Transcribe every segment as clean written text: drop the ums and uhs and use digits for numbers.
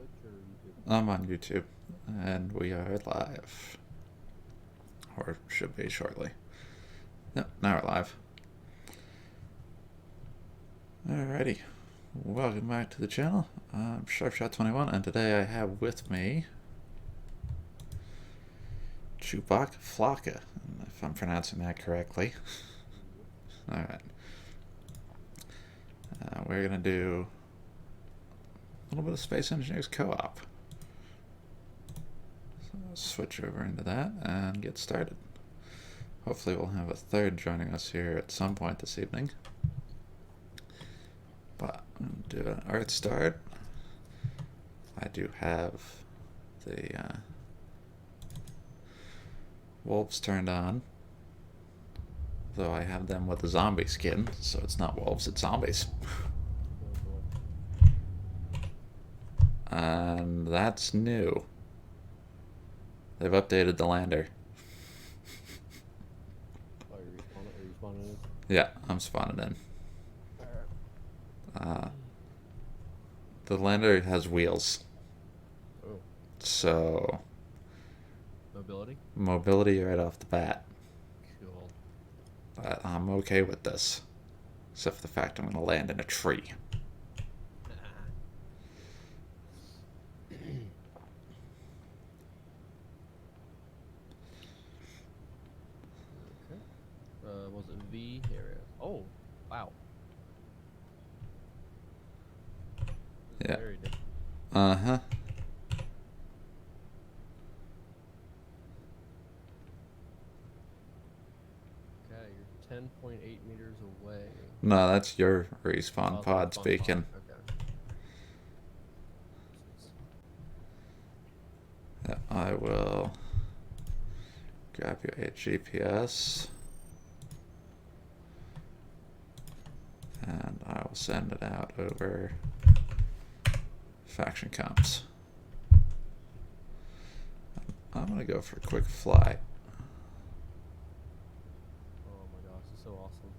Twitch or YouTube? I'm on YouTube, and we are live. Or should be shortly. Yep, now we're live. Alrighty. Welcome back to the channel. I'm Sharpshot21, and today I have with me Chewbacca Flocka, if I'm pronouncing that correctly. Alright. We're going to do a little bit of Space Engineers Co-op. So I'll switch over into that and get started. Hopefully we'll have a third joining us here at some point this evening. But I'm going to do an art start. I do have the wolves turned on. Though I have them with a zombie skin, so it's not wolves, it's zombies. And that's new. They've updated the lander. Oh, are you spawning in? Yeah, I'm spawning in. The lander has wheels. Oh. So Mobility? mobility right off the bat. Cool. But I'm okay with this. Except for the fact I'm going to land in a tree. Okay. Was it V area? Oh, wow. This is Yeah. very different. Uh-huh. Okay, you're 10.8 meters away. No, that's your respawn Oh, pod respawn speaking. pod. Okay. Yeah, I will grab you a GPS. And I will send it out over faction comps. I'm going to go for a quick fly. Oh my gosh, this is so awesome.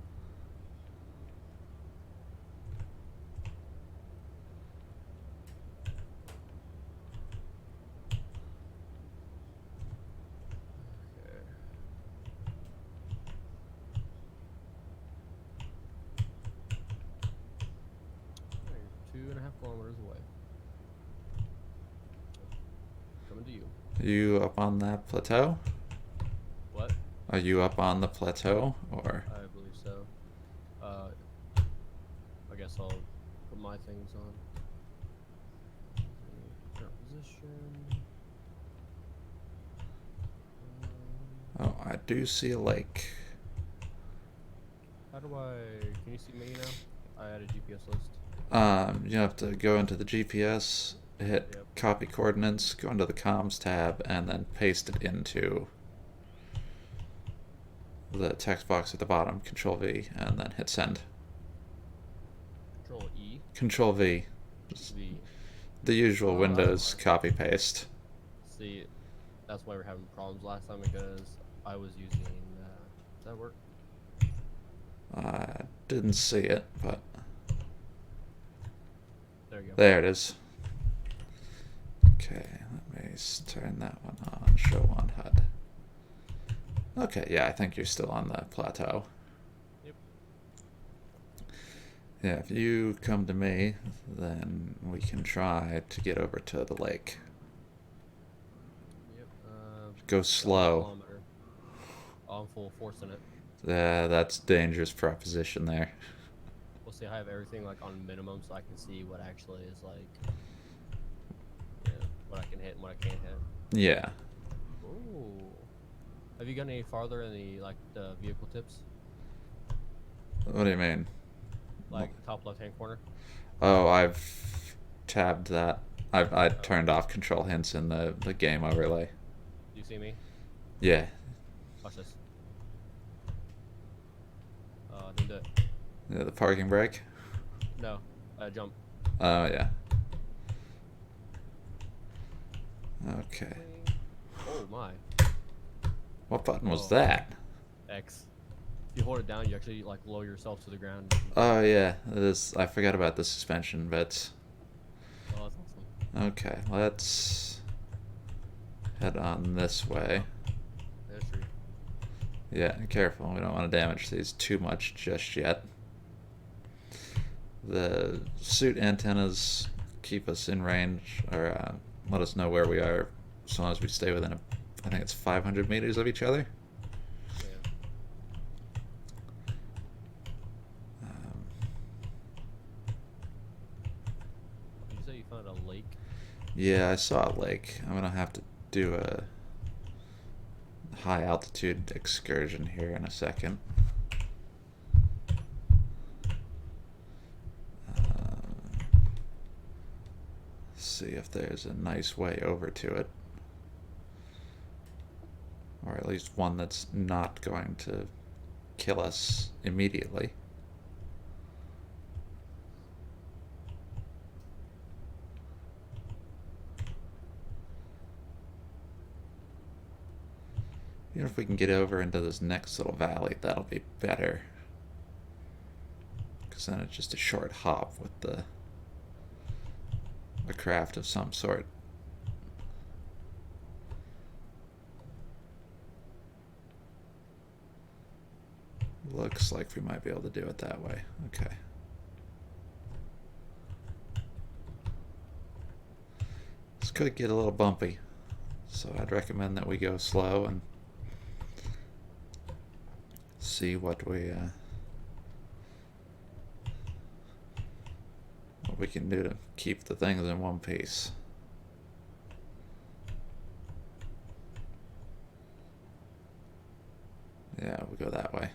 Okay. You're 2.5 kilometers away. Coming to you. You up on that plateau? What? Are you up on the plateau, or? I believe so. I guess I'll put my things on. Current position. Oh, I do see a lake. How do I? Can you see me now? I added GPS list. You have to go into the GPS, hit Yep. copy coordinates, go into the comms tab, and then paste it into the text box at the bottom, Control V, and then hit send. Control E. Control V. V. The usual Oh, Windows that's copy paste. See, that's why we're having problems last time because I was using. Does that work? I didn't see it, but There you go. there it is. Okay, let me turn that one on. Show on HUD. Okay, yeah, I think you're still on the plateau. Yep. Yeah, if you come to me, then we can try to get over to the lake. Yep. Go slow. Kilometer. I'm full force in it. Yeah, that's dangerous proposition there. We'll see. I have everything like on minimum, so I can see what actually is like. Yeah, what I can hit and what I can't hit. Yeah. Ooh. Have you gotten any farther in the vehicle tips? What do you mean? Like top left-hand corner? Oh, I've tabbed that. I turned off control hints in the game overlay. Do you see me? Yeah. Watch this. Didn't do it. Yeah, the parking brake? No. Jump. Oh, yeah. Okay. Oh my. What button was Oh. that? X. If you hold it down, you actually like lower yourself to the ground. Oh, yeah. It is. I forgot about the suspension bits. Oh, that's awesome. Okay, let's head on this way. That's true. Yeah, careful. We don't want to damage these too much just yet. The suit antennas keep us in range, or let us know where we are as long as we stay within I think it's 500 meters of each other. Yeah. Did you say you found a lake? Yeah, I saw a lake. I'm gonna have to do a high altitude excursion here in a second. See if there's a nice way over to it, or at least one that's not going to kill us immediately. Even if we can get over into this next little valley, that'll be better. Because then it's just a short hop with a craft of some sort. Looks like we might be able to do it that way. Okay. This could get a little bumpy, so I'd recommend that we go slow and see what we can do to keep the things in one piece. Yeah, we'll go that way.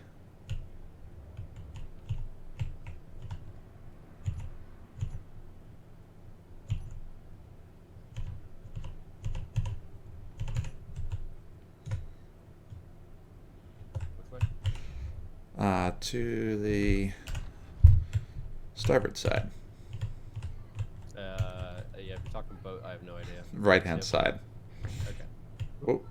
Which way? To the starboard side. Yeah, if you're talking boat, I have no idea. Right hand side. Okay. Whoa.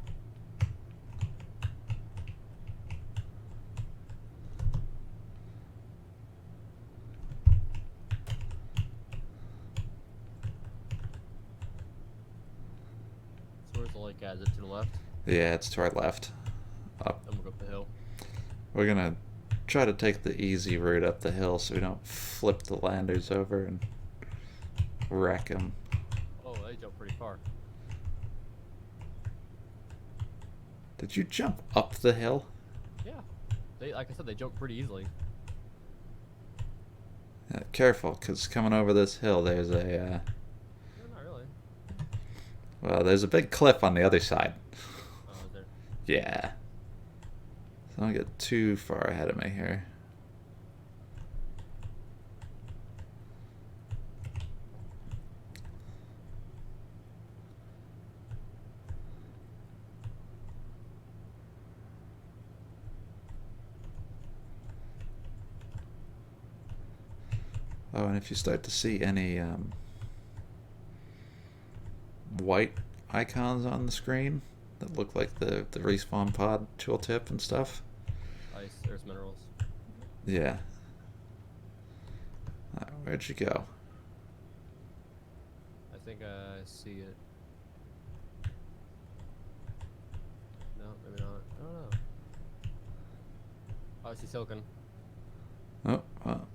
So where's the lake at? Is it to the left? Yeah, it's to our left. Up. I'm gonna go up the hill. We're gonna try to take the easy route up the hill so we don't flip the landers over and wreck them. Oh, they jump pretty far. Did you jump up the hill? Yeah. They, like I said, they jump pretty easily. Careful, because coming over this hill, there's a No, not really. well, there's a big cliff on the other side. Oh, is there? Yeah. So don't get too far ahead of me here. Oh, and if you start to see any white icons on the screen that look like the respawn pod tooltip and stuff. Ice, there's minerals. Yeah. Where'd you go? I think I see it. No, maybe not. I don't know. Oh, I see silicon. Oh, well,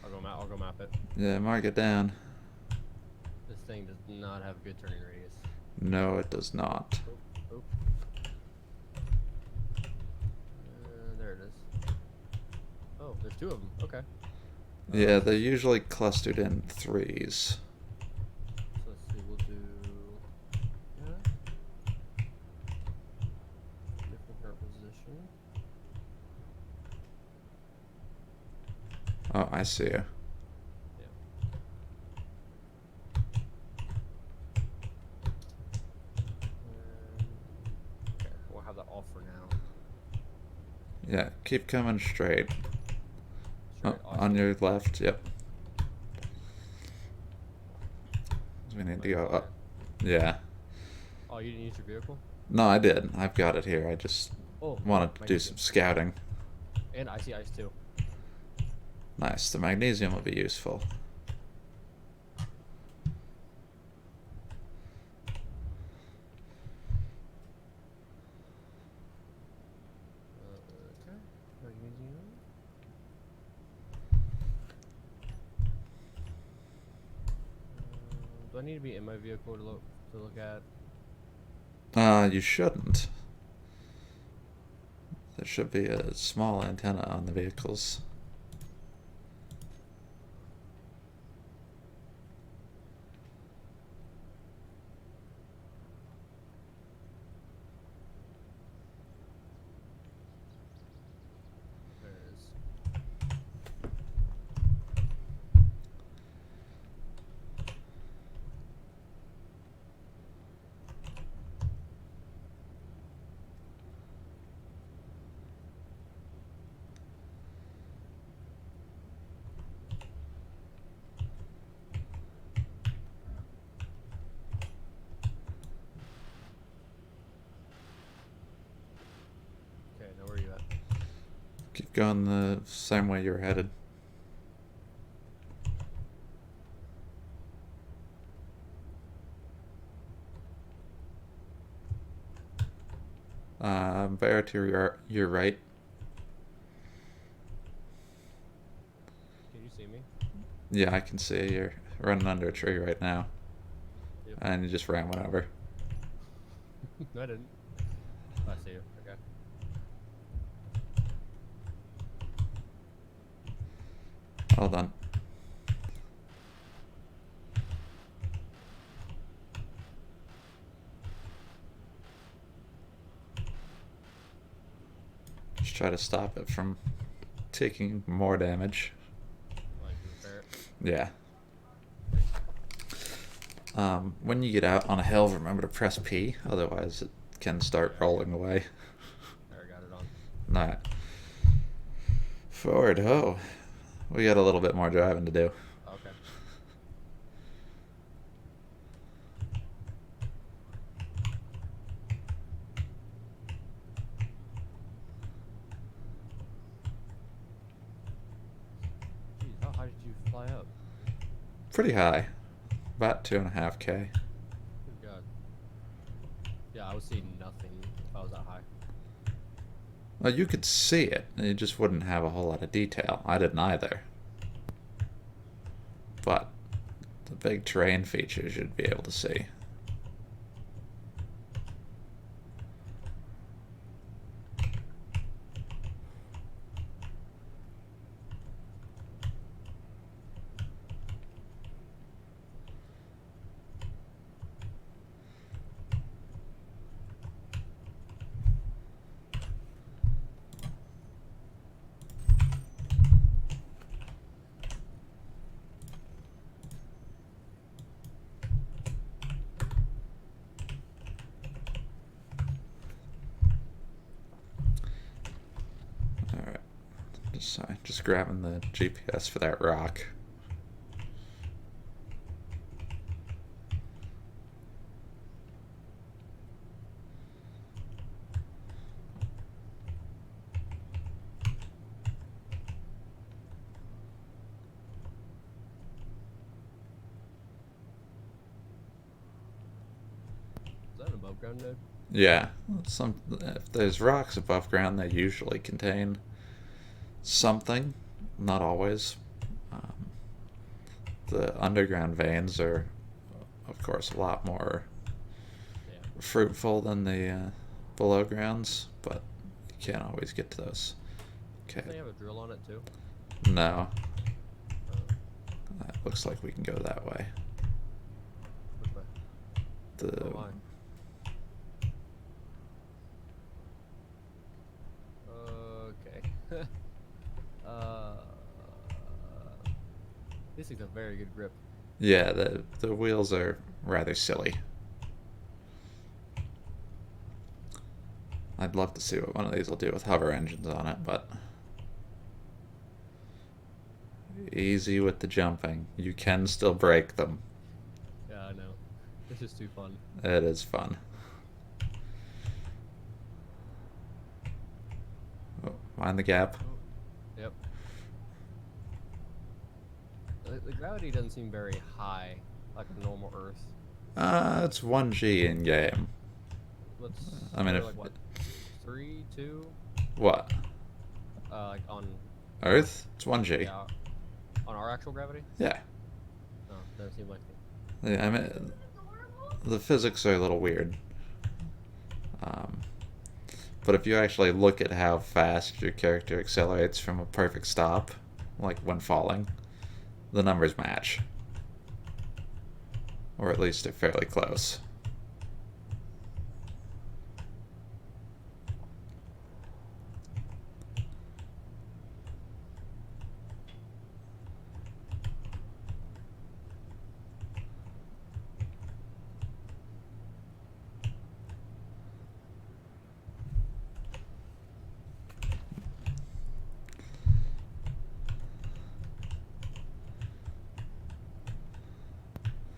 I'll go map it. yeah, mark it down. This thing does not have a good turning radius. No, it does not. Oh, oh. There it is. Oh, there's two of them. Okay. Yeah, they're usually clustered in threes. So let's see. We'll do. Yeah. Different position. Oh, I see you. Okay, we'll have that off for now. Yeah, keep coming straight. Straight Oh, on your left, yep. We need to go up. Yeah. Oh, you didn't use your vehicle? No, I did. I've got it here. I just wanted to do some scouting. And I see ice too. Nice. The magnesium will be useful. I need to be in my vehicle to look at? You shouldn't. There should be a small antenna on the vehicles. There it is. Okay, now where are you at? Keep going the same way you were headed. Bear to your right. Can you see me? Yeah, I can see you're running under a tree right now. Yep. And you just ran one over. No, I didn't. I see you. Okay. Hold on. Just try to stop it from taking more damage. Like, repair it. Yeah. When you get out on a hill, remember to press P, otherwise it can start rolling away. There, I got it on. Alright. Forward, oh. We got a little bit more driving to do. Okay. Jeez, how high did you fly up? Pretty high. About 2.5K. Good God. Yeah, I would see nothing if I was that high. Well, you could see it. You just wouldn't have a whole lot of detail. I didn't either. But the big terrain features you'd be able to see. Sorry, just grabbing the GPS for that rock. Is that an above ground node? Yeah, if there's rocks above ground, they usually contain something, not always. The underground veins are, of course, a lot more fruitful than the below grounds, but you can't always get to those. Okay. Does they have a drill on it too? No. It looks like we can go that way. Which way? The Oh, my. Okay. This is a very good grip. yeah, the wheels are rather silly. I'd love to see what one of these will do with hover engines on it, but easy with the jumping. You can still break them. Yeah, I know. This is too fun. It is fun. Oh, mind the gap. Oh, yep. The gravity doesn't seem very high, like a normal Earth. It's 1G in game. Let's. I mean, go if like what? 3, 2. What? Like on. Earth? It's 1G. Yeah. On our actual gravity? Yeah. No, doesn't seem like it. Yeah, I mean, the physics are a little weird. Um, but if you actually look at how fast your character accelerates from a perfect stop, like when falling, the numbers match. Or at least they're fairly close.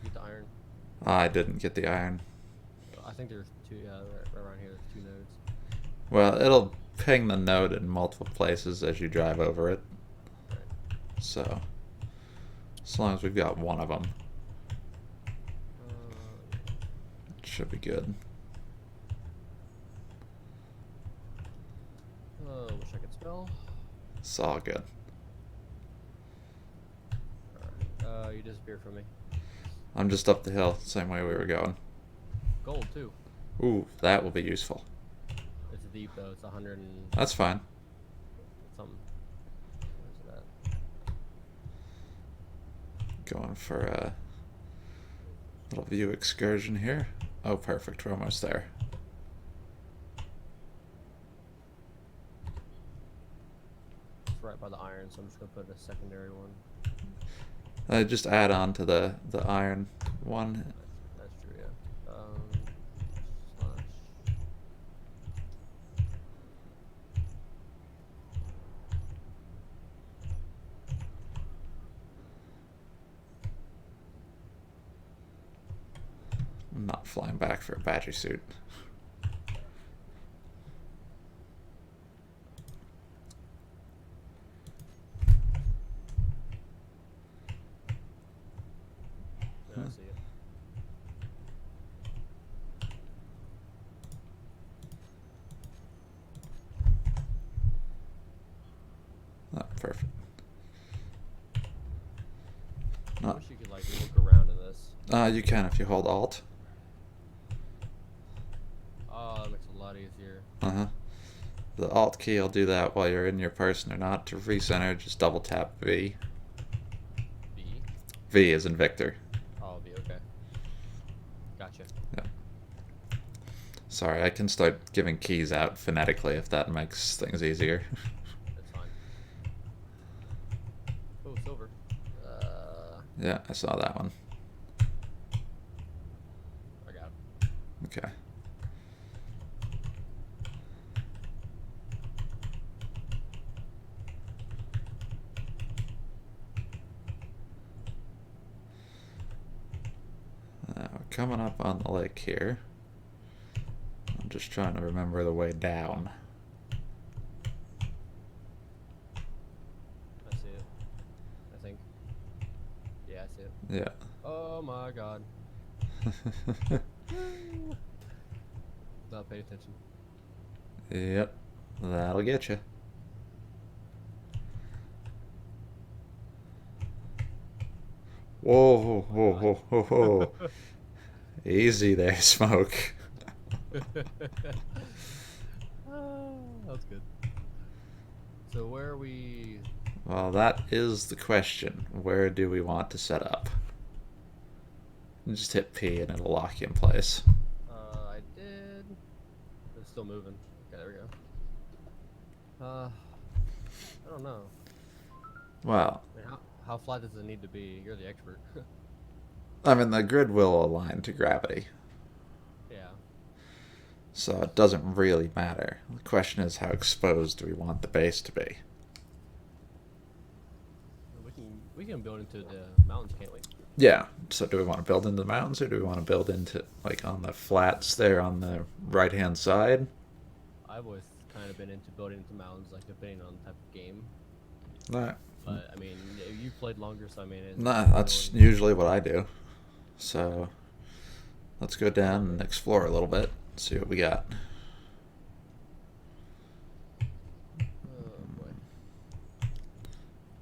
Get the iron. I didn't get the iron. I think there's two. Yeah, right around here. There's two nodes. Well, it'll ping the node in multiple places as you drive over it. Right. So, as long as we've got one of them, it should be good. Oh, wish I could spell. It's all good. You disappeared from me. I'm just up the hill, same way we were going. Gold too. Ooh, that will be useful. It's deep though. It's 100 and That's fine. something. Where's it at? Going for a little view excursion here. Oh, perfect. We're almost there. It's right by the iron, so I'm just gonna put a secondary one. Just add on to the iron one. That's true. Yeah. Slash. I'm not flying back for a badger suit. Yeah, I see it. Oh, perfect. I No. wish you could like look around in this. You can if you hold Alt. Oh, that makes it a lot easier. Uh-huh. The Alt key will do that while you're in your person or not. To recenter, just double tap V. B. V is in Victor. Oh, B. Okay. Gotcha. Yeah. Sorry, I can start giving keys out phonetically if that makes things easier. That's fine. Oh, silver. Yeah, I saw that one. I got it. Okay. We're coming up on the lake here. I'm just trying to remember the way down. I see it. I think. Yeah, I see it. Yeah. Oh my god. Not paying attention. Yep. That'll get you. Whoa, whoa, whoa, whoa, whoa. Easy there, Smoke. That's good. So where are we? Well, that is the question. Where do we want to set up? Just hit P and it'll lock you in place. I did. It's still moving. Okay, there we go. I don't know. Well, I mean, how flat does it need to be? You're the expert. I mean, the grid will align to gravity, Yeah. so it doesn't really matter. The question is, how exposed do we want the base to be? We can build into the mountains, can't we? Yeah, so do we want to build into the mountains, or do we want to build into, like, on the flats there on the right-hand side? I've always kind of been into building into mountains, like depending on the type of game. Nah, But I mean, you've played longer, so I mean, that's usually what I do. So, let's go down and explore a little bit, see what we got. Oh boy.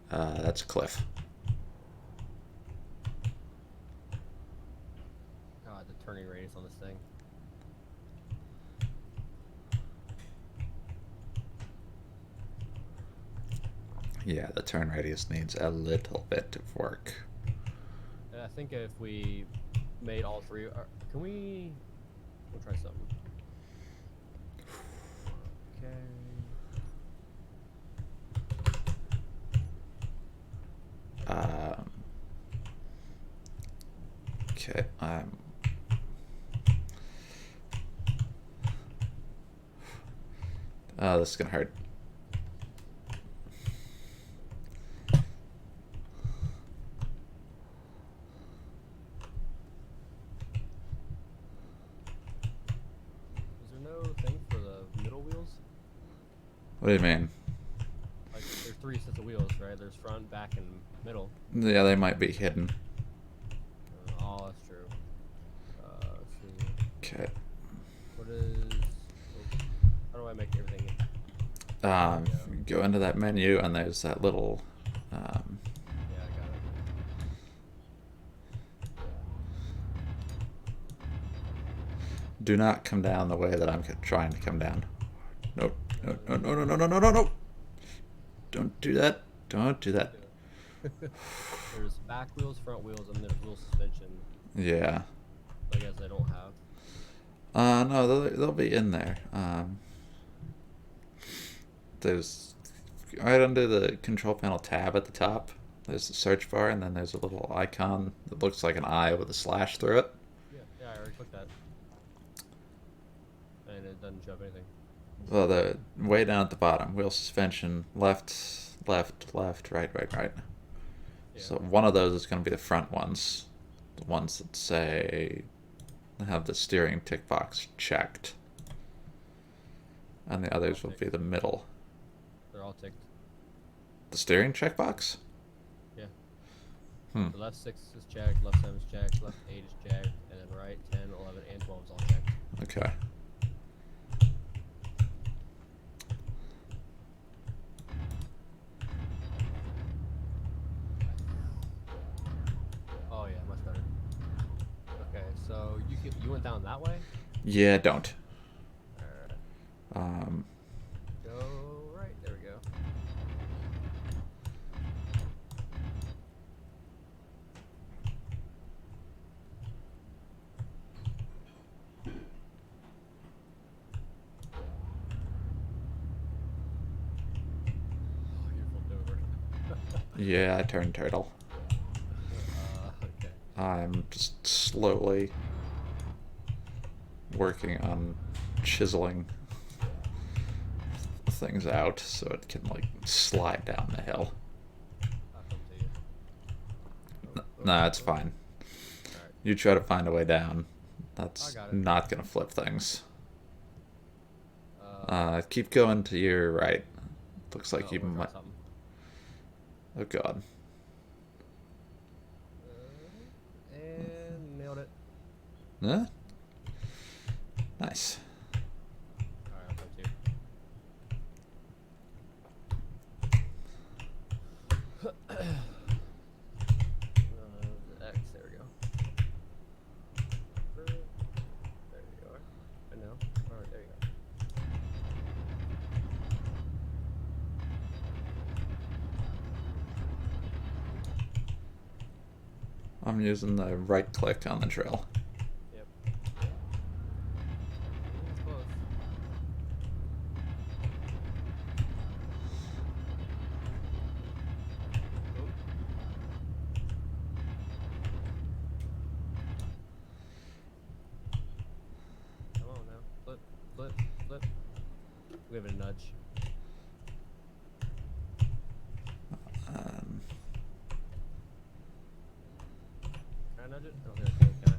That's a cliff. the turning radius on this thing. Yeah, the turn radius needs a little bit of work. And I think if we made all three, can we? We'll try something. Okay. Okay, oh, this is gonna hurt. Is there no thing for the middle wheels? What do you mean? Like, there's 3 sets of wheels, right? There's front, back, and middle. Yeah, they might be hidden. Oh, that's true. Let's see. Okay. What is? How do I make everything? Go into that menu, and there's that little. Yeah, I got it. Do not come down the way that I'm trying to come down. Nope. No, no, no, no, no, no, no, no, no. Don't do that. Don't do that. There's back wheels, front wheels, and there's wheel suspension. Yeah. I guess I don't have. No, they'll be in there. There's right under the control panel tab at the top. There's the search bar, and then there's a little icon that looks like an eye with a slash through it. Yeah, I already clicked that. And it doesn't show up anything. Well, the way down at the bottom, wheel suspension, left, left, left, right, right, right. Yeah. So one of those is going to be the front ones, the ones that say have the steering tick box checked, and the others will be the middle. They're all ticked. The steering checkbox? Yeah. Hmm. The left 6 is checked, left 7 is checked, left 8 is checked, and then right 10, 11, and 12 is all checked. Okay. Oh yeah, much better. Okay, so you went down that way? Yeah, don't. Alright. Go right. There we go. Oh, you flipped over. Yeah, I turned turtle. Okay. I'm just slowly working on chiseling things out so it can like slide down the hill. I'll come to you. Nah, it's fine. Alright. You try to find a way down. That's I got it. not gonna flip things. Keep going to your right. Looks like you might. Oh god. And nailed it. Huh? Nice. Alright, I'll come to you. The X, there we go. There you are. And now? Alright, there you go. I'm using the right click on the drill. Yep. That's close. Oh. Come on now. Flip, flip, flip. Give it a nudge. Can I nudge it? I don't think I can.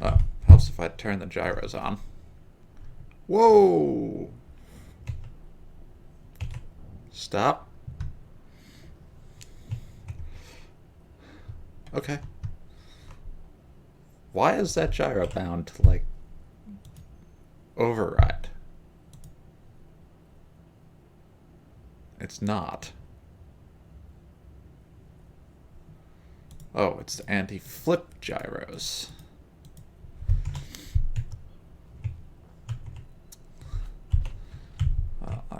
Oh, helps if I turn the gyros on. Whoa! Stop. Okay. Why is that gyro bound to, like, override? It's not. Oh, it's the anti-flip gyros.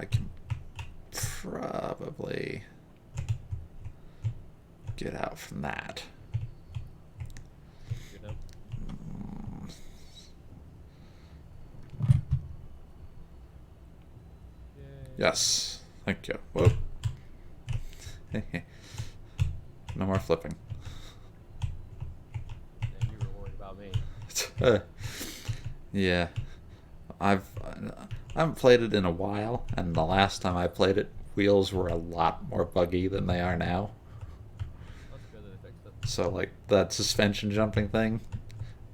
I can probably get out from that. Good now. Yes. Thank you. Whoa. No more flipping. Damn, you were worried about me. Yeah. I haven't played it in a while, and the last time I played it, wheels were a lot more buggy than they are now. That's good that they fixed it. So, like, that suspension jumping thing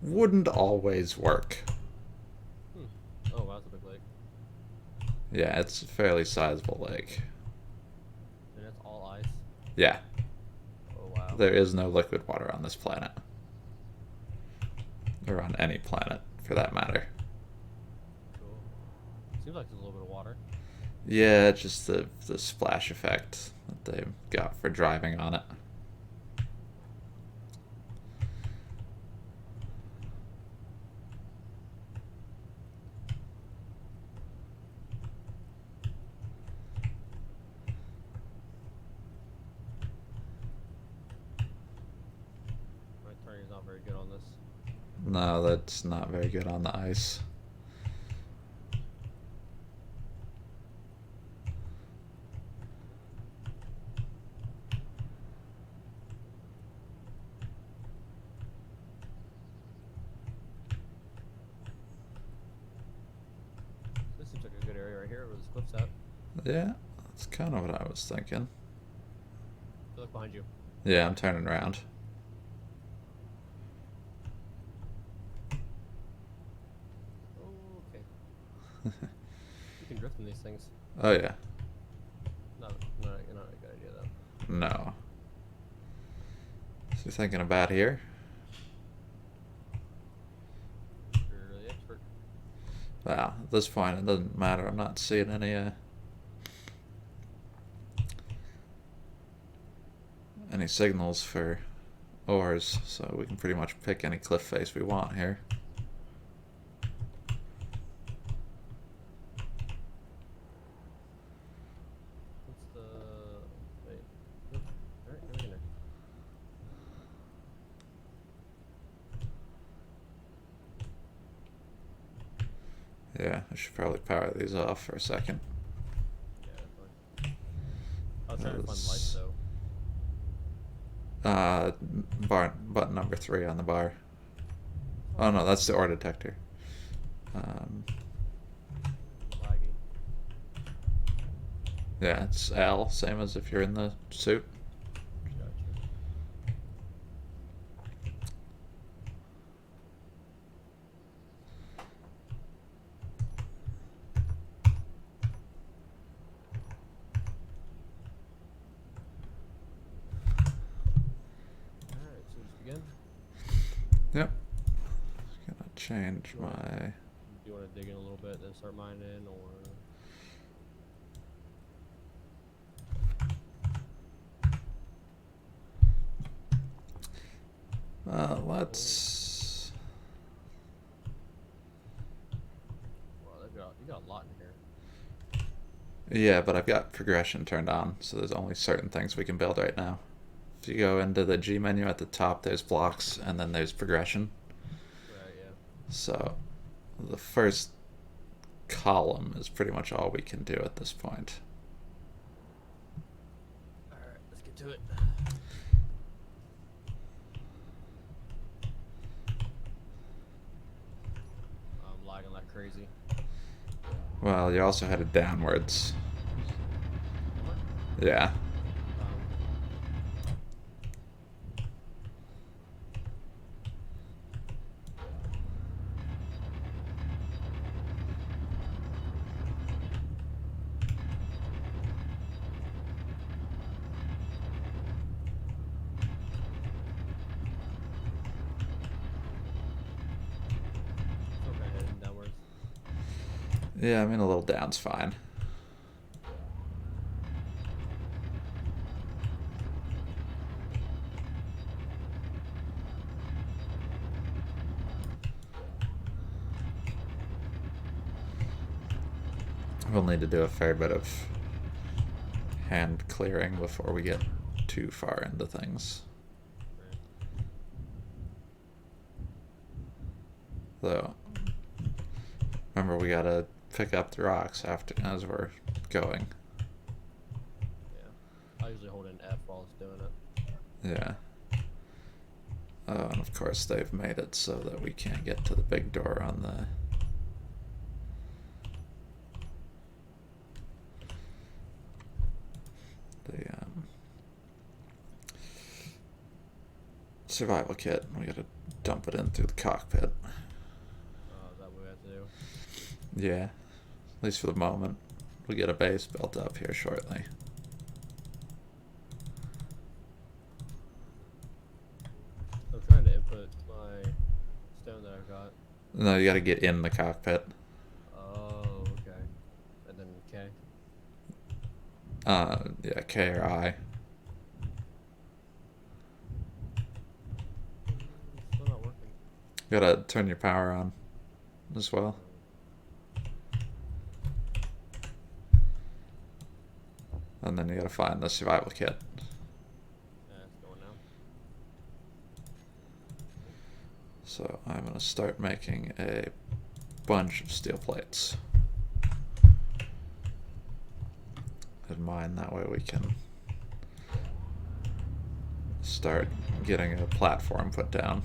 wouldn't always work. Oh, wow, that's a big lake. Yeah, it's a fairly sizable lake. And it's all ice. Yeah. Oh, wow. There is no liquid water on this planet. Or on any planet, for that matter. Cool. Seems like there's a little bit of water. Yeah, just the splash effect that they got for driving on it. My turning is not very good on this. No, that's not very good on the ice. This seems like a good area right here where this cliff's at. Yeah, that's kind of what I was thinking. Look behind you. Yeah, I'm turning around. Oh, okay. You can drift in these things. Oh, yeah. Not a good idea, though. No. So you're thinking about here? You're really expert. Well, at this point, it doesn't matter. I'm not seeing any signals for ores, so we can pretty much pick any cliff face we want here. What's the... Wait. Nope. Alright, we're in there. Yeah, I should probably power these off for a second. Yeah, definitely. I was trying to find lights, though. Button number 3 on the bar. Oh no, that's the ore detector. Laggy. Yeah, it's L, same as if you're in the suit. Gotcha. Alright, so just begin. Yep. Gonna change Do you want- my... Do you want to dig in a little bit, then start mining, or... Let's... Wow, you got a lot in here. Yeah, but I've got progression turned on, so there's only certain things we can build right now. If you go into the G menu at the top, there's blocks, and then there's progression. Right, yeah. So the first column is pretty much all we can do at this point. Alright, let's get to it. I'm lagging like crazy. Well, you're also headed downwards. Yeah. Okay, heading downwards. Yeah, I mean, a little down's fine. We'll need to do a fair bit of hand clearing before we get too far into things. Though, remember we gotta pick up the rocks as we're going. Yeah, I usually hold in F while it's doing it. Yeah. Oh, and of course they've made it so that we can't get to the big door on the... survival kit. We gotta dump it in through the cockpit. Oh, is that what we have to do? Yeah. At least for the moment. We'll get a base built up here shortly. I'm trying to input my stone that I've got. No, you gotta get in the cockpit. Oh, okay. And then K? Yeah, K or I. Still not working. You gotta turn your power on as well. And then you gotta find the survival kit. Yeah, it's going now. So I'm gonna start making a bunch of steel plates. And mine, that way we can start getting a platform put down.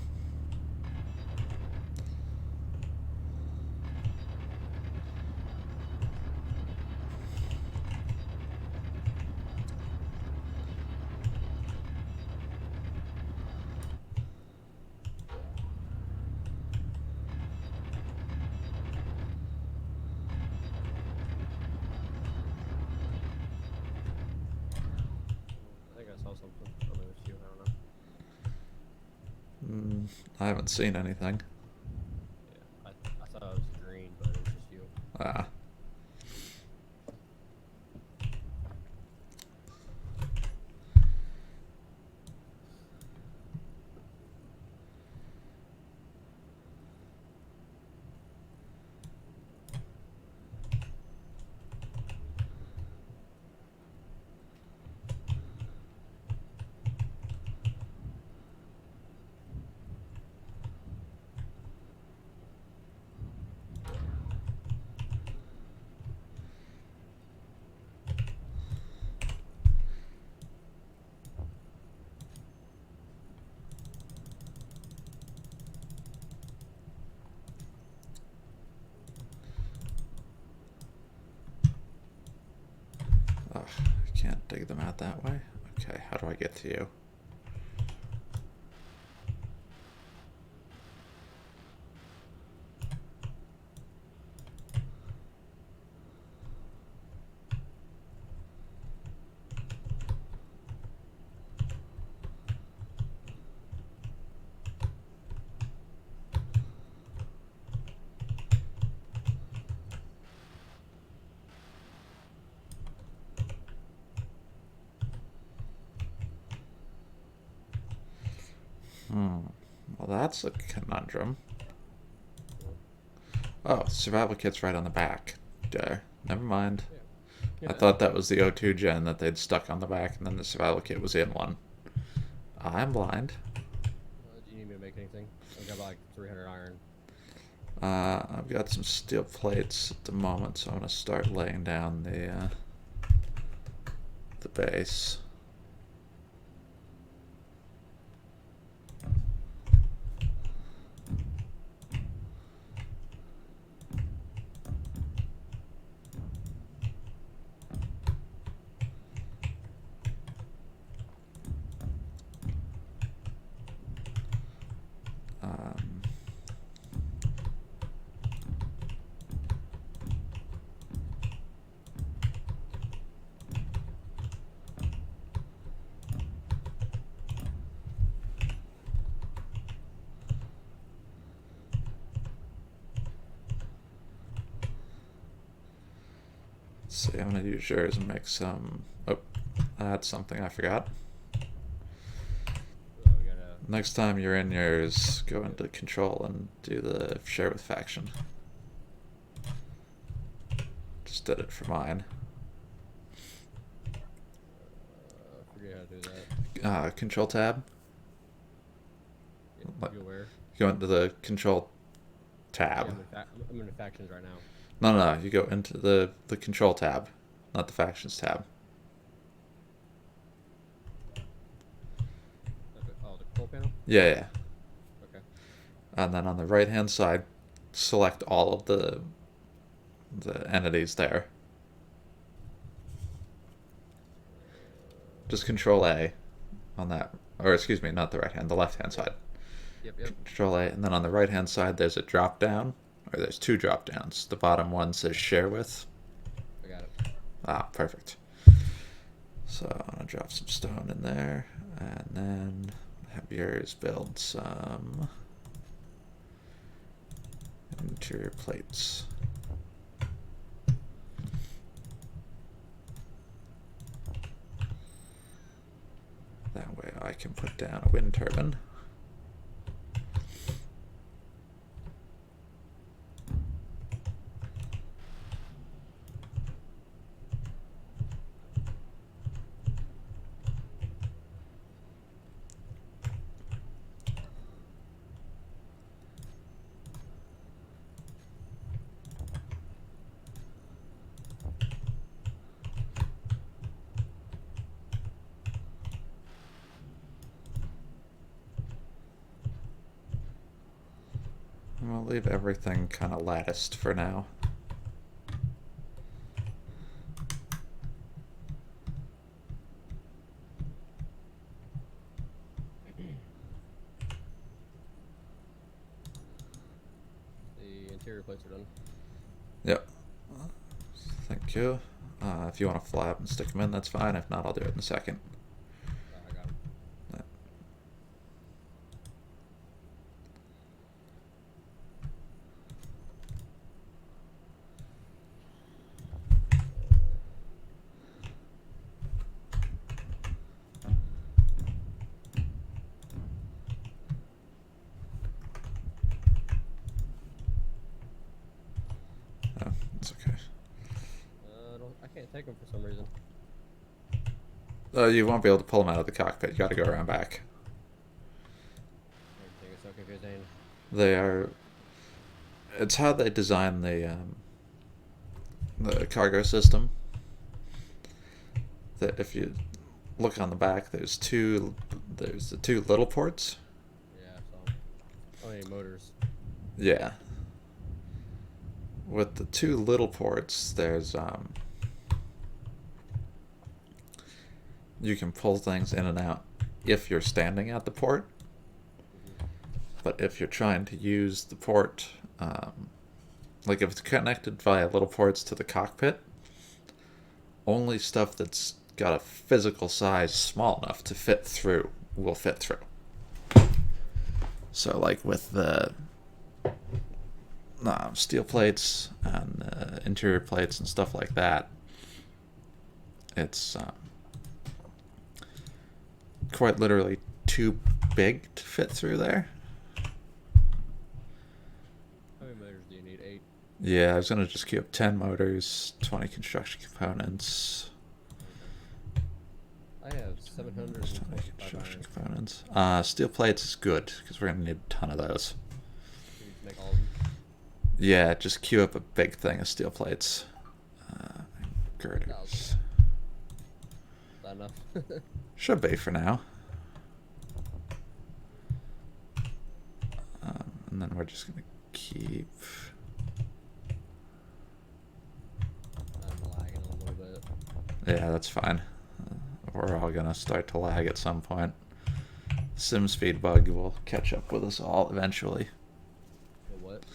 I think I saw something. Oh, maybe it's you. I don't know. I haven't seen anything. Yeah, I thought it was green, but it was just you. Ah. Oh, I can't dig them out that way. Okay, how do I get to you? Well, that's a conundrum. Oh, survival kit's right on the back. Duh. Never mind. Yeah. I thought that was the O2 gen that they'd stuck on the back, and then the survival kit was in one. I'm blind. Do you need me to make anything? I've got like 300 iron. I've got some steel plates at the moment, so I'm gonna start laying down the base. See, I'm gonna use yours and make some. Oh, that's something I forgot. We gotta. Next time you're in yours, go into control and do the share with faction. Just just did it for mine. I forget how to do that. Control tab. Yeah, you aware? Go into the control tab. Yeah, I'm in factions right now. No, you go into the control tab, not the factions tab. Okay. Oh, the control panel? Yeah. Okay. And then on the right hand side, select all of the entities there. Just Control A on that, or excuse me, not the right hand, the left hand side. Yep. Control A, and then on the right hand side there's a drop down, or there's two drop downs. The bottom one says share with. I got it. Ah, perfect. So I'm gonna drop some stone in there, and then have yours build some interior plates. That way I can put down a wind turbine. I'm gonna leave everything kind of latticed for now. The interior plates are done. Yep. Thank you. If you want to flap and stick them in, that's fine. If not, I'll do it in a second. I got them. Oh, it's okay. I can't take them for some reason. You won't be able to pull them out of the cockpit. You got to go around back. Everything is so confusing. They are. It's how they design the cargo system. That if you look on the back, there's the two little ports. Yeah, so how many motors? Yeah. With the two little ports, there's you can pull things in and out if you're standing at the port. But if you're trying to use the port, like if it's connected via little ports to the cockpit, only stuff that's got a physical size small enough to fit through will fit through. So like with the steel plates and interior plates and stuff like that, it's quite literally too big to fit through there. How many motors do you need? 8? Yeah, I was gonna just queue up 10 motors, 20 construction components. I have 700 construction components. Steel plates is good because we're gonna need a ton of those. You need to make all of them. Yeah, just queue up a big thing of steel plates. Girders. Is that enough? Should be for now. And then we're just gonna keep. I'm lagging a little bit. Yeah, that's fine. We're all gonna start to lag at some point. Sim speed bug will catch up with us all eventually. The what?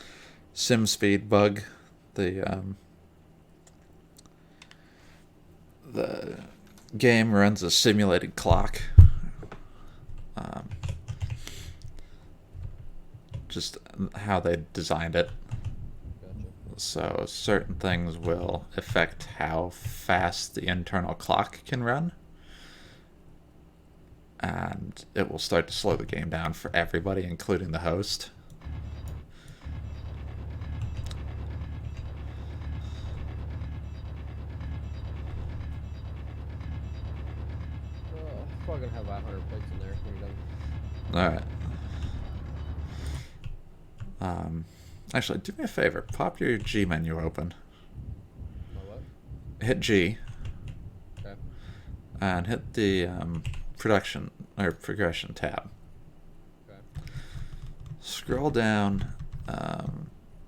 Sim speed bug, the game runs a simulated clock. Just how they designed it. Gotcha. So certain things will affect how fast the internal clock can run. And it will start to slow the game down for everybody, including the host. Alright. Actually, do me a favor. Pop your G menu open. My what? Hit G. Okay. And hit the production or progression tab. Okay. Scroll down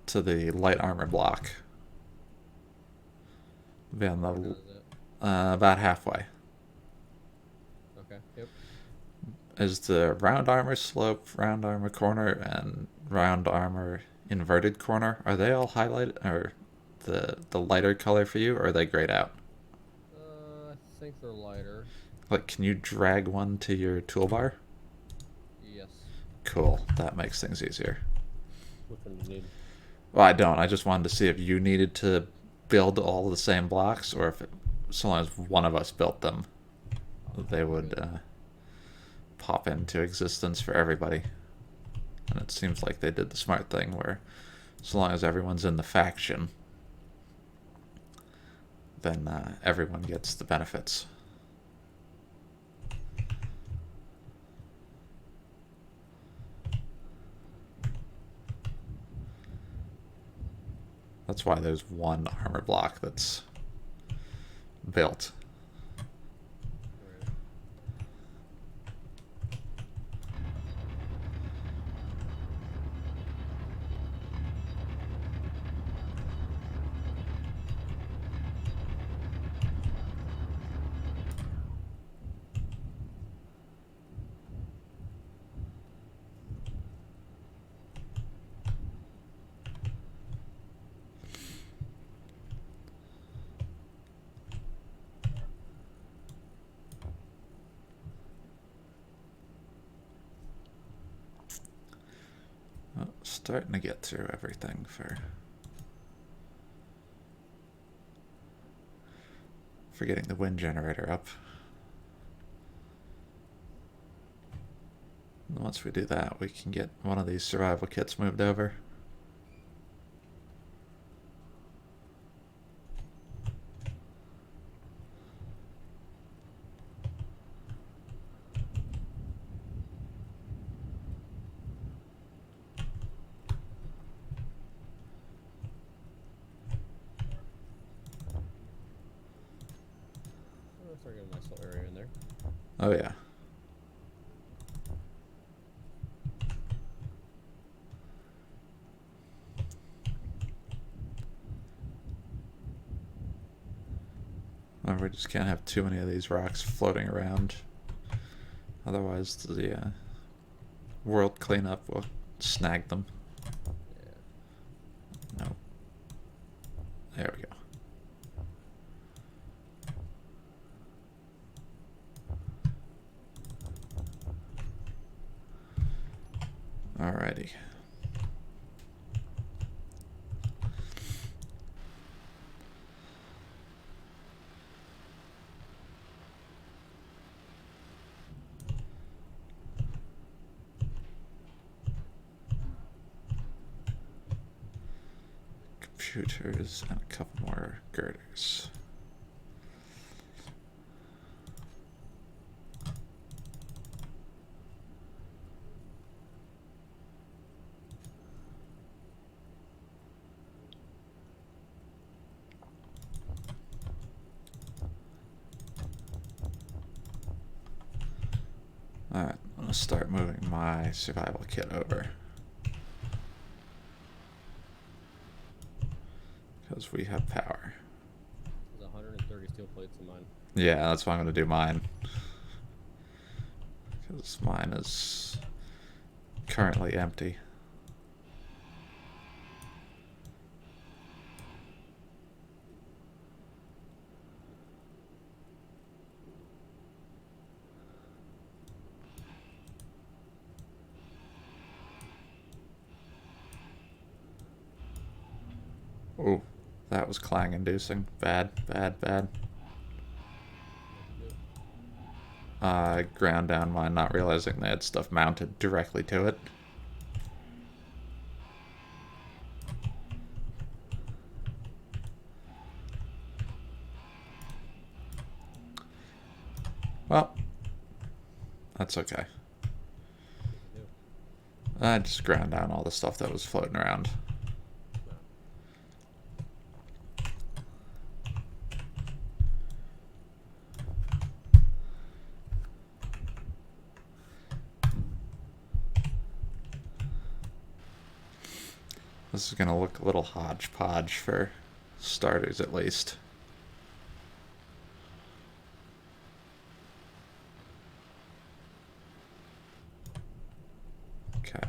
to the light armor block. Be on Where the is it? about halfway. Okay. Yep. Is the round armor slope, round armor corner, and round armor inverted corner, are they all highlighted, or the lighter color for you, or are they grayed out? I think they're lighter. Like, can you drag one to your toolbar? Yes. Cool, that makes things easier. Which one do you need? Well, I don't. I just wanted to see if you needed to build all the same blocks, or if so long as one of us built them, they would pop into existence for everybody. And it seems like they did the smart thing where so long as everyone's in the faction, then everyone gets the benefits. That's why there's one armor block that's built. Right. Oh, starting to get through everything for getting the wind generator up. And once we do that, we can get one of these survival kits moved over. Oh, start getting a nice little area in there. Oh yeah. Remember, we just can't have too many of these rocks floating around. Otherwise, the world cleanup will snag them. Yeah. No. There we go. Alrighty. Computers and a couple more girders. Alright, I'm gonna start moving my survival kit over. Because we have power. There's 130 steel plates in mine. Yeah, that's why I'm gonna do mine. Because mine is currently empty. Oh, that was clang inducing. Bad, bad, bad. I ground down mine, not realizing they had stuff mounted directly to it. Well, that's okay. I just ground down all the stuff that was floating around. This is gonna look a little hodgepodge for starters, at least. Okay.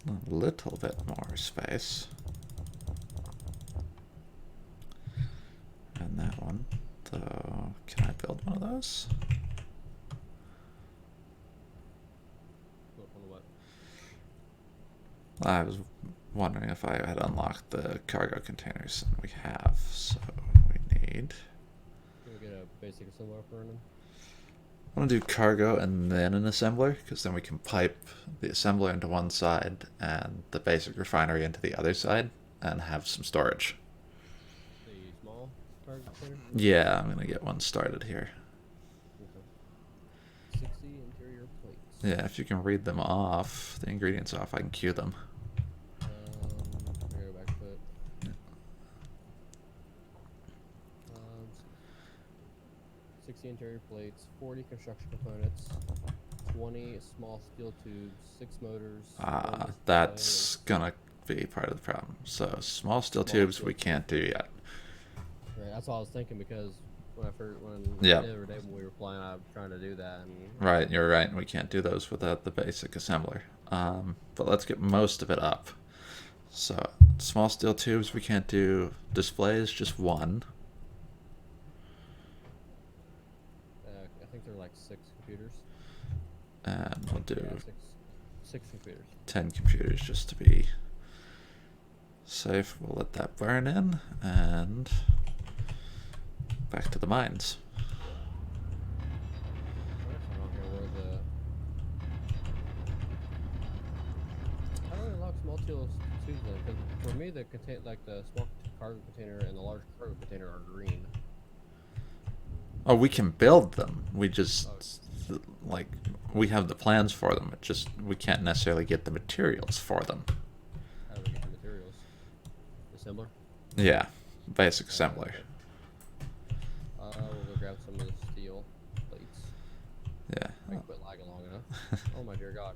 A little bit more space. And that one. Though, can I build one of those? What? I was wondering if I had unlocked the cargo containers, and we have, so we need... Can we get a basic assembler for them? I'm going to do cargo and then an assembler, because then we can pipe the assembler into one side and the basic refinery into the other side, and have some storage. The small cargo container? Yeah, I'm going to get one started here. Okay. 60 interior plates. Yeah, if you can read them off, the ingredients off, I can queue them. I'm gonna go back to it. Yeah. 60 interior plates, 40 construction components, 20 small steel tubes, 6 motors. That's gonna be part of the problem. So small steel tubes we can't do yet. Right, that's what I was thinking, because when Yeah. the other day when we were playing, I was trying to do that. And Right, you're right. We can't do those without the basic assembler. But let's get most of it up. So small steel tubes we can't do. Displays, just one. I think they're like 6 computers. And we'll do Yeah, six computers. 10 computers just to be safe. We'll let that burn in, and back to the mines. I don't care where the. How do I unlock small steel tubes then? Because for me, the small cargo container and the large cargo container are green. Oh, we can build them. We just like we have the plans for them. It just we can't necessarily get the materials for them. How do we get the materials? Assembler? Yeah, basic assembler. We'll go grab some of the steel plates. Yeah. I can quit lagging long enough. Oh my dear God.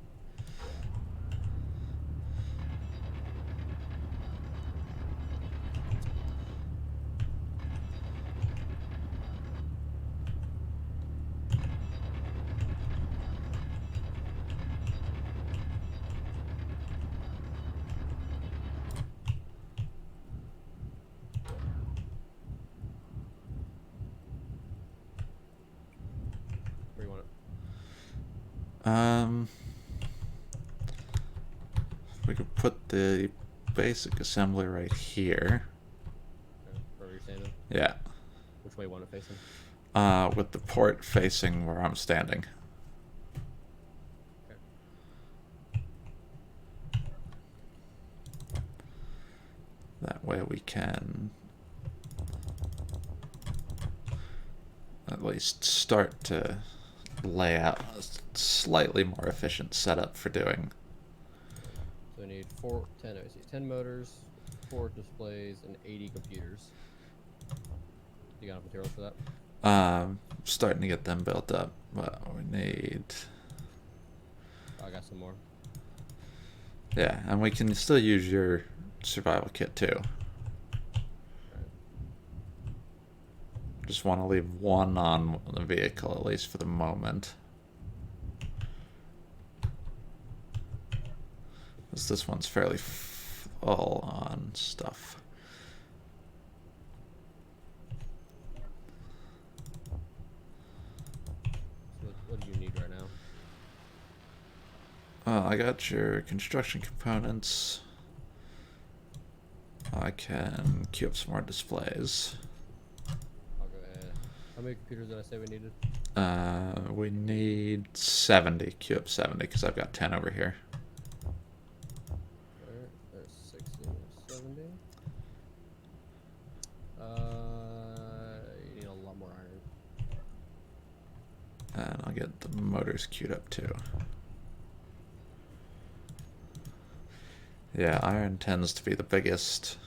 Where do you want it? We could put the basic assembly right here. Okay, where you're standing? Yeah. Which way you want it facing? With the port facing where I'm standing. Okay. That way we can at least start to lay out a slightly more efficient setup for doing. So we need 10 motors, 4 displays, and 80 computers. You got enough materials for that? Starting to get them built up, but we need... I got some more. Yeah, and we can still use your survival kit too. Right. Just want to leave one on the vehicle, at least for the moment. Because this one's fairly full on stuff. So what do you need right now? I got your construction components. I can queue up some more displays. I'll go ahead. How many computers did I say we needed? We need 70. Queue up 70 because I've got 10 over here. Alright, there's 60, 70. You need a lot more iron. And I'll get the motors queued up too. Yeah, iron tends to be the biggest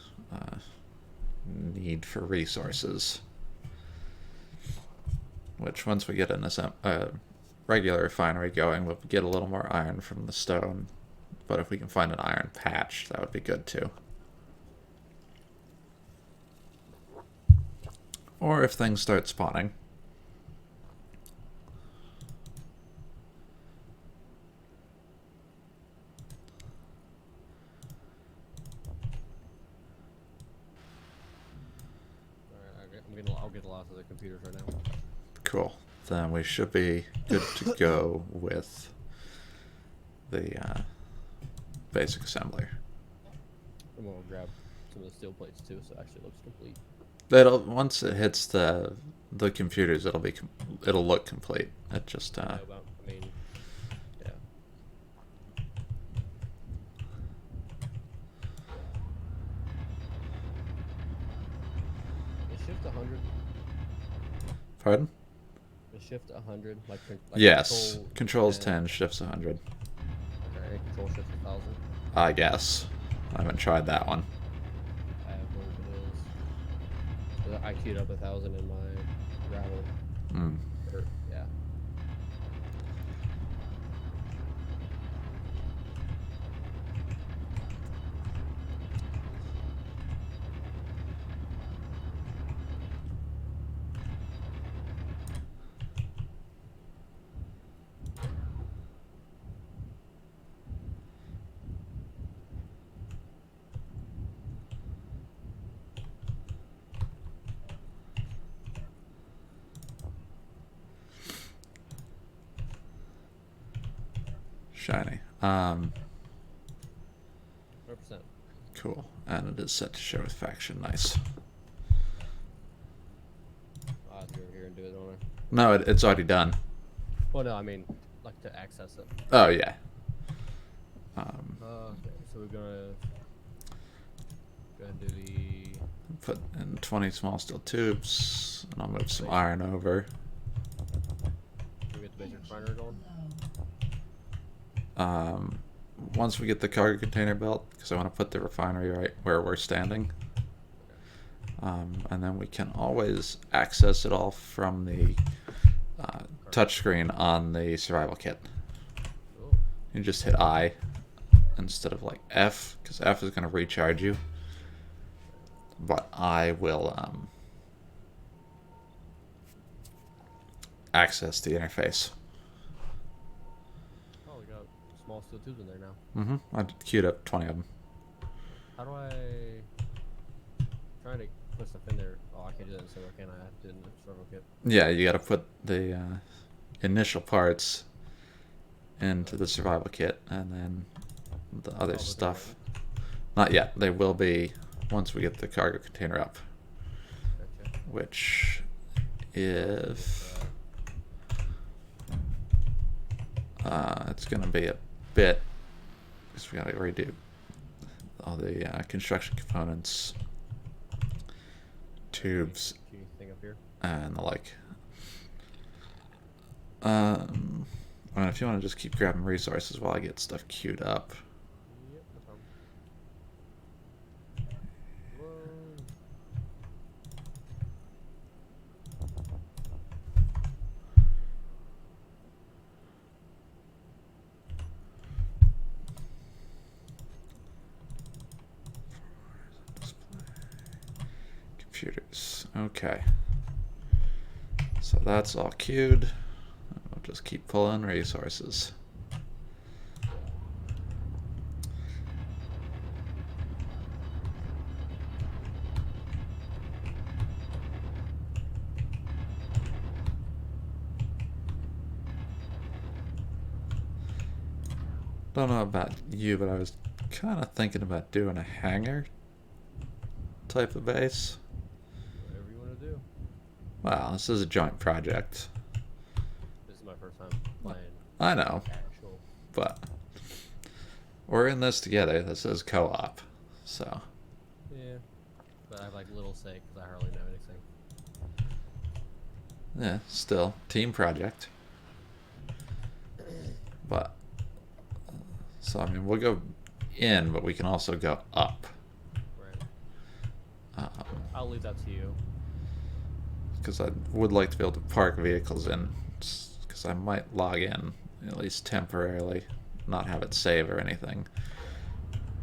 need for resources. Which, once we get a regular refinery going, we'll get a little more iron from the stone. But if we can find an iron patch, that would be good too. Or if things start spawning. I'll get lots of the computers right now. Cool. Then we should be good to go with the basic assembler. I'm gonna grab some of the steel plates too, so it actually looks complete. It'll once it hits the computers, it'll look complete. It just I mean, yeah. Is shift 100? Pardon? Is shift 100? Like yes. Controls 10, shifts 100. Okay, control shift 1000. I guess. I haven't tried that one. I believe it is. I queued up 1000 in my gravel. Hmm. Yeah. Shiny. 100%. Cool. And it is set to show with faction. Nice. I'll have to go over here and do it, don't I? No, it's already done. Well, no, I mean, like to access it. Oh, yeah. Okay, so we're gonna go ahead and do the... Put in 20 small steel tubes, and I'll move some iron over. Can we get the basic refiner going? Once we get the cargo container built, because I want to put the refinery right where we're standing. And then we can always access it all from the touchscreen on the survival kit. Cool. You just hit I instead of like F, because F is going to recharge you. But I will access the interface. Oh, we got small steel tubes in there now. I queued up 20 of them. How do I... trying to put stuff in there. Oh, I can't do that in server, can I? I have to do it in the survival kit. Yeah, you got to put the initial parts into the survival kit, and then the other stuff. Not yet. They will be once we get the cargo container up. Gotcha. Which, if it's going to be a bit, because we got to redo all the construction components, tubes, Thing up here. and the like. I mean, if you want to just keep grabbing resources while I get stuff queued up. Yep, no problem. Computers. Okay. So that's all queued. I'll just keep pulling resources. Don't know about you, but I was kind of thinking about doing a hangar type of base. Whatever you want to do. Wow, this is a joint project. This is my first time playing. I know, Actual. but we're in this together. This is co-op, so. Yeah. But I have like little say because I hardly know anything. Yeah, still team project. But so I mean, we'll go in, but we can also go up. Right. Um, I'll leave that to you. because I would like to be able to park vehicles in, because I might log in, at least temporarily, not have it save or anything.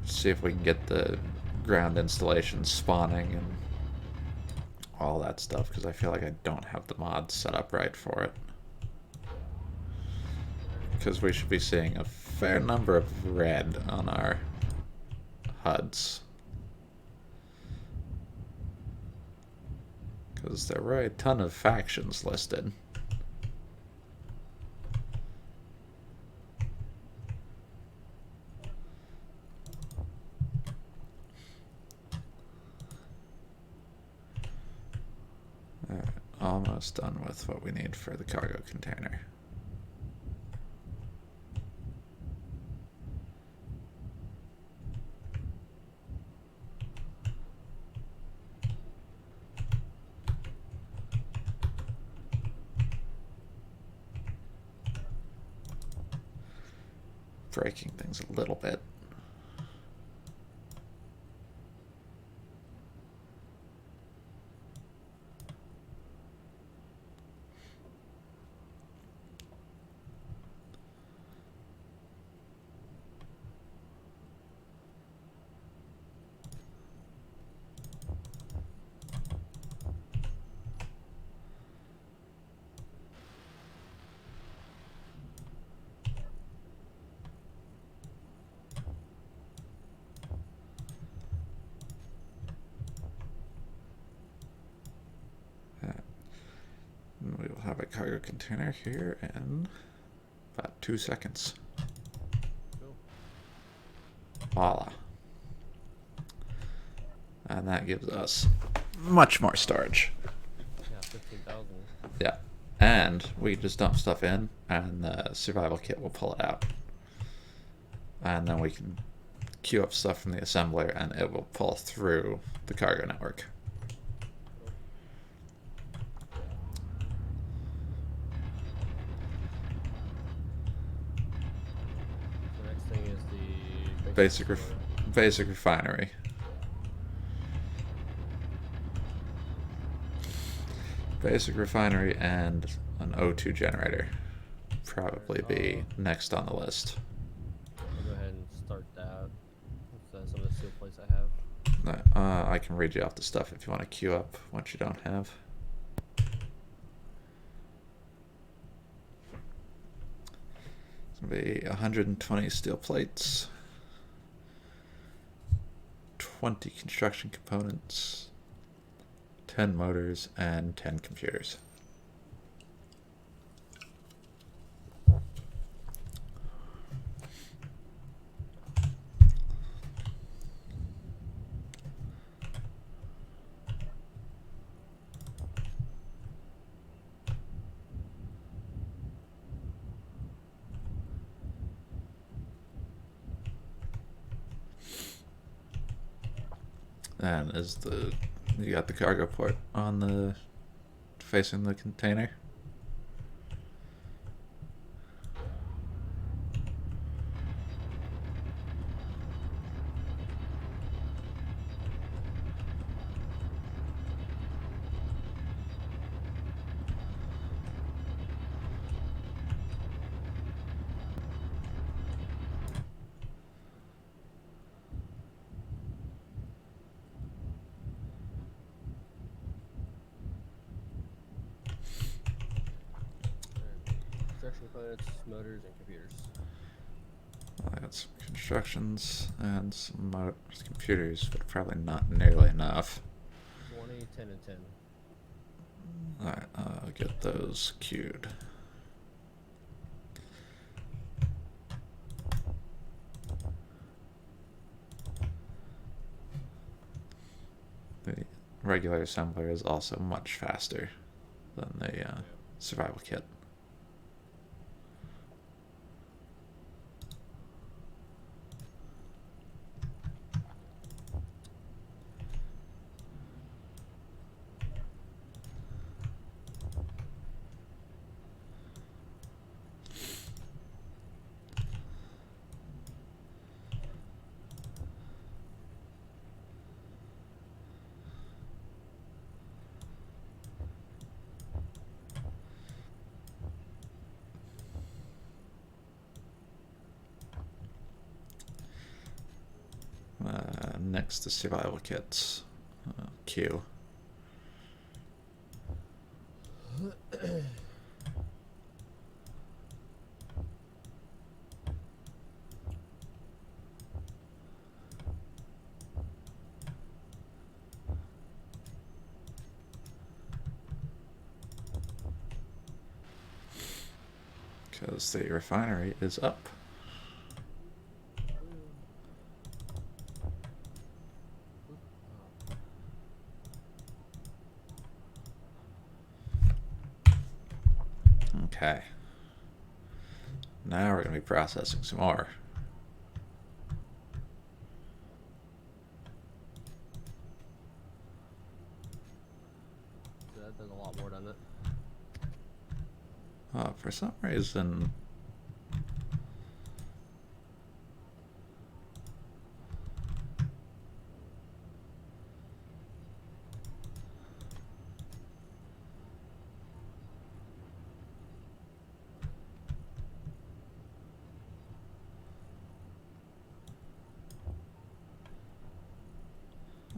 See if we can get the ground installation spawning and all that stuff, because I feel like I don't have the mods set up right for it. Because we should be seeing a fair number of red on our HUDs. Because there were a ton of factions listed. Alright, almost done with what we need for the cargo container. Breaking things a little bit. We will have a cargo container here in about 2 seconds. Cool. Voila. And that gives us much more storage. Yeah, 15,000. Yeah. And we just dump stuff in, and the survival kit will pull it out. And then we can queue up stuff from the assembler, and it will pull through the cargo network. The next thing is the Basic refinery. Basic refinery and an O2 generator. Probably be next on the list. I'll go ahead and start that with some of the steel plates I have. I can read you off the stuff if you want to queue up what you don't have. It's going to be 120 steel plates, 20 construction components, 10 motors, and 10 computers. And you got the cargo port on the facing the container? Construction components, motors, and computers. I got some constructions and some computers, but probably not nearly enough. 20, 10, and 10. Alright, I'll get those queued. The regular assembler is also much faster than the survival kit. next to survival kits. Q. Because the refinery is up. Okay. Now we're going to be processing some more. So that does a lot more, doesn't it? Oh, for some reason...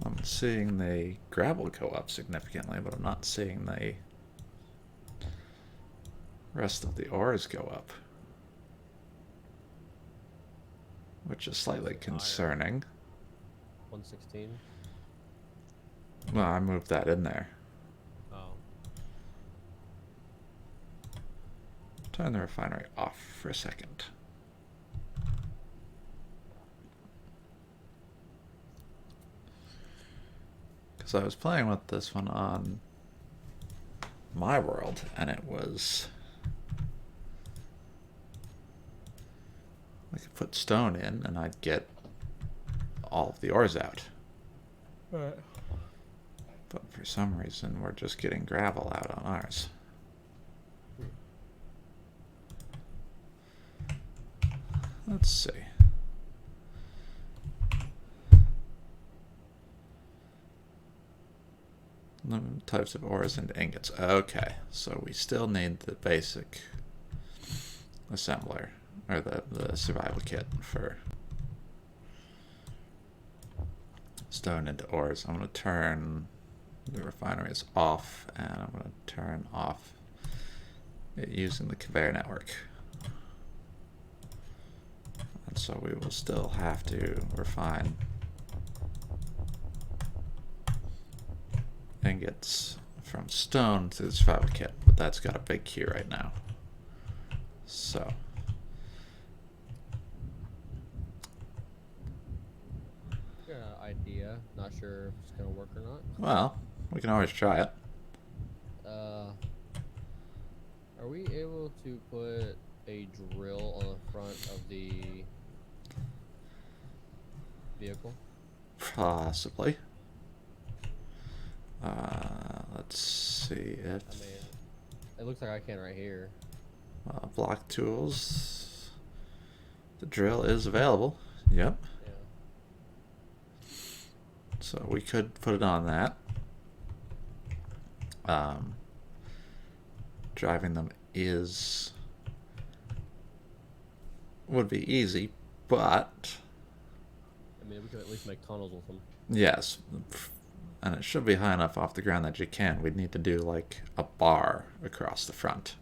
I'm seeing the gravel go up significantly, but I'm not seeing the rest of the ores go up, which is slightly concerning. 116. Well, I moved that in there. Oh. Turn the refinery off for a second. Because I was playing with this one on my world, and it was... I could put stone in, and I'd get all of the ores out. Alright. But for some reason, we're just getting gravel out on ours. Let's see. Types of ores and ingots. Okay, so we still need the basic assembler, or the survival kit for stone into ores. I'm going to turn the refineries off, and I'm going to turn off it using the conveyor network. And so we will still have to refine ingots from stone to the survival kit, but that's got a big queue right now. So Got an idea. Not sure if it's gonna work or not. well, we can always try it. Are we able to put a drill on the front of the vehicle? Possibly. Let's see if I mean, it looks like I can right here. block tools. The drill is available. Yep. Yeah. So we could put it on that. Driving them would be easy, but I mean, we could at least make tunnels with them. yes, and it should be high enough off the ground that you can. We'd need to do like a bar across the front.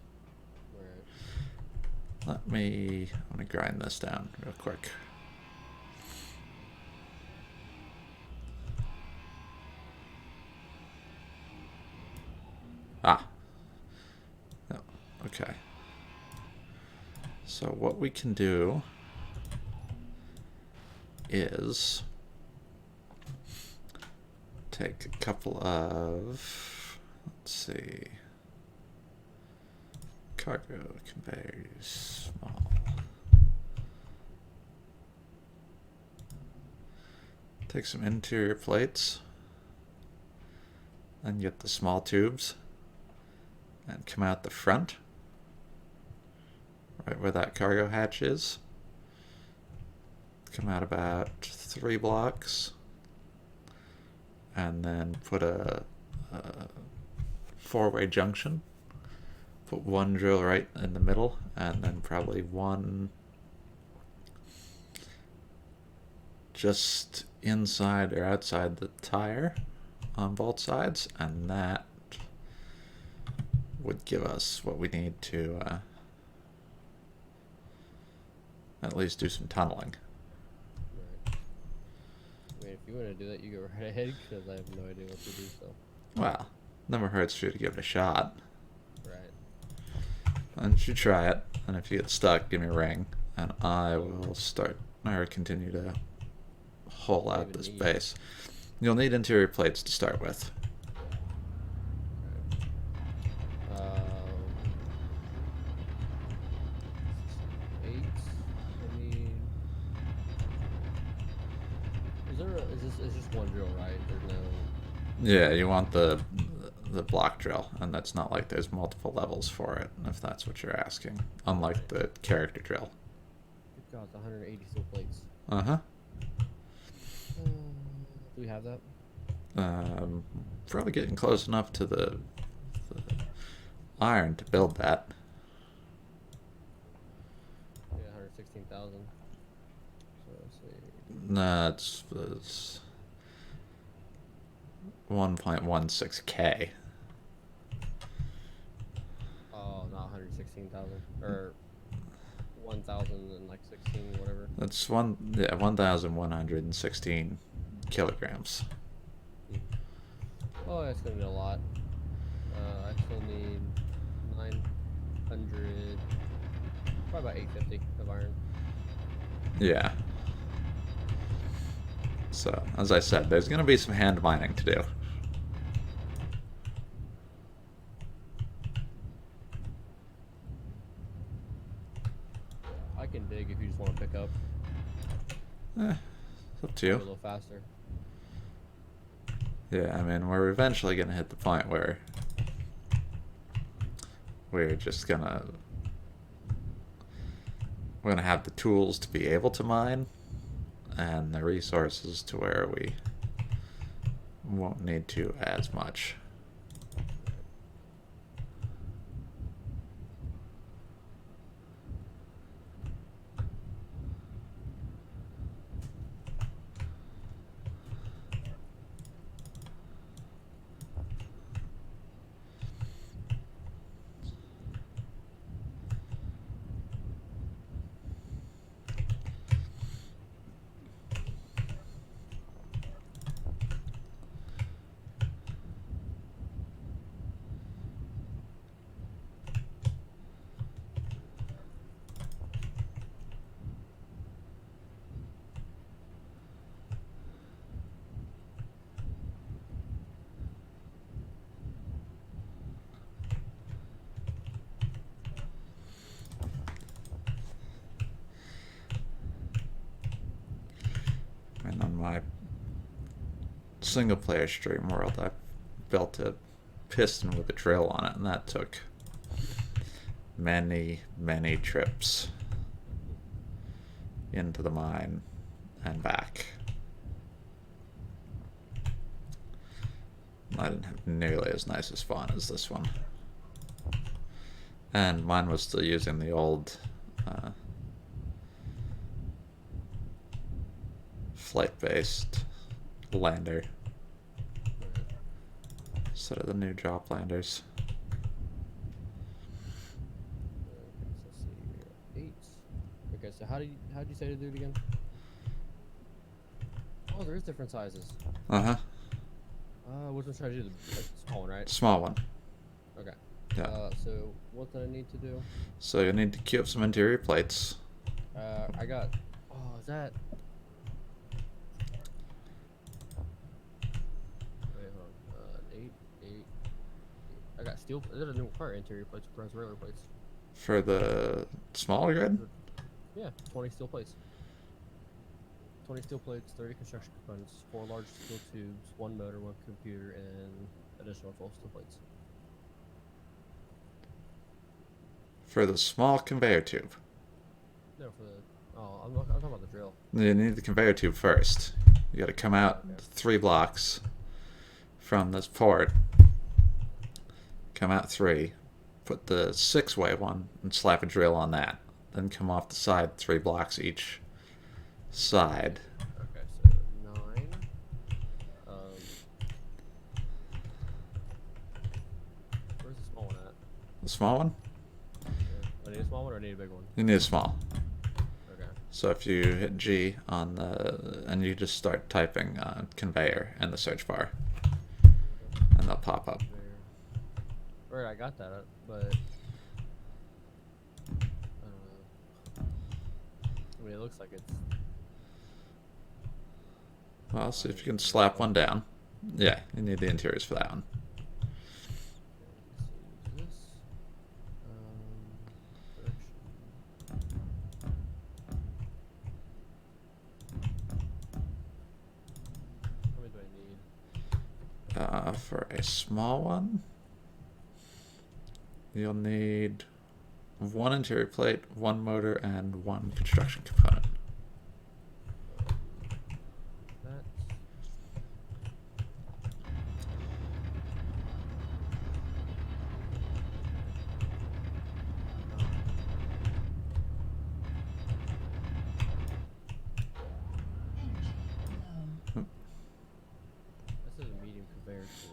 Right. I'm gonna grind this down real quick. Ah. No. Okay. So what we can do is take a couple of, let's see, cargo conveyors, small. Take some interior plates and get the small tubes and come out the front, right where that cargo hatch is. Come out about 3 blocks, and then put a 4-way junction. Put one drill right in the middle, and then probably one just inside or outside the tire on both sides, and that would give us what we need to at least do some tunneling. Right. I mean, if you want to do that, you go right ahead, because I have no idea what to do, so. Well, never hurts for you to give it a shot. Right. Why don't you try it, and if you get stuck, give me a ring, and I will start, or continue to hole out this base. You'll need interior plates to start with. Okay. 8. I mean, is just one drill, right? There's no. Yeah, you want the block drill, and that's not like there's multiple levels for it, if that's what you're asking. Unlike the character drill. Good God, it's 180 steel plates. Uh-huh. Do we have that? Probably getting close enough to the iron to build that. Yeah, 116,000. So let's see. Nah, it's 1.16K. Oh, not 116,000 or 1,016, whatever. That's 1,116 kilograms. Oh, that's gonna be a lot. I still need 900, probably about 850 of iron. Yeah. So, as I said, there's going to be some hand mining to do. I can dig if you just want to pick up. It's up to A you. little faster. Yeah, I mean, we're eventually going to hit the point where we're just going to... We're going to have the tools to be able to mine, and the resources to where we won't need to as much. And on my single player stream world, I built a piston with a drill on it, and that took many, many trips into the mine and back. I didn't have nearly as nice a spawn as this one. And mine was still using the old flight-based lander instead of the new drop landers. Let's see here. 8. Okay, so how did you say to do it again? Oh, there is different sizes. Uh-huh. Which one should I do? The small one, right? Small one. Okay. Yeah. So what do I need to do? So you need to queue up some interior plates. I got. Oh, is that? Wait, hold on. 8. I got steel. Is it a new part? Interior plates versus regular plates. For the smaller grid? Yeah, 20 steel plates. 20 steel plates, 30 construction components, 4 large steel tubes, 1 motor, 1 computer, and additional 12 steel plates. For the small conveyor tube. No, for the. Oh, I'm talking about the drill. You need the conveyor tube first. You gotta come out Okay. 3 blocks from this port. Come out 3. Put the 6-way one and slap a drill on that. Then come off the side 3 blocks each side. Okay, so 9. The small one? I need a small one or I need a big one? You need a small. Okay. So if you hit G on the, and you just start typing conveyor in the search bar, and they'll pop up. Right, I got that, but I don't know. I mean, it looks like it's. Well, see if you can slap one down. Yeah, you need the interiors for that one. Okay, so use this. Direction. How many do I need? For a small one, you'll need one interior plate, one motor, and one construction component. That. This is a medium conveyor tube.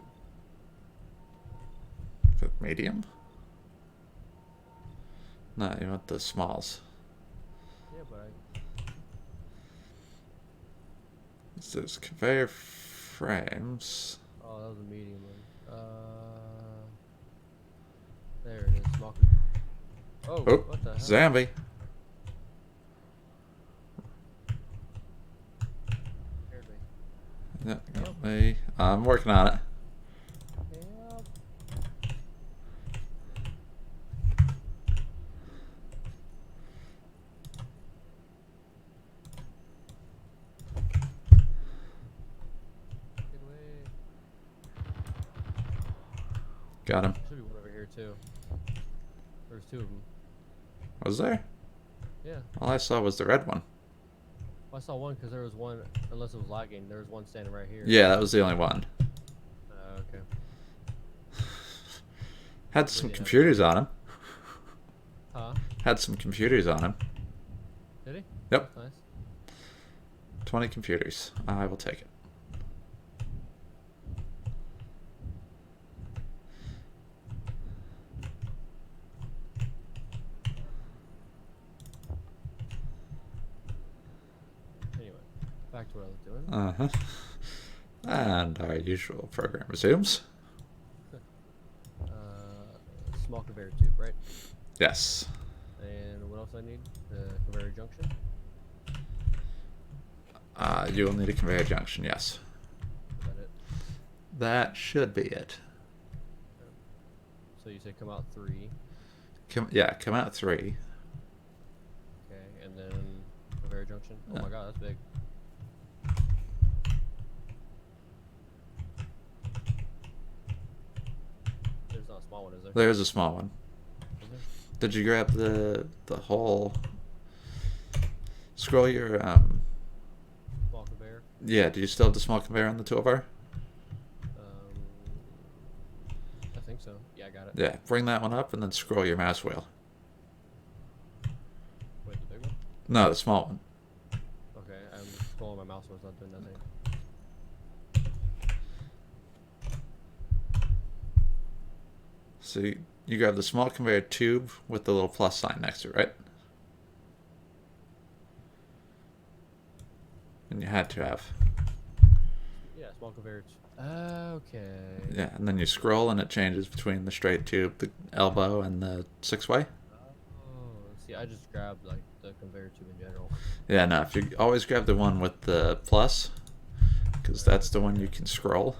For medium? No, you want the smalls. Yeah, but This is conveyor frames. oh, that was a medium one. There it is. Small. Oh, Oh, what the hell? zombie. Scared me. Yeah, got me. I'm working on it. Help. Get away. Got him. Should be one over here too. There's two of them. Was there? Yeah. All I saw was the red one. Well, I saw one because there was one. Unless it was lagging, there was one standing right here. Yeah, that was the only one. Okay. Had some computers on him. Huh? Had some computers on him. Did he? Yep. That's nice. 20 computers. I will take it. Anyway, back to what I was doing. Uh-huh. And our usual program resumes. Small conveyor tube, right? Yes. And what else I need? The conveyor junction. You will need a conveyor junction, yes. Is that it? That should be it. So you say come out 3. Come out 3. Okay, and then conveyor junction. Oh my god, that's big. There's not a small one, is there? There's a small one. Is there? Did you grab the whole... Scroll your... Small conveyor. Yeah, do you still have the small conveyor on the toolbar? I think so. Yeah, I got it. Yeah, bring that one up and then scroll your mouse wheel. Wait, the big one? No, the small one. Okay, I'm scrolling my mouse, so it's not doing nothing. So you grab the small conveyor tube with the little plus sign next to it, right? And you had to have. Yeah, small conveyor. Okay. Yeah, and then you scroll and it changes between the straight tube, the elbow, and the 6-way. Oh, see, I just grabbed like the conveyor tube in general. Yeah, no, if you always grab the one with the plus, because that's the one you can scroll.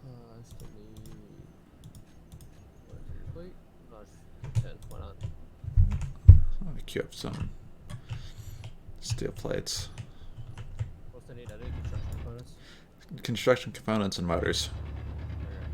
I still need. What is your plate? No, it's 10. Why not? Let me queue up some steel plates. What's I need? I need construction components. Construction components and motors. Okay.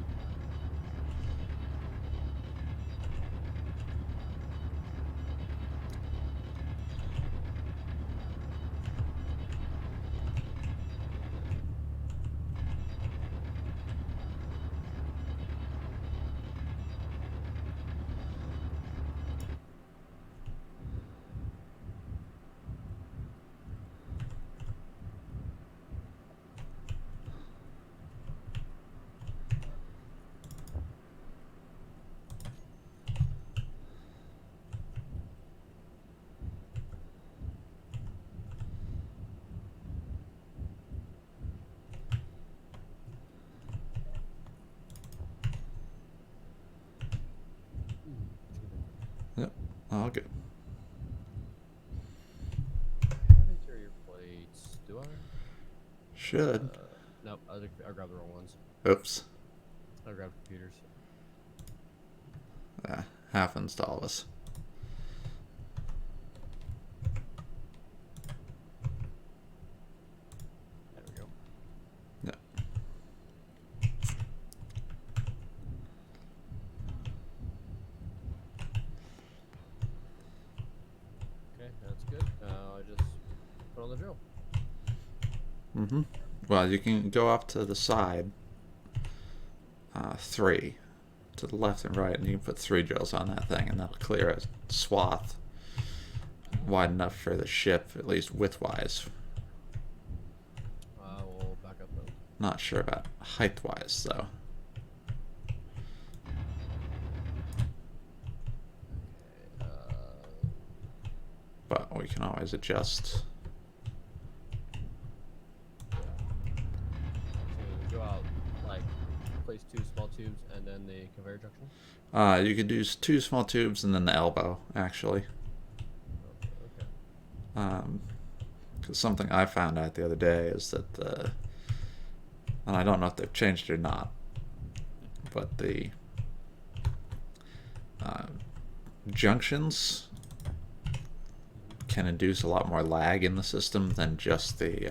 All good. I have interior plates. Do I? Should. Nope. I grabbed the wrong ones. Oops. I grabbed computers. Yeah, happens to all of us. There we go. Yeah. Okay, that's good. I just put on the drill. Mm-hmm. Well, you can go up to the side. 3 to the left and right, and you can put 3 drills on that thing, and that'll clear a swath wide enough for the ship, at least width-wise. We'll back up then. Not sure about height-wise, though. Okay, But we can always adjust. so go out, like, place 2 small tubes and then the conveyor junction? You could do 2 small tubes and then the elbow, actually. Okay. Because something I found out the other day is that and I don't know if they've changed it or not, but the junctions can induce a lot more lag in the system than just the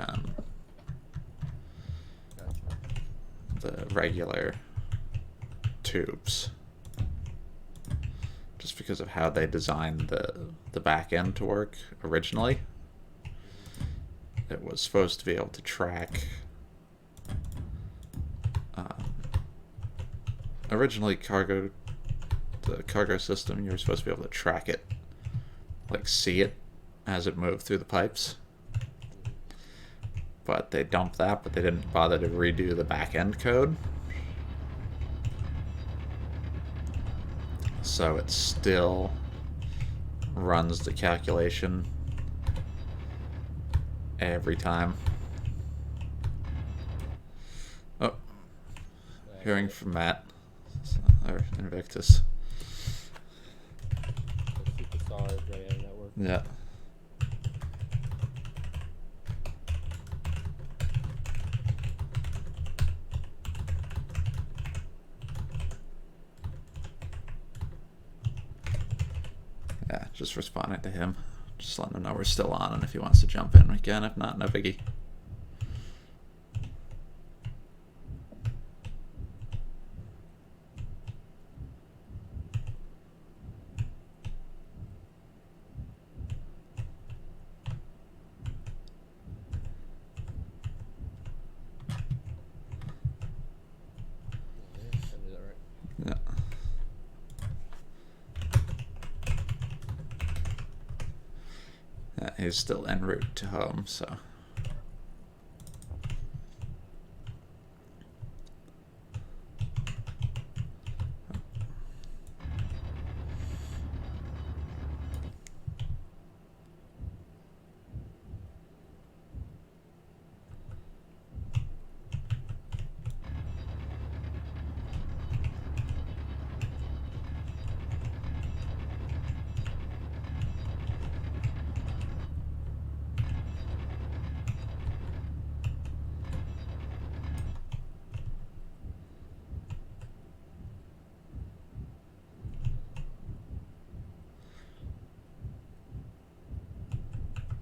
regular tubes, just because of how they designed the back end to work originally. It was supposed to be able to track originally the cargo system, you were supposed to be able to track it, like see it as it moved through the pipes. But they dumped that, but they didn't bother to redo the back end code. So it still runs the calculation every time. Oh, hearing from Matt, or Invictus. The Superstar is ready on the network. Yeah. Yeah, just responding to him. Just letting him know we're still on, and if he wants to jump in, we can. If not, no biggie. Yeah, I did that right. Yeah. Yeah, he's still en route to home, so.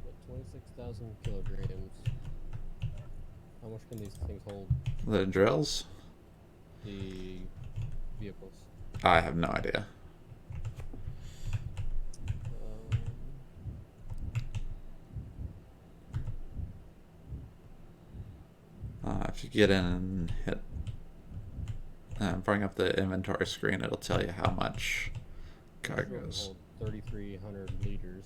Got 26,000 kilograms. How much can these things hold? The drills? The vehicles. I have no idea. If you get in and hit, bring up the inventory screen, it'll tell you how much cargoes. Hold 3,300 liters.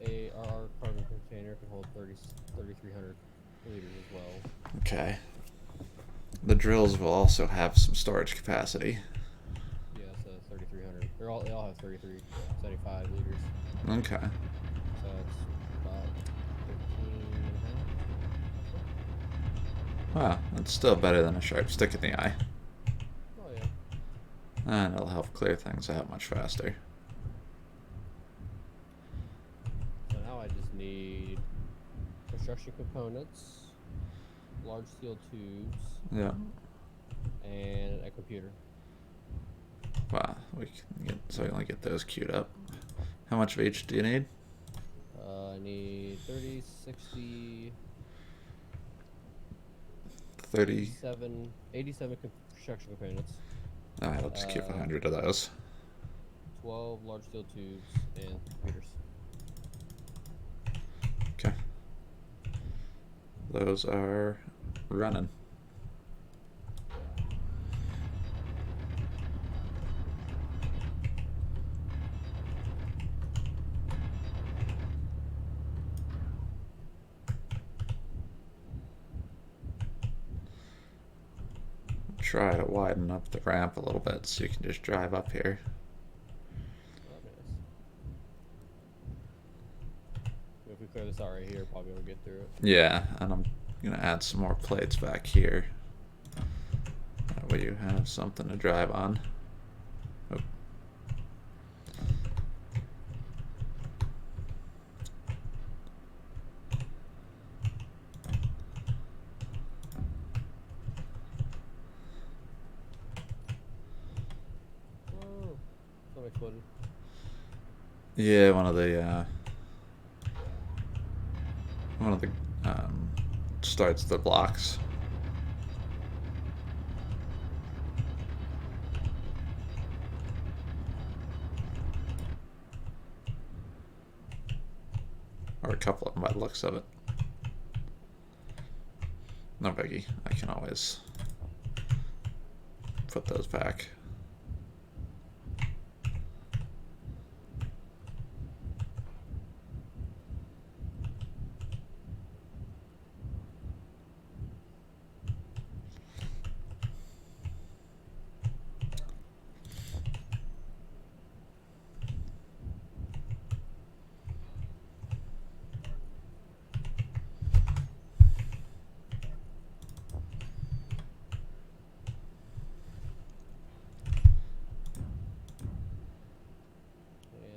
AR cargo container can hold 3,300 liters as well. Okay. The drills will also have some storage capacity. Yeah, so 3,300. They all have 3,375 liters. Okay. So it's about 13 and a half. Well, it's still better than a sharp stick in the eye. Oh yeah. And it'll help clear things out much faster. construction components, large steel tubes, Yeah. and a computer. Wow. We can get so we only get those queued up. How much of each do you need? I need 30, 60, 30. 87 construction components, Alright, I'll just keep 100 of those. 12 large steel tubes, and computers. Okay. Those are running. Try to widen up the ramp a little bit so you can just drive up here. Oh, that'd be nice. If we clear this out right here, probably we'll get through it. Yeah, and I'm gonna add some more plates back here. That way you have something to drive on. Oh. Whoa! Something exploded. Yeah, one of the starts the blocks. Or a couple of them by the looks of it. No biggie. I can always put those back.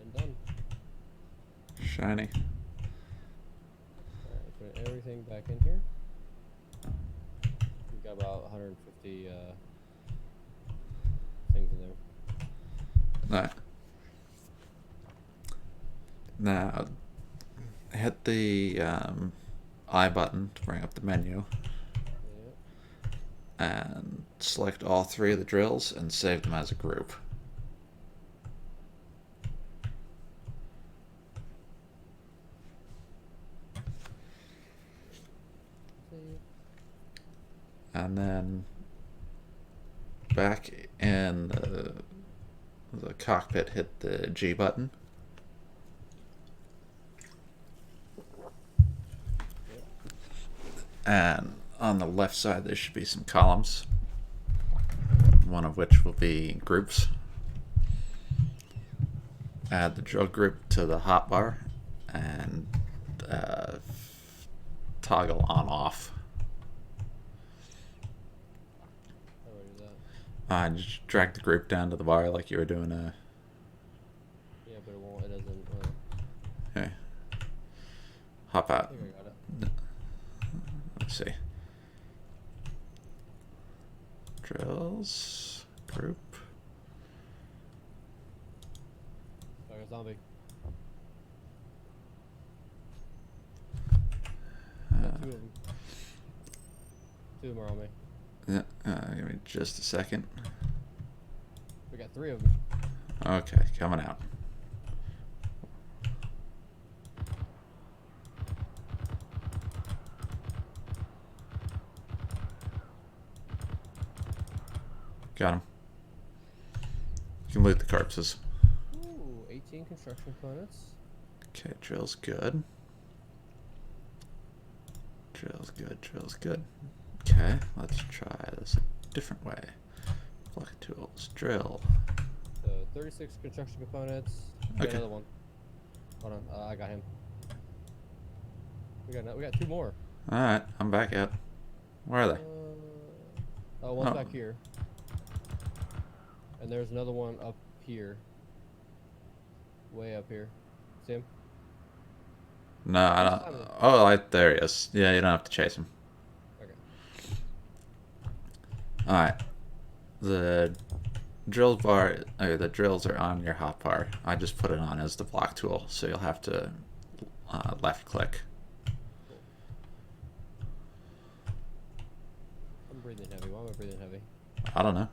And done. Shiny. Alright, put everything back in here. We've got about 150 things in there. Alright. Now, hit the I button to bring up the menu. Yep. And select all 3 of the drills and save them as a group. Save. And then back in the cockpit, hit the G button. Yep. And on the left side there should be some columns, one of which will be groups. Add the drill group to the hotbar and toggle on off. How do I do that? Just drag the group down to the bar like you were doing a. Yeah, but it won't. It doesn't. Okay. Hop I out. think I got it. Let's see. Drills group. I got a zombie. Got 2 of them. 2 of them are on me. Yeah, give me just a second. We got 3 of them. Okay, coming out. Got him. You can loot the corpses. Ooh, 18 construction components. Okay, drill's good. Drill's good, drill's good. Okay, let's try this a different way. Pluck tools, drill. So 36 construction components. We got Okay. another one. Hold on, I got him. We got 2 more. Alright, I'm back out. Where are they? One's Oh. back here. And there's another one up here. Way up here. See him? No, I Who's don't. climbing? Oh, there he is. Yeah, you don't have to chase him. Okay. Alright. The drill bar, or the drills are on your hotbar. I just put it on as the block tool, so you'll have to left click. Cool. I'm breathing heavy. Why am I breathing heavy? I don't know.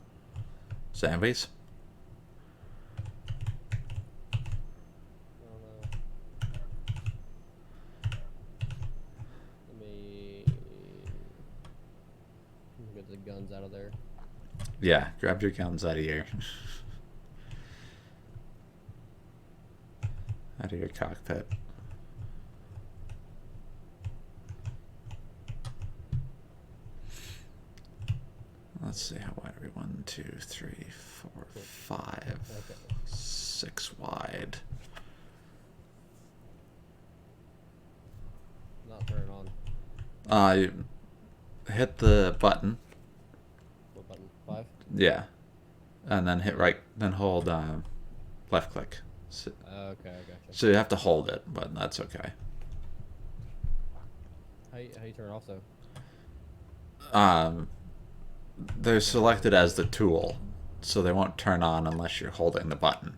Zombies? I don't know. Let me get the guns out of there. Yeah, grab your guns out of here. Out of your cockpit. Let's see, how wide are we? 1, 2, 3, 4, 5, Okay. 6 wide. Not turning on. You hit the button. What button? 5? Yeah. And then hit right, then hold left click. So, Okay, I gotcha. so you have to hold it, but that's okay. How you turn it off though? They're selected as the tool, so they won't turn on unless you're holding the button.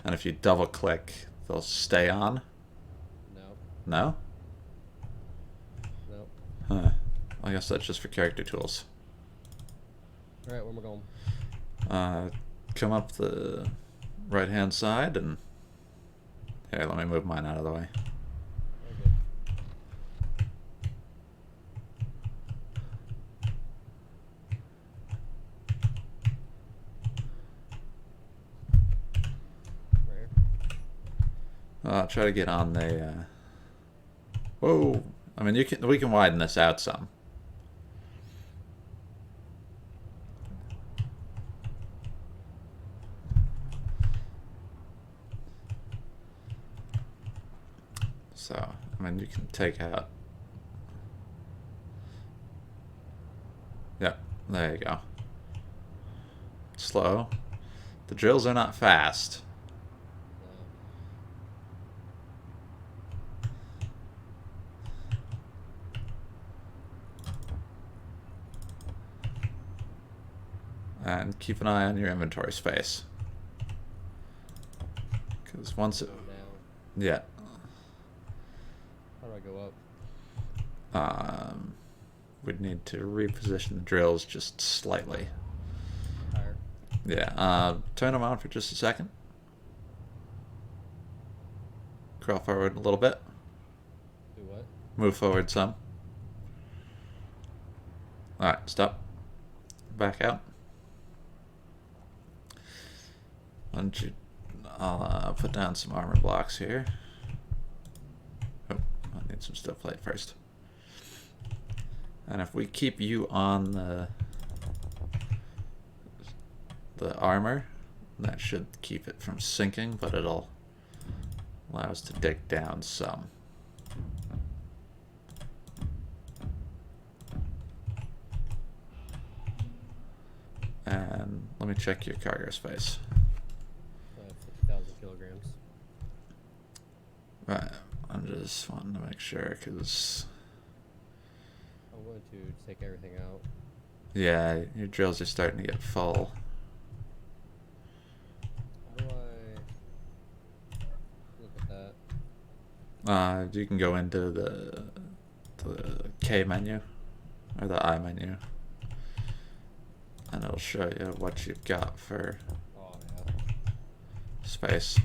And if you double click, they'll stay on. No. No? No. Huh. I guess that's just for character tools. Alright, where am I going? Come up the right hand side and here, let me move mine out of the way. Okay. Right here. I'll try to get on the whoa. I mean, we can widen this out some. So, I mean, you can take out. Yep, there you go. Slow. The drills are not fast. No. And keep an eye on your inventory space. Because once it. Down. Yeah. How do I go up? We'd need to reposition the drills just slightly. Higher. Yeah. Turn them on for just a second. Crawl forward a little bit. Do what? Move forward some. Alright, stop. Back out. I'll put down some armor blocks here. Oh, I need some steel plate first. And if we keep you on the armor, that should keep it from sinking, but it'll allow us to dig down some. And let me check your cargo space. 50,000 kilograms. Right, I'm just wanting to make sure, because I'm going to take everything out. yeah, your drills are starting to get full. How do I look at that? You can go into the K menu or the I menu, and it'll show you what you've got for Oh yeah. space.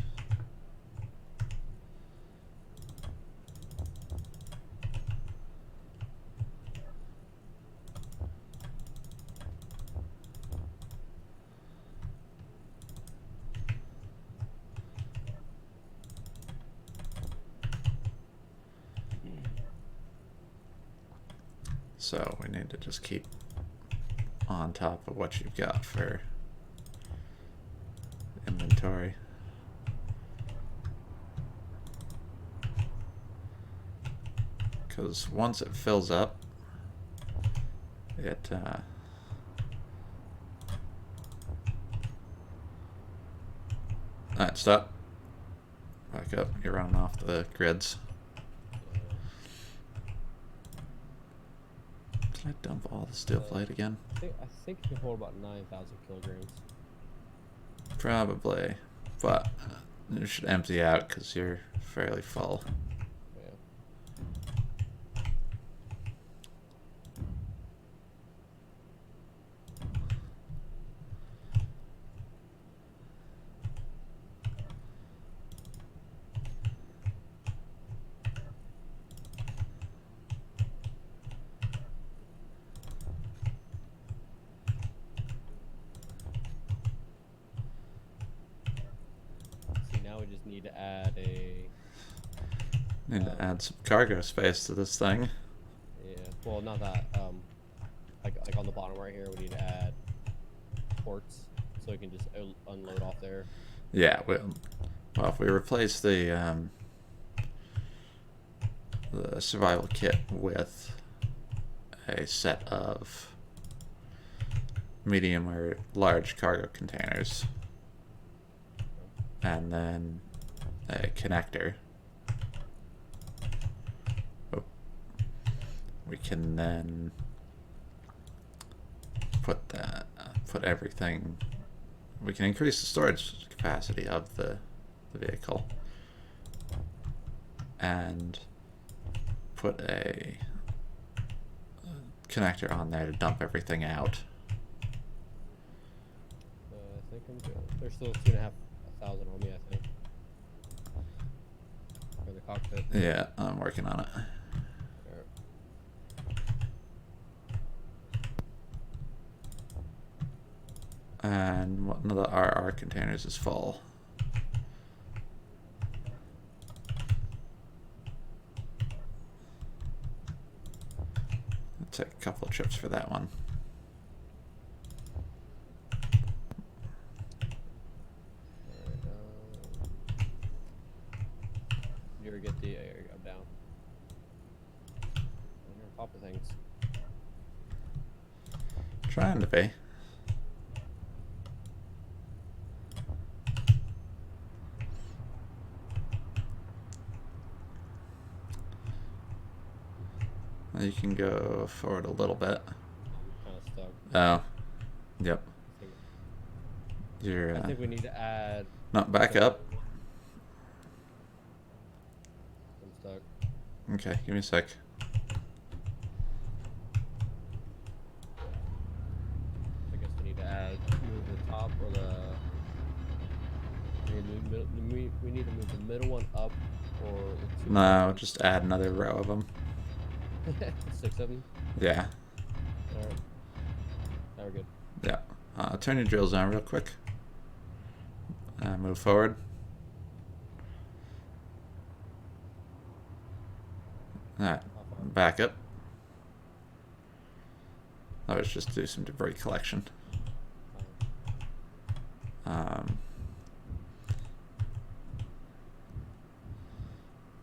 So we need to just keep on top of what you've got for inventory. Because once it fills up, it alright, stop. Back up. You're running off the grids. Should I dump all the steel plate again? I think it can hold about 9,000 kilograms. Probably, but you should empty out because you're fairly full. Yeah. See, now we just need to add a. Need to add some cargo space to this thing. Yeah. Well, not that. Like on the bottom right here, we need to add ports so we can just unload off there. Yeah. Well, if we replace the survival kit with a set of medium or large cargo containers, and then a connector, we can then put everything. We can increase the storage capacity of the vehicle and put a connector on there to dump everything out. I think I'm good. There's still 2,500 on me, I think. For the cockpit. Yeah, I'm working on it. And one of the RR containers is full. I'll take a couple of trips for that one. You ever get the I'm down. You're on top of things. Trying to be. You can go forward a little bit. I'm kind of stuck. Oh, yep. I think we need to add. No, back up. I'm stuck. Okay, give me a sec. I guess we need to move the top or the. We need to move the middle one up or the two. No, just add another row of them. 6 of them? Yeah. Alright. Now we're good. Yeah. Turn your drills on real quick. Move forward. Alright. Back up. Let's just do some debris collection.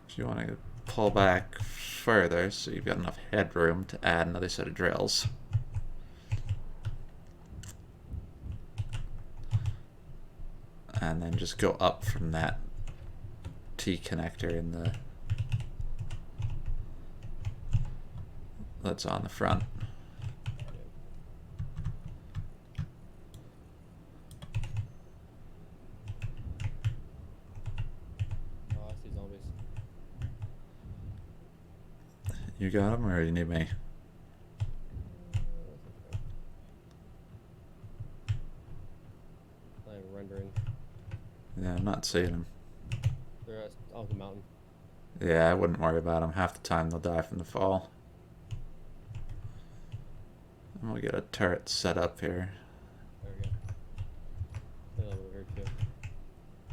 If you want to pull back further so you've got enough headroom to add another set of drills. And then just go up from that T connector in the that's on the front. Oh, I see zombies. You got them, or you need me? I'm rendering. Yeah, I'm not seeing them. They're on the mountain. Yeah, I wouldn't worry about them. Half the time they'll die from the fall. I'm gonna get a turret set up here. There we go. They're over here too.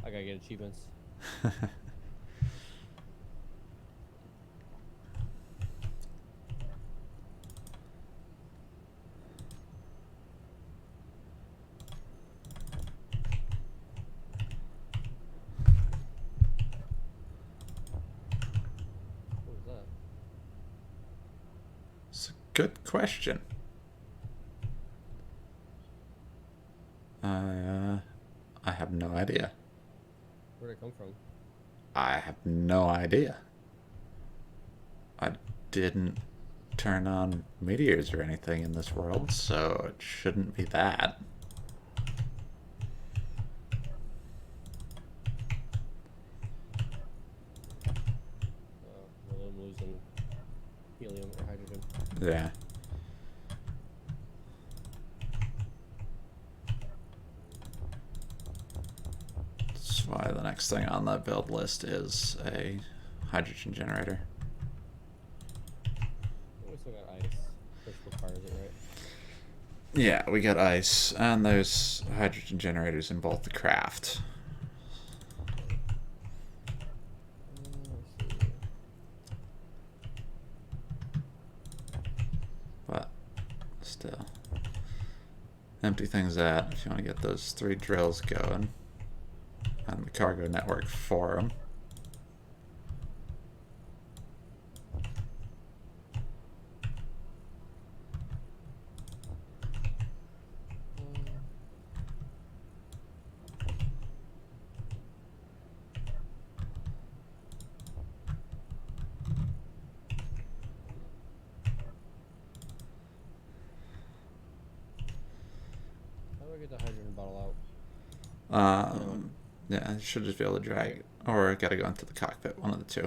I gotta get achievements. What was that? It's a good question. I have no idea. Where'd it come from? I have no idea. I didn't turn on meteors or anything in this world, so it shouldn't be that. Well, I'm losing helium or hydrogen. Yeah. That's why the next thing on the build list is a hydrogen generator. We still got ice, which requires it, right? Yeah, we got ice, and there's hydrogen generators in both the craft. Let's see. But still, empty things out if you want to get those 3 drills going and the cargo network for them. How do I get the hydrogen bottle out? Yeah, I should just be able to drag it, or gotta go into the cockpit, one of the two.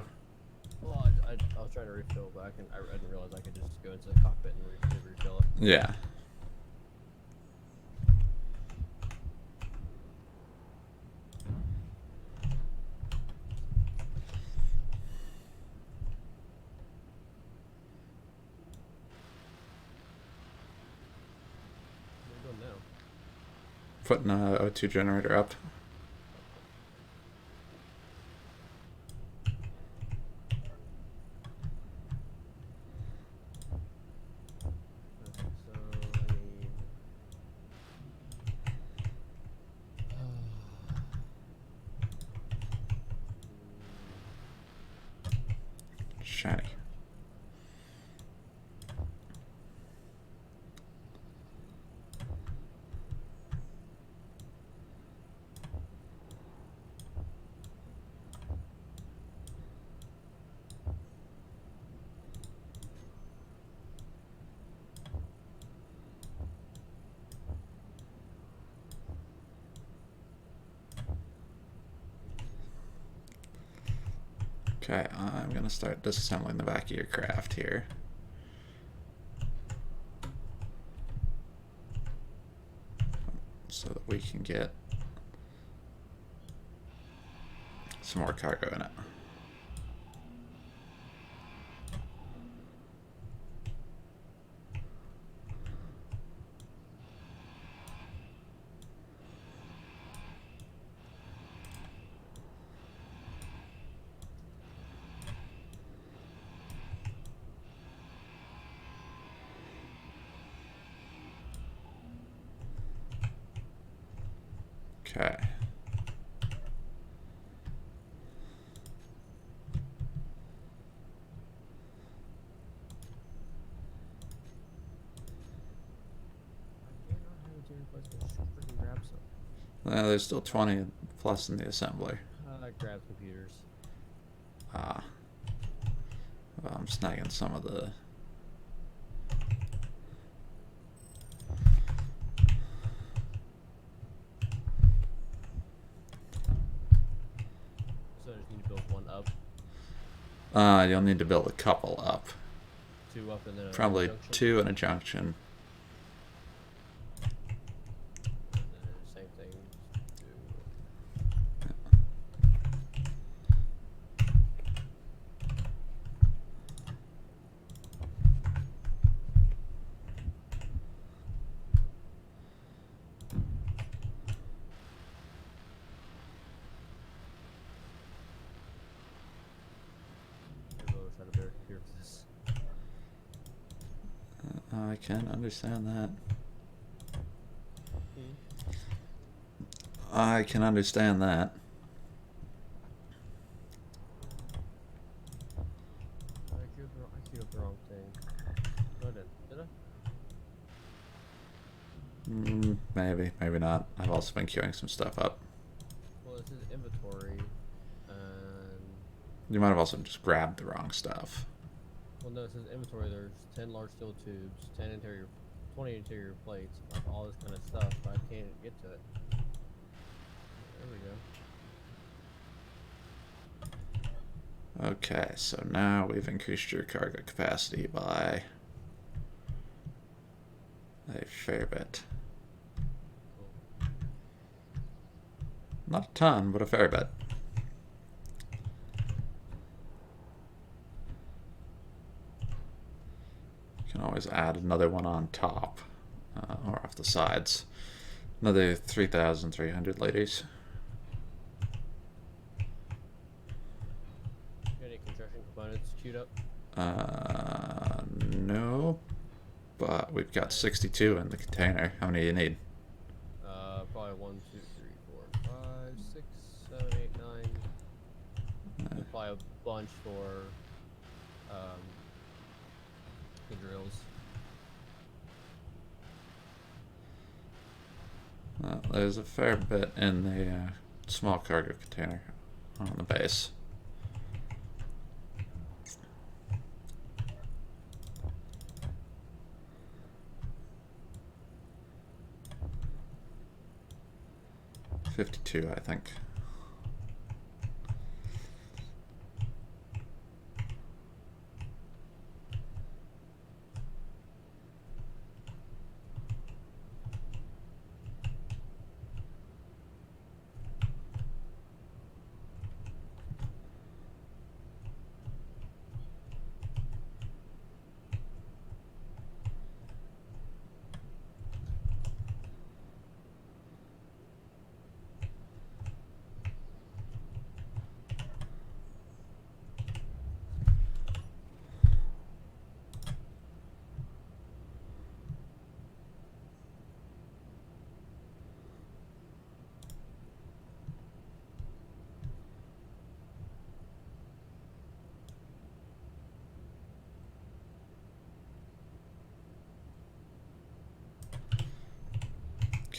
Well, I was trying to refill, but I didn't realize I could just go into the cockpit and refill it. Yeah. Where are we going now? Putting a O2 generator up. Okay, so I need. Shiny. Okay, I'm gonna start disassembling the back of your craft here. So that we can get some more cargo in it. Okay. Freaking grab some. There's still 20 plus in the assembly. Grab computers. Ah. Well, I'm snagging some of the... So I just need to build one up, You'll need to build a couple up. 2 up, and then Probably junction. 2 in a junction. And then same thing. Try to bear here for this. I can understand that. I can understand that. I queued up the wrong thing. No, I didn't. Did I? Maybe, maybe not. I've also been queuing some stuff up. Well, this is inventory, and You might have also just grabbed the wrong stuff. Well, no, it says inventory. There's 10 large steel tubes, 10 interior, 20 interior plates, like all this kind of stuff, but I can't get to it. There we go. Okay, so now we've increased your cargo capacity by a fair bit. Cool. Not a ton, but a fair bit. You can always add another one on top, or off the sides. Another 3,300 liters. Got any construction components queued up? No, but we've got 62 in the container. How many do you need? Probably 1, 2, 3, 4, 5, 6, 7, 8, 9. There's probably a bunch for the drills. There's a fair bit in the small cargo container on the base. $52, I think.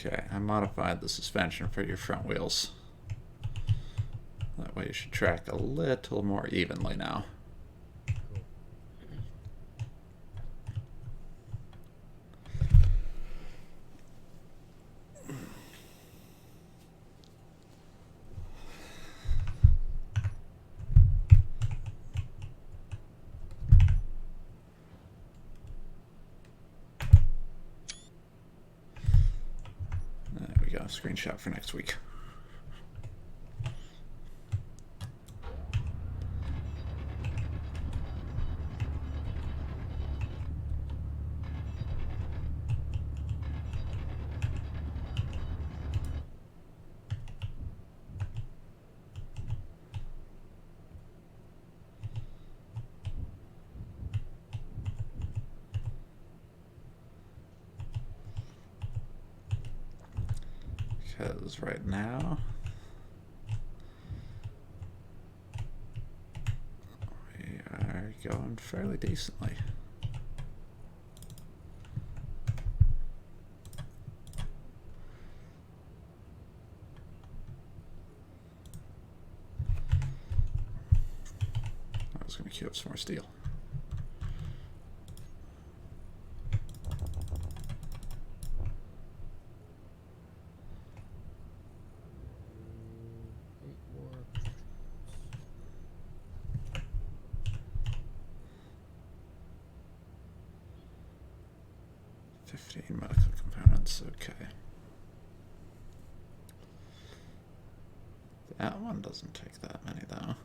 Okay, I modified the suspension for your front wheels. That way you should track a little more evenly now. Cool. There we go, screenshot for next week. Because right now we are going fairly decently. I was going to queue up some more steel. Eight more. 15 medical components, okay. That one doesn't take that many though.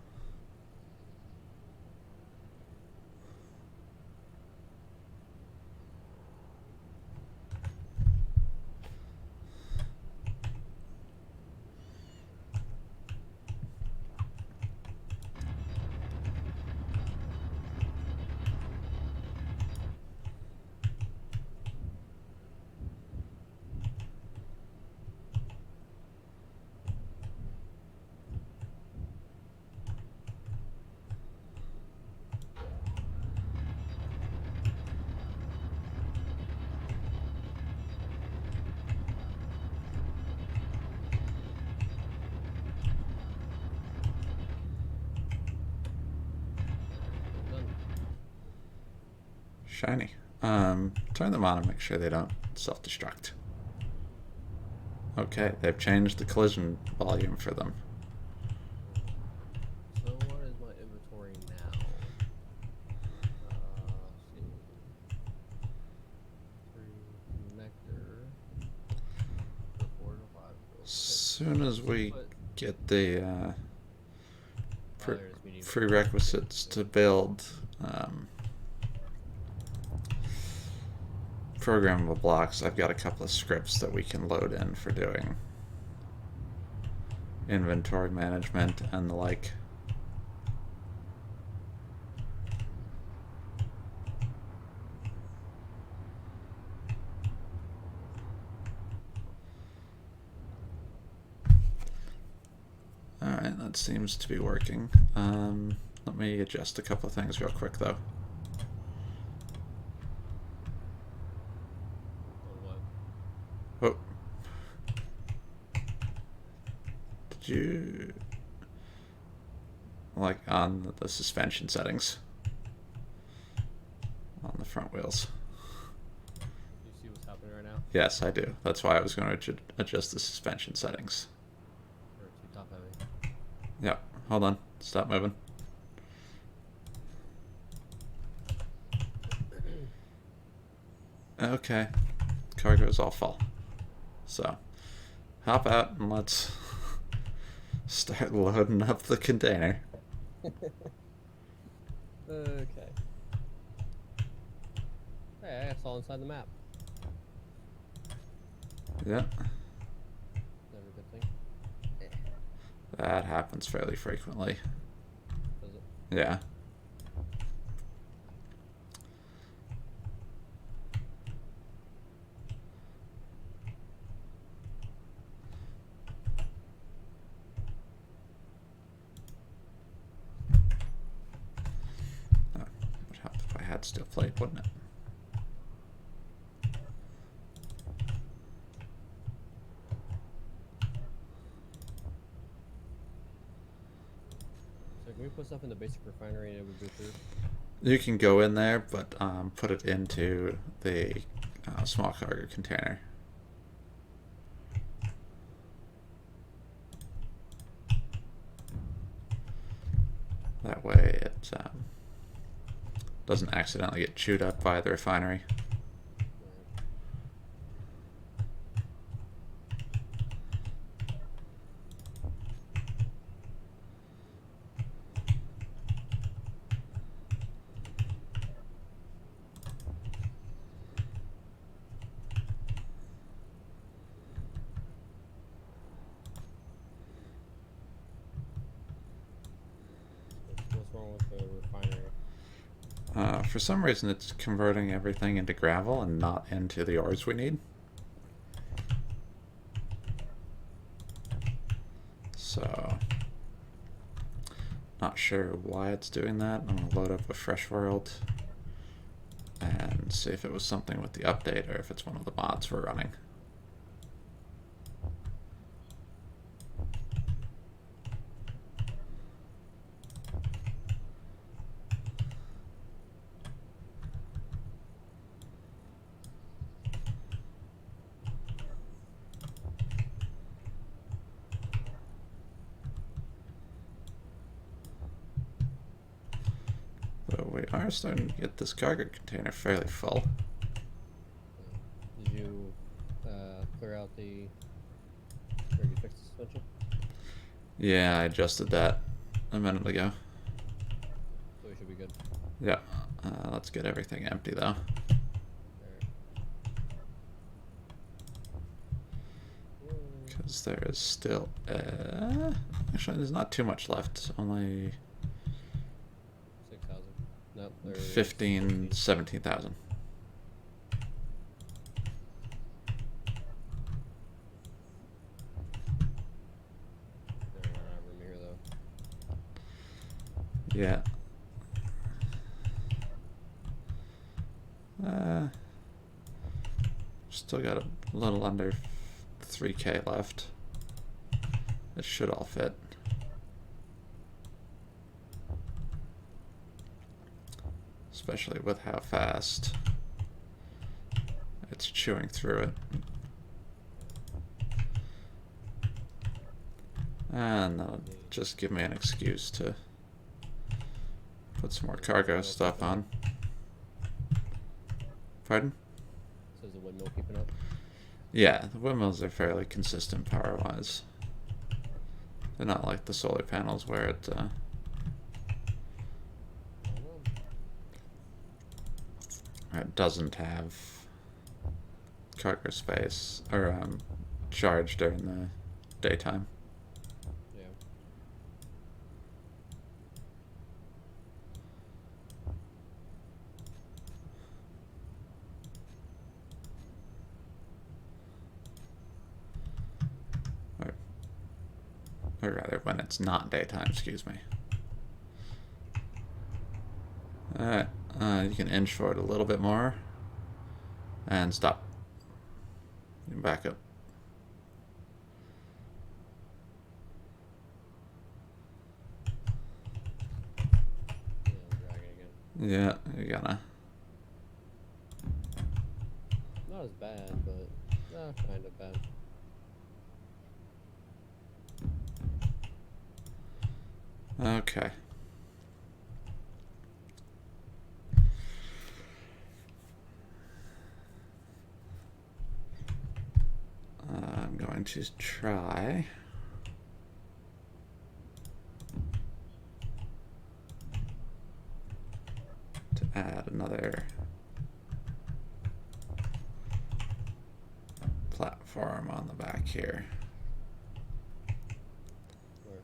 Shiny. Turn them on and make sure they don't self-destruct. Okay, they've changed the collision volume for them. So what is my inventory now? Let's see. 3 nectar. 4 to 5. As soon as we get the prerequisites to build programmable blocks, I've got a couple of scripts that we can load in for doing inventory management and the like. Alright, that seems to be working. Let me adjust a couple of things real quick though. Oh. Did you... like on the suspension settings? On the front wheels. Do you see what's happening right now? Yes, I do. That's why I was going to adjust the suspension settings. Or too top heavy. Yeah, hold on. Stop moving. Okay. Cargo's all full. So, hop out and let's start loading up the container. Okay. Hey, that's all inside the map. Yeah. Never a good thing. That happens fairly frequently. Does it? Yeah. Would help if I had steel plate, wouldn't it? So can we put stuff in the basic refinery and it would go through? You can go in there, but put it into the small cargo container. That way it doesn't accidentally get chewed up by the refinery. What's wrong with the refinery? For some reason, it's converting everything into gravel and not into the ores we need. So, not sure why it's doing that. I'm going to load up a fresh world and see if it was something with the update or if it's one of the mods we're running. So we are starting to get this cargo container fairly full. Did you clear out the... Or you fix the suspension? Yeah, I adjusted that a minute ago. So we should be good. Yeah, let's get everything empty though. Because there is still... actually, there's not too much left. Only 6,000. Nope. 15, 17,000. They're not out of room here though. Yeah. Still got a little under 3K left. It should all fit. especially with how fast it's chewing through it. And that'll just give me an excuse to put some more cargo stuff on. Pardon? So is the windmill keeping up? Yeah, the windmills are fairly consistent power-wise. They're not like the solar panels where it doesn't have cargo space or charge during the daytime. Yeah. Or rather, when it's not daytime, excuse me. Alright, you can inch forward a little bit more. And stop. You can back up. Yeah, dragging again. Yeah, you're gonna. Not as bad, but kind of bad. Okay. I'm going to try to add another platform on the back here. Where?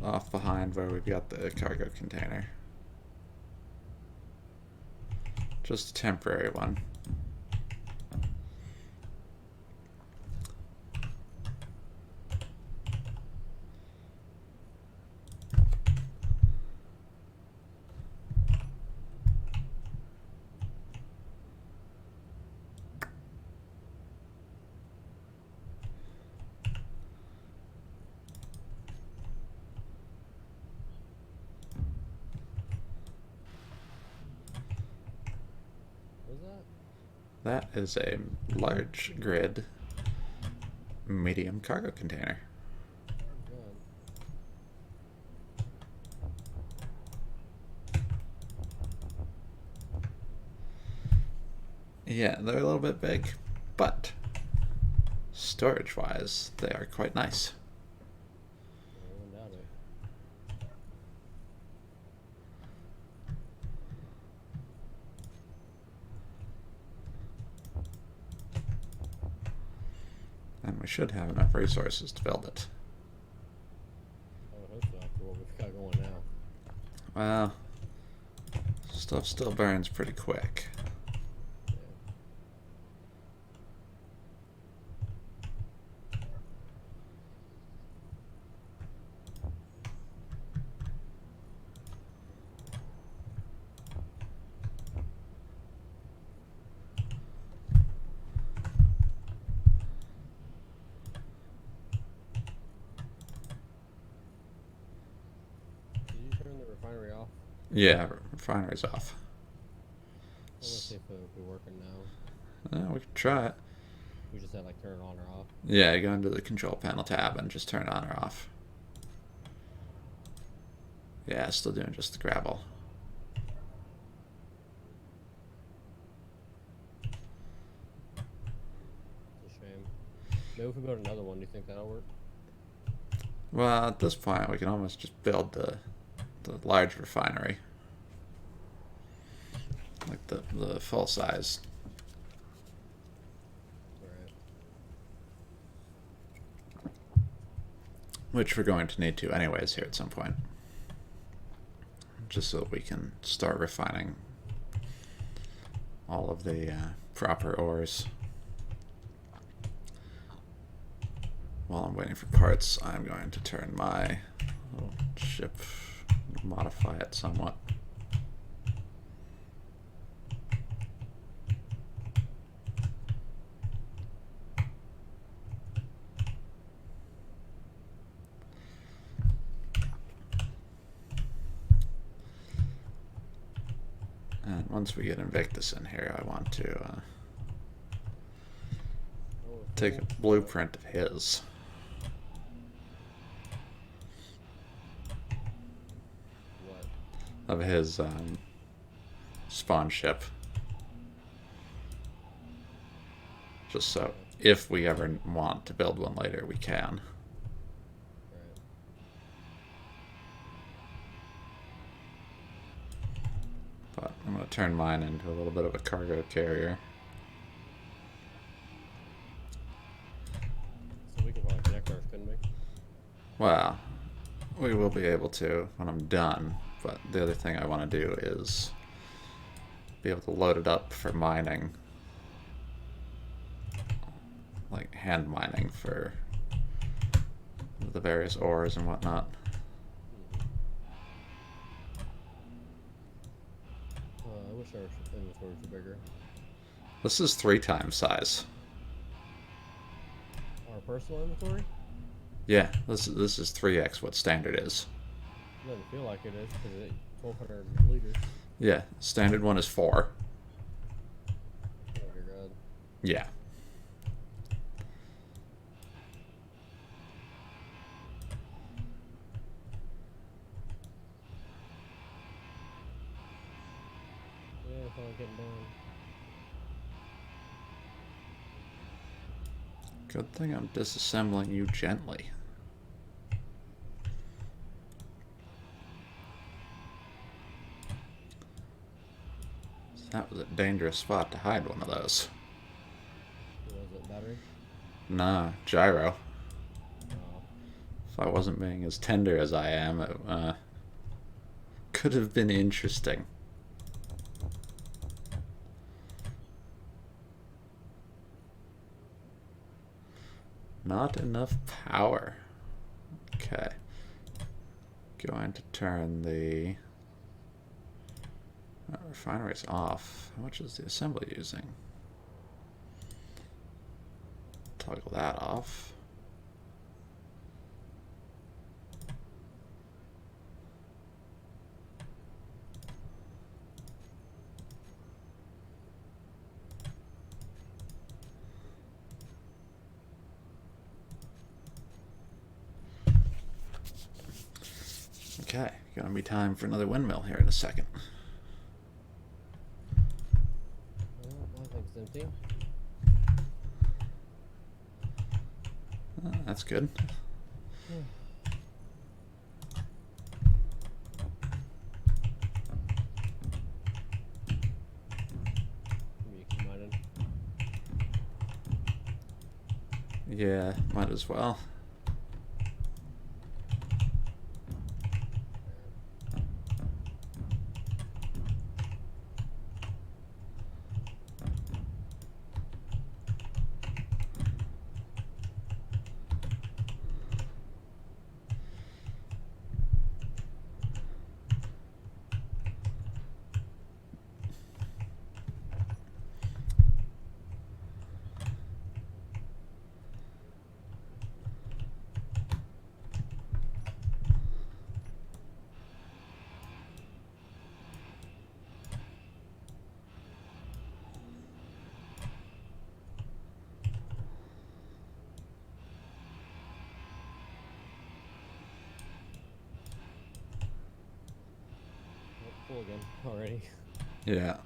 Off behind where we've got the cargo container. Just a temporary one. What is that? That is a large grid medium cargo container. Oh, God. Yeah, they're a little bit big, but storage-wise, they are quite nice. I wouldn't doubt it. And we should have enough resources to build it. I would hope so after what we've got going now. Well, stuff still burns pretty quick. Yeah. Did you turn the refinery off? Yeah, refinery's off. I want to see if it would be working now. We can try it. We just had like turn it on or off. Yeah, you go into the control panel tab and just turn it on or off. Yeah, it's still doing just the gravel. It's a shame. Maybe if we build another one, do you think that'll work? Well, at this point, we can almost just build the large refinery. Like the full size. Alright. Which we're going to need to anyways here at some point. Just so that we can start refining all of the proper ores. While I'm waiting for parts, I'm going to turn my little ship, modify it somewhat. once we get Invictus in here, I want to Oh, take a cool. blueprint of his. What? Of his spawn ship. Just so if we ever want to build one later, we can. Right. But I'm going to turn mine into a little bit of a cargo carrier. So we can probably connect ours, couldn't we? Well, we will be able to when I'm done, but the other thing I want to do is be able to load it up for mining. Like hand mining for the various ores and whatnot. I wish our inventories were bigger. This is 3 times size. Our personal inventory? Yeah, this is 3x what standard is. It doesn't feel like it is because it's 1,200 liters. Yeah, standard one is 4. Oh dear God. Yeah. Yeah, it's all getting down. Good thing I'm disassembling you gently. That was a dangerous spot to hide one of those. What was it, battery? Nah, gyro. Oh. If I wasn't being as tender as I am, it could have been interesting. Not enough power. Okay. Going to turn the refinery's off. How much is the assembly using? Toggle that off. Okay, gonna be time for another windmill here in a second. Well, my thing's empty. That's good. You keep mining. Yeah, might as well. Oh, full again already. Yeah.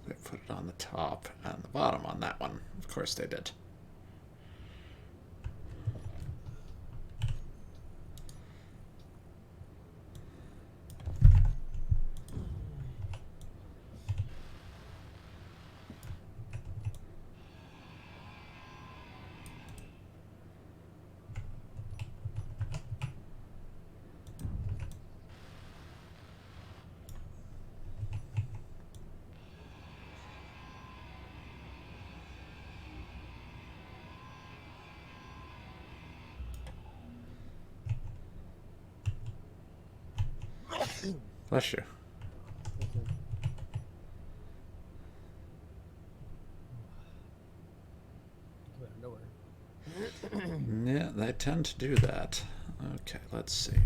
They put it on the top and the bottom on that one. Of course they did. Bless you. Nowhere. Yeah, they tend to do that. Okay, let's see.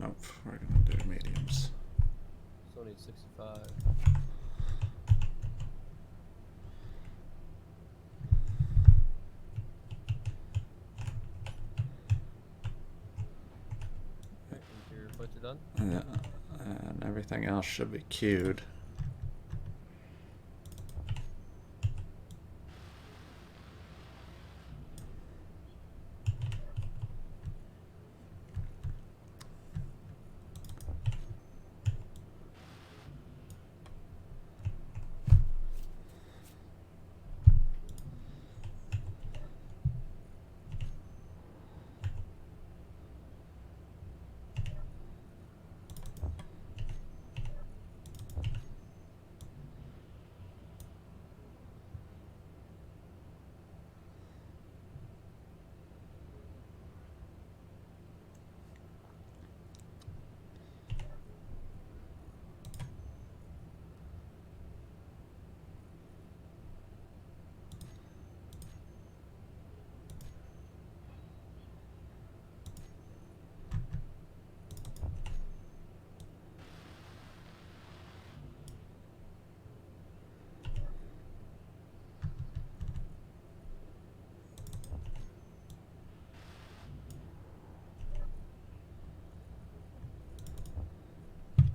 Nope, we're gonna do mediums. So I need 65. Okay, interior plates are done. Yeah, and everything else should be queued.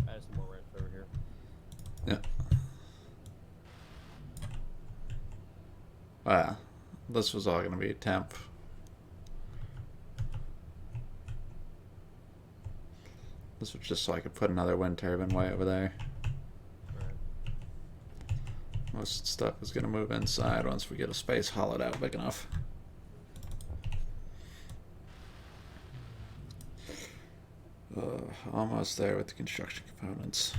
Add some more ramps over here. Yeah. Wow. This was all going to be temp. This was just so I could put another wind turbine way over there. Alright. Most stuff is going to move inside once we get a space hollowed out big enough. Almost there with the construction components.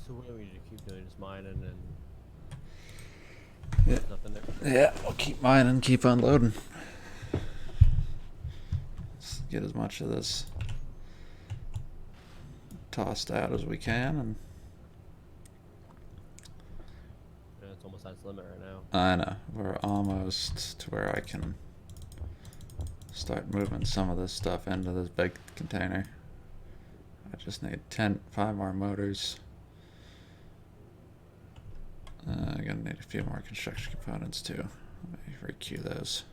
So what do we need to keep doing? Just mining and Yeah. nothing there. Yeah, we'll keep mining, keep unloading. Let's get as much of this tossed out as we can, and Yeah, it's almost at its limit right now. I know we're almost to where I can start moving some of this stuff into this big container. I just need 5 more motors. I'm gonna need a few more construction components too. Let me re-queue those.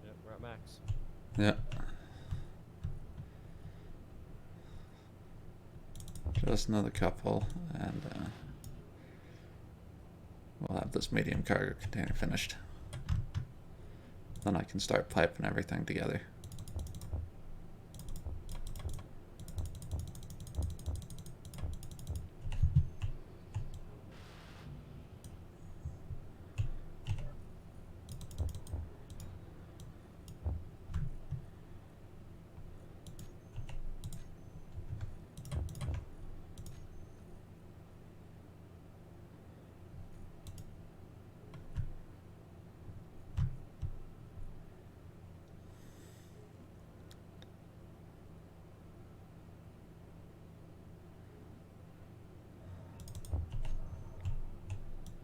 Yep, we're at max. Yeah. Just another couple, and we'll have this medium cargo container finished. Then I can start piping everything together.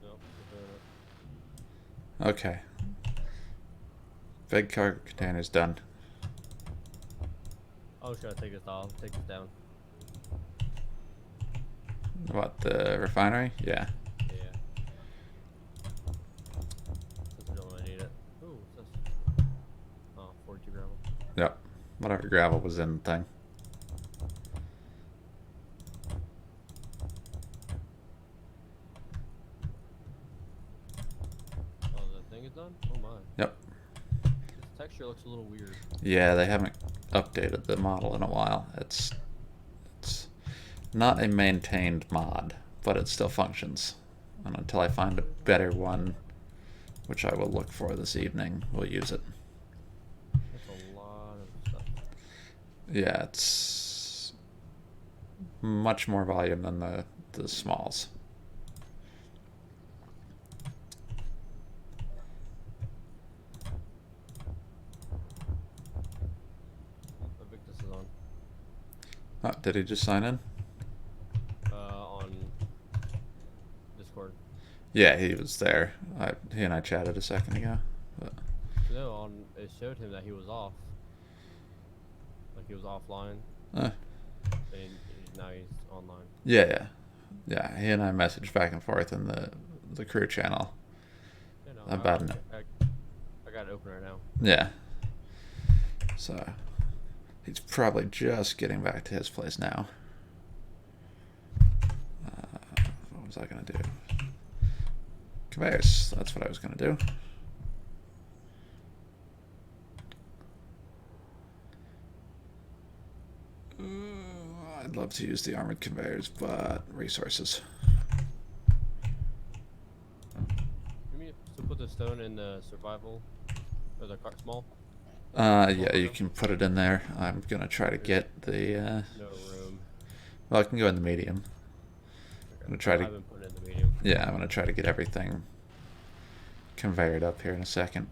Nope, we're doing it. Okay. Big cargo container's done. Oh, should I take this off? Take this down. What, the refinery? Yeah. Yeah. Since we don't really need it. Ooh, what's this? Oh, 42 gravel. Yep. Whatever gravel was in the thing. Oh, the thing is done? Oh my. Yep. This texture looks a little weird. Yeah, they haven't updated the model in a while. It's not a maintained mod, but it still functions. And until I find a better one which I will look for this evening. We'll use it. That's a lot of stuff. Yeah, it's much more volume than the smalls. Victus is on. Oh, did he just sign in? On Discord. Yeah, he was there. He and I chatted a second ago. But... No, it showed him that he was off. Like he was offline. Uh, And now he's online. yeah. He and I messaged back and forth in the crew channel. Yeah, no, About I got it open right now. Yeah. So he's probably just getting back to his place now. What was I gonna do? Conveyors. That's what I was gonna do. I'd love to use the armored conveyors, but resources. You mean to put the stone in the survival or the cart small? Yeah, you can put it in there. I'm gonna try to get the. No room. Well, I can go in the medium. Okay. I'm gonna try to. I've been putting it in the medium. Yeah, I'm gonna try to get everything conveyored up here in a second.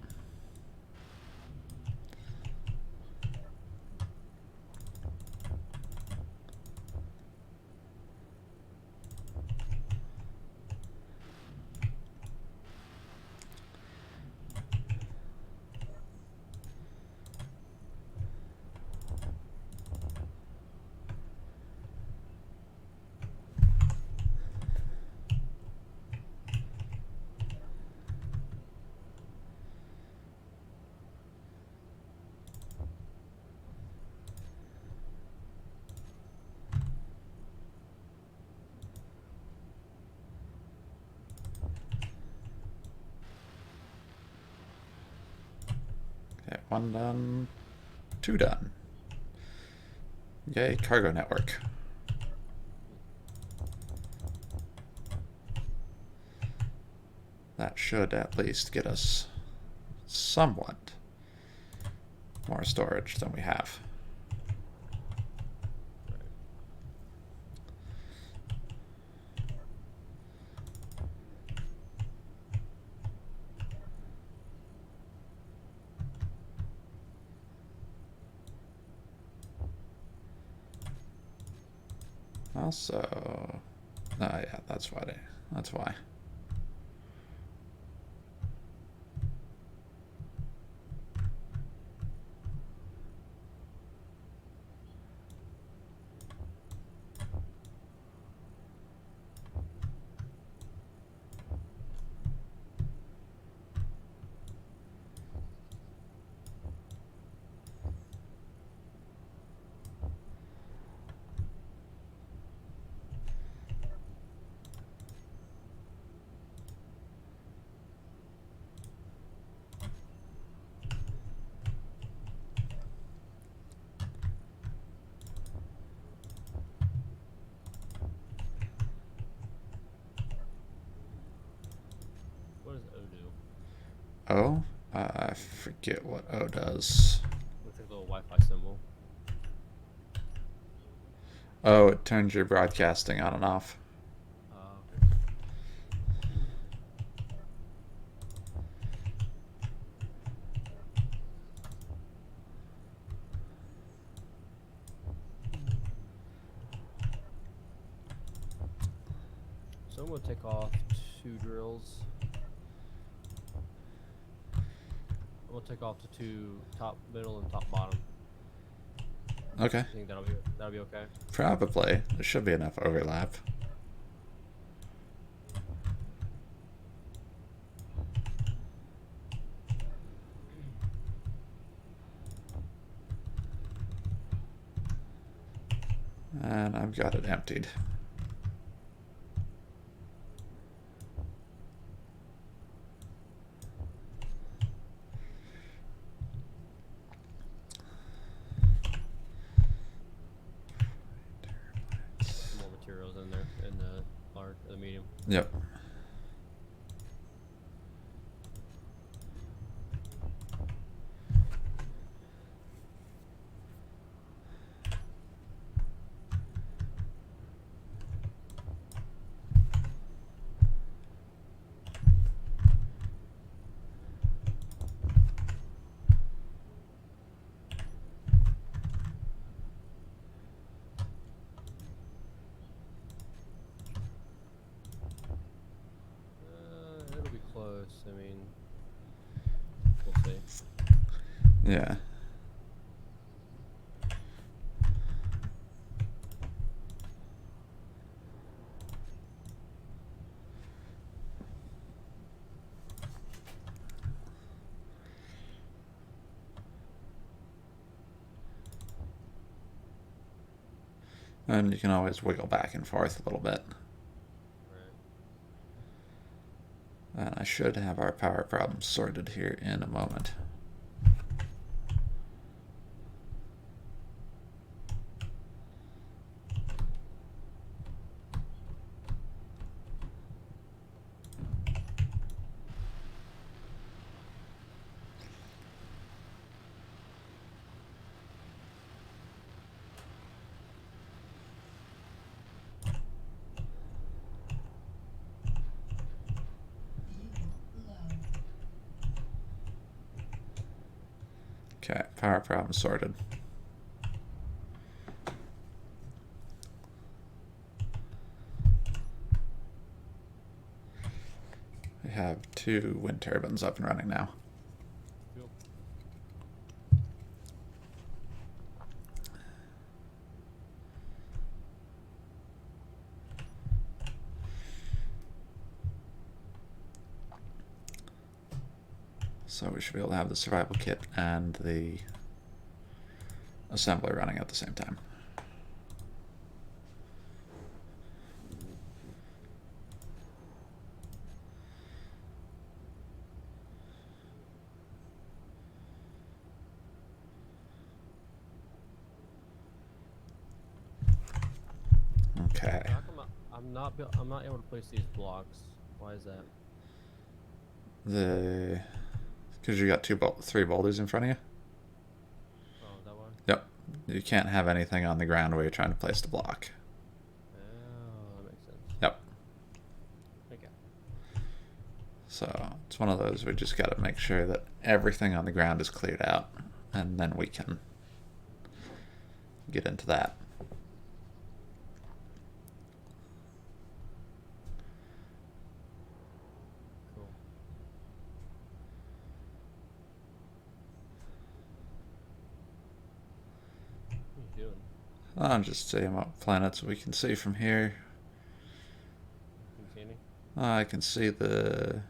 Okay, 1 done. 2 done. Yay, cargo network. That should at least get us somewhat more storage than we have. Also, oh yeah, that's why. That's why. What does O do? Oh, I forget what O does. Looks like a little Wi-Fi symbol. Oh, it turns your broadcasting on and off. Okay. So I'm gonna take off 2 drills. I'm gonna take off the 2 top, middle, and top bottom. Okay. I think that'll be okay. Probably. There should be enough overlap. And I've got it emptied. Some more materials in there in the medium. Yep. close. I mean, we'll see. Yeah. And you can always wiggle back and forth a little bit. Right. And I should have our power problem sorted here in a moment. Okay, power problem sorted. We have 2 wind turbines up and running now. Cool. So we should be able to have the survival kit and the assembly running at the same time. Okay. How come I'm not able to place these blocks? Why is that? Because you got 3 boulders in front of you. Oh, is that why? Yep. You can't have anything on the ground where you're trying to place the block. Oh, that makes sense. Yep. Okay. So it's one of those we just got to make sure that everything on the ground is cleared out, and then we can get into that. Cool. What are you doing? I'm just seeing what planets we can see from here. Can you see any? I can see the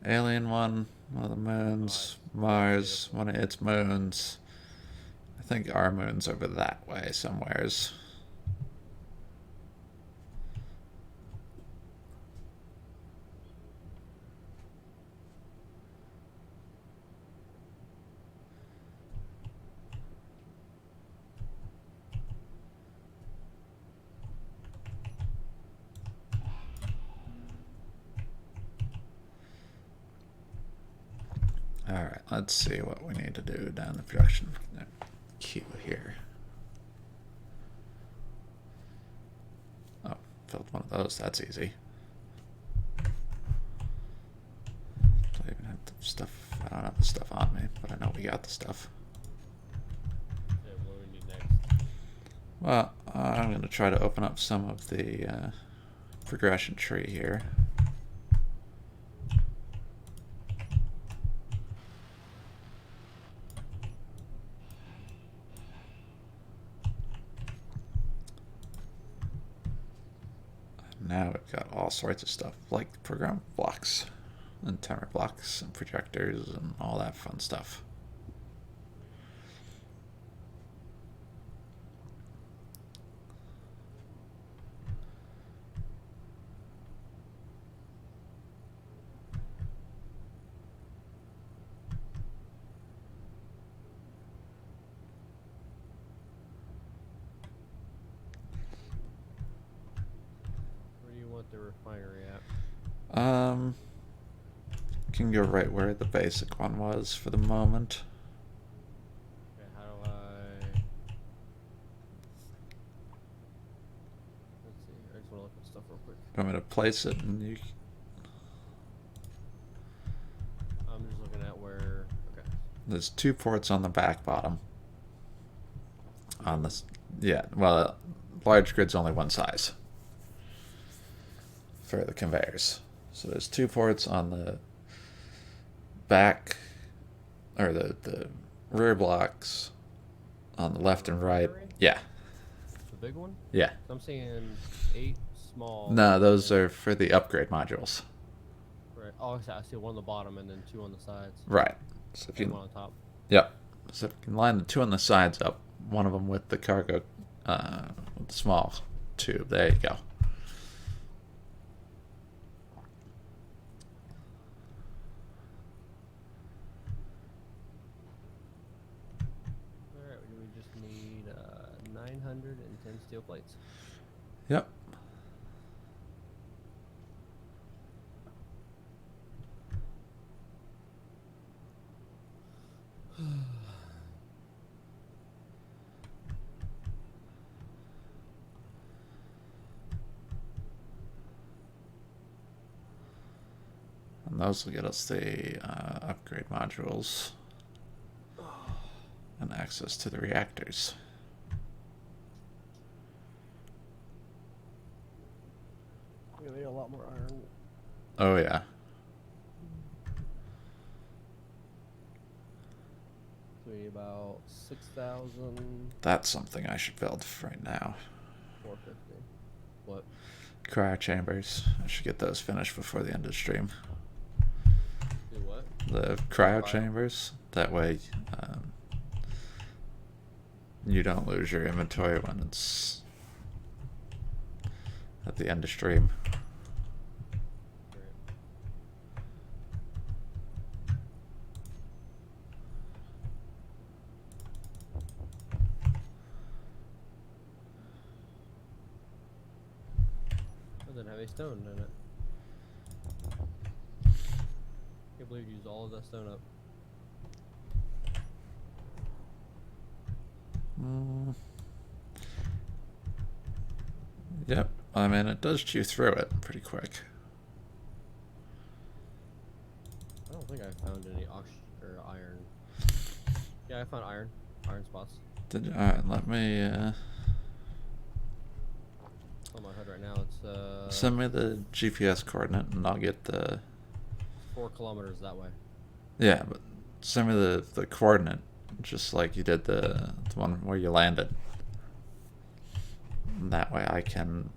alien one of the moons, Mars, one of its moons. I think our moon's over that way somewheres. Alright, let's see what we need to do down the production queue here. Oh, filled one of those, that's easy. Do I even have the stuff? I don't have the stuff on me, but I know we got the stuff. Yeah, what do we need next? Well, I'm going to try to open up some of the progression tree here. Now we've got all sorts of stuff like program blocks and timer blocks and projectors and all that fun stuff. Where do you want the refinery at? Can go right where the basic one was for the moment. Okay, how do I... Let's see, I just want to look at stuff real quick. You want me to place it and you... I'm just looking at where... Okay. There's 2 ports on the back bottom. On this... Yeah, well, large grid's only one size for the conveyors. So there's 2 ports on the back, or the rear blocks on the left and right. Array? Yeah. The big one? Yeah. So I'm seeing 8 small. No, those and are for the upgrade modules. right. Oh, I see one on the bottom and then 2 on the sides. Right. So if And you, 1 on top. yep. So if you can line the 2 on the sides up, one of them with the cargo, with the small tube. There you go. All right. We just need 910 steel plates. Yep. And those will get us the upgrade modules and access to the reactors. We need a lot more iron. Oh, yeah. So we need about 6,450. That's something I should build right now. What? Cryo chambers. I should get those finished before the end of the stream. Do what? The cryo chambers. That way, you don't lose your inventory when it's at the end of stream. Doesn't have a stone in it. Can't believe you used all of that stone up. Yep. I mean, it does chew through it pretty quick. I don't think I found any or iron. Yeah, I found iron spots. Did you? Alright, let me, On my HUD right now, it's send me the GPS coordinate and I'll get the... 4 kilometers that way. Yeah, but send me the coordinate, just like you did the one where you landed. And that way I can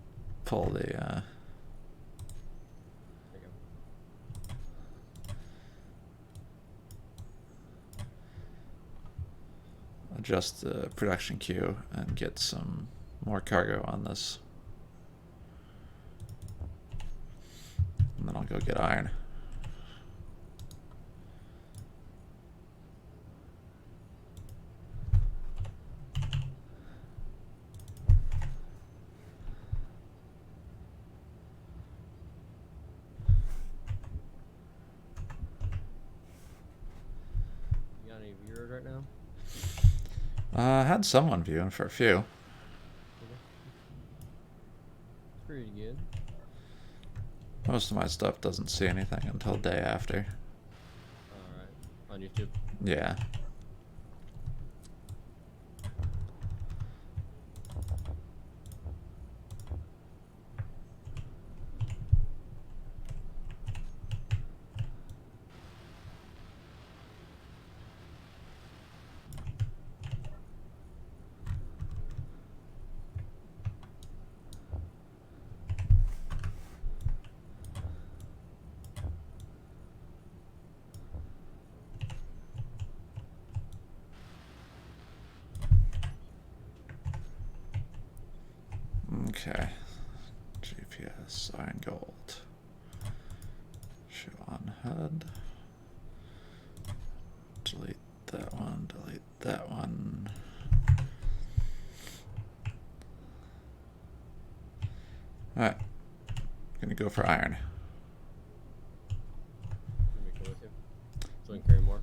pull the, There you go. adjust the production queue and get some more cargo on this. And then I'll go get iron. You got any viewers right now? I had someone viewing for a few. It's pretty good. Most of my stuff doesn't see anything until day after. Alright. On YouTube? Yeah. Okay. GPS, iron gold. Show on HUD. Delete that one, delete that one. Alright. Gonna go for iron. Let me go with you. So we can carry more.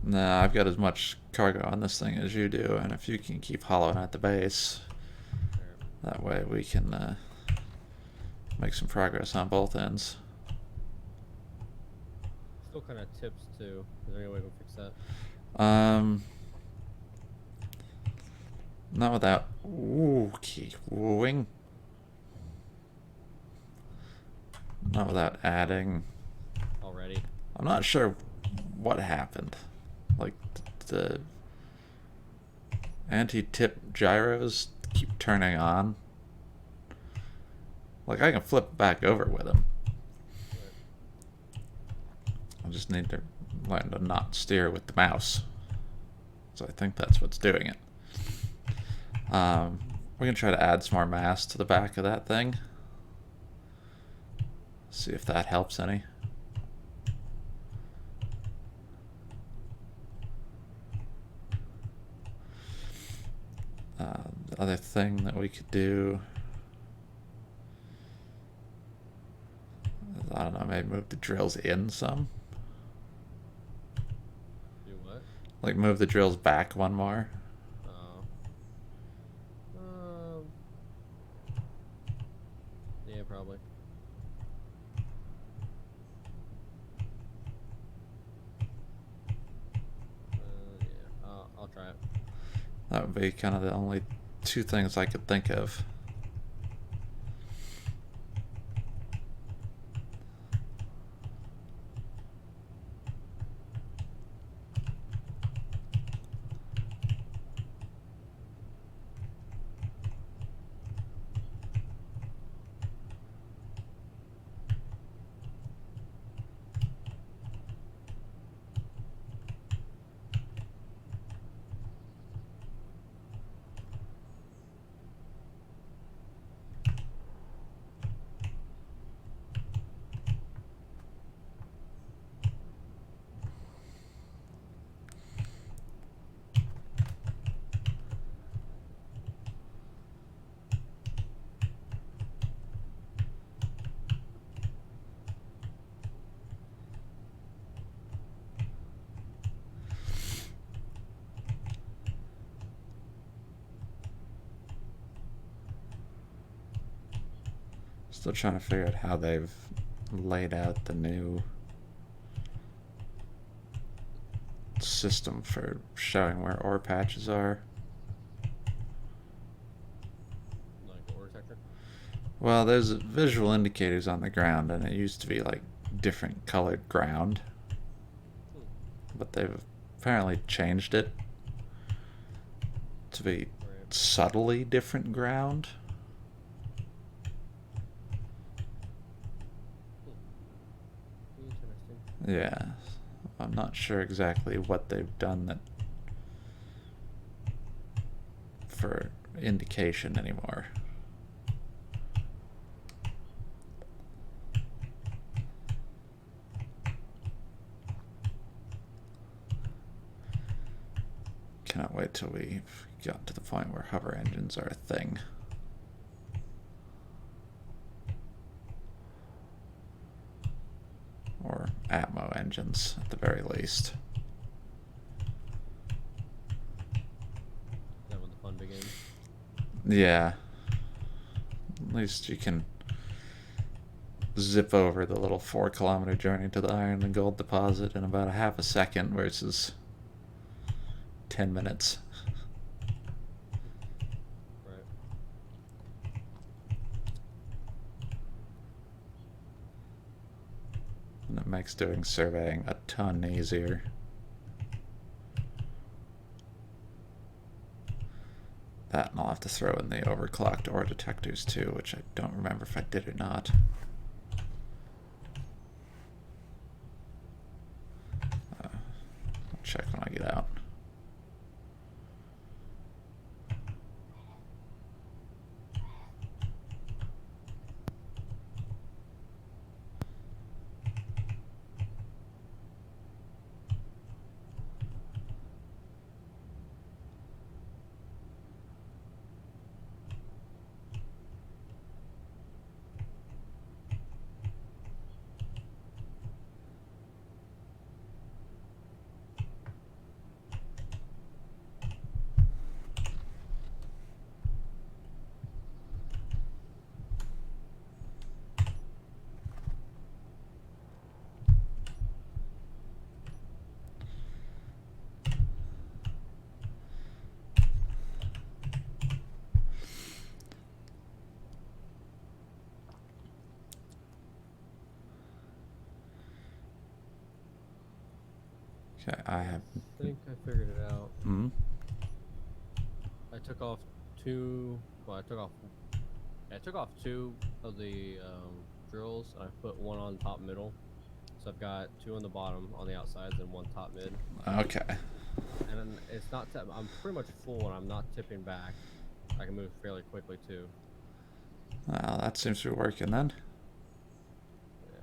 Nah, I've got as much cargo on this thing as you do, and if you can keep hollowing at the base, that way we can make some progress on both ends. Still kind of tips too. Is there any way we can fix that? Not without keep wooing. Not without adding. Already? I'm not sure what happened. Like, the anti-tip gyros keep turning on. Like, I can flip back over with them. Right. I just need to learn to not steer with the mouse. So I think that's what's doing it. We're going to try to add some more mass to the back of that thing. See if that helps any. The other thing that we could do, I don't know, maybe move the drills in some. Do what? Like move the drills back one more. Oh. Yeah, probably. Yeah, I'll try it. That would be kind of the only two things I could think of. Still trying to figure out how they've laid out the new system for showing where ore patches are. Like the ore detector. Well, there's visual indicators on the ground, and it used to be like different colored ground. But they've apparently changed it to be Right. subtly different ground. Interesting. Yeah. I'm not sure exactly what they've done that for indication anymore. Cannot wait till we've gotten to the point where hover engines are a thing. Or Atmo engines, at the very least. Is that when the fun begins? Yeah. At least you can zip over the little 4-kilometer journey to the iron and gold deposit in about a half a second versus 10 minutes. Right. And it makes doing surveying a ton easier. That, and I'll have to throw in the overclocked ore detectors too, which I don't remember if I did or not. I'll check when I get out. Okay, I have. I think I figured it out. Hmm. I took off two. Well, I took off two of the drills, and I put one on top middle. So I've got two on the bottom on the outsides and one top mid. Okay. And then it's not. I'm pretty much full, and I'm not tipping back. I can move fairly quickly too. Well, that seems to be working then. Yeah.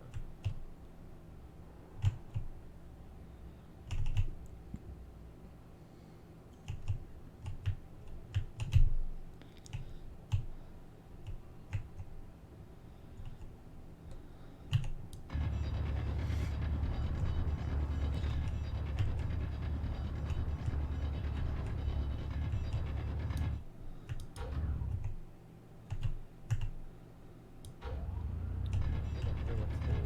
I think I'm pretty much full.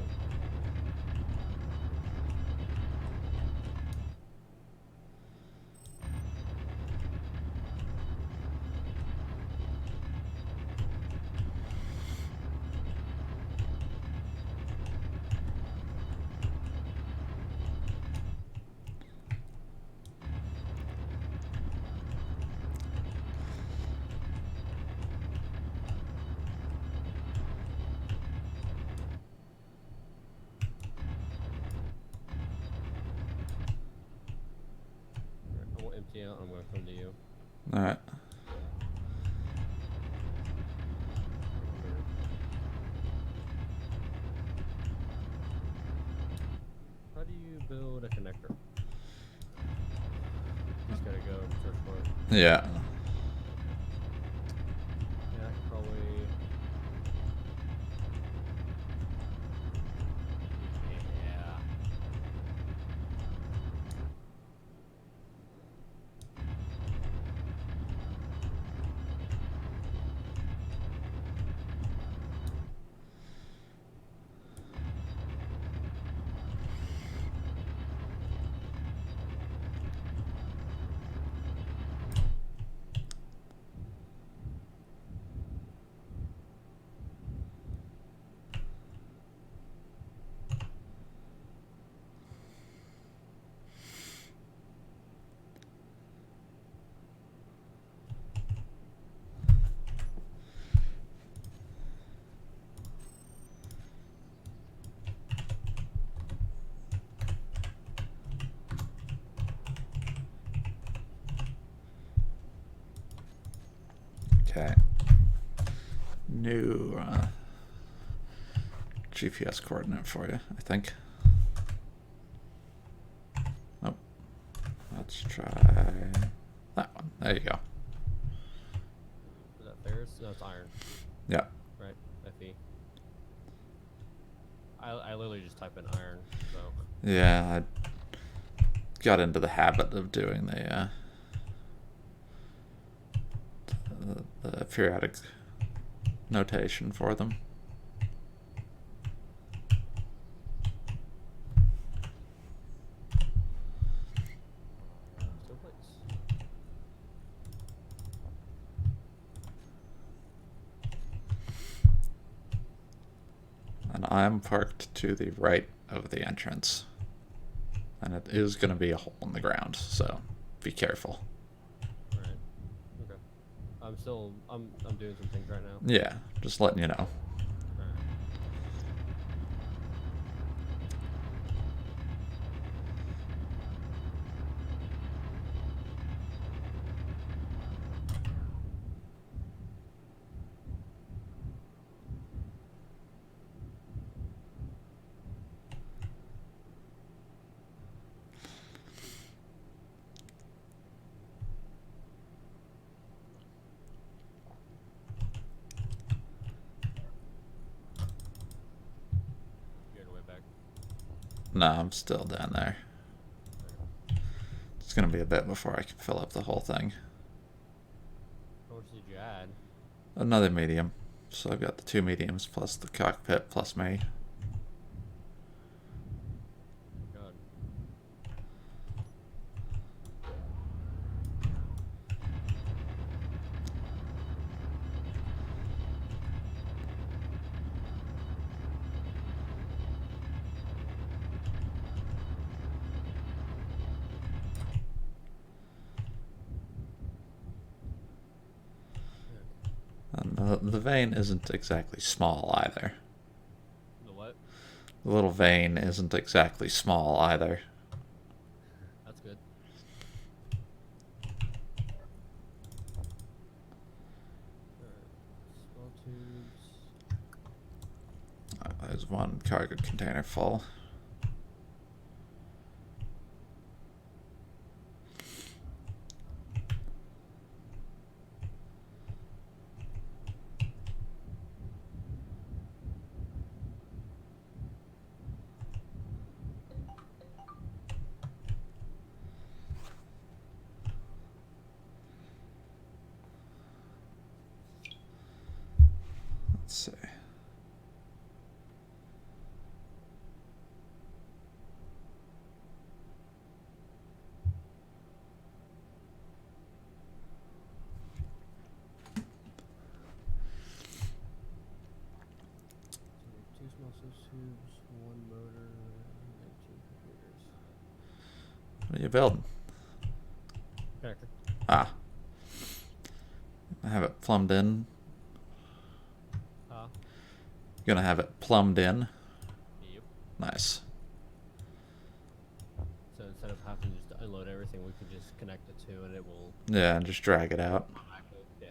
Alright, I will empty out. I'm gonna come to you. All right. I wonder. How do you build a connector? You just gotta go and search for it. Yeah. Okay. Yeah, I could probably. Yeah. Okay. New GPS coordinate for you, I think. Nope. Let's try that one. There you go. Is that ferrous? No, it's iron. Yeah. Right? Fe. I literally just type in iron, so. Yeah, I got into the habit of doing the periodic notation for them. Still place. And I'm parked to the right of the entrance. And it is going to be a hole in the ground, so be careful. Right. Okay. I'm doing some things right now. Yeah, just letting you know. Alright. You're on the way back. No, I'm still down there. Okay. It's going to be a bit before I can fill up the whole thing. How much did you add? Another medium. So I've got the two mediums plus the cockpit plus me. God. the vein isn't exactly small either. The what? The little vein isn't exactly small either. That's good. Small tubes. There's one cargo container full. Let's see. Two small tubes, one motor, 19 computers. What are you building? Connector. Ah. I have it plumbed in. Gonna have it plumbed in. Yep. Nice. So instead of having to just unload everything, we could just connect the two and it will... Yeah, and just drag it out. Yeah.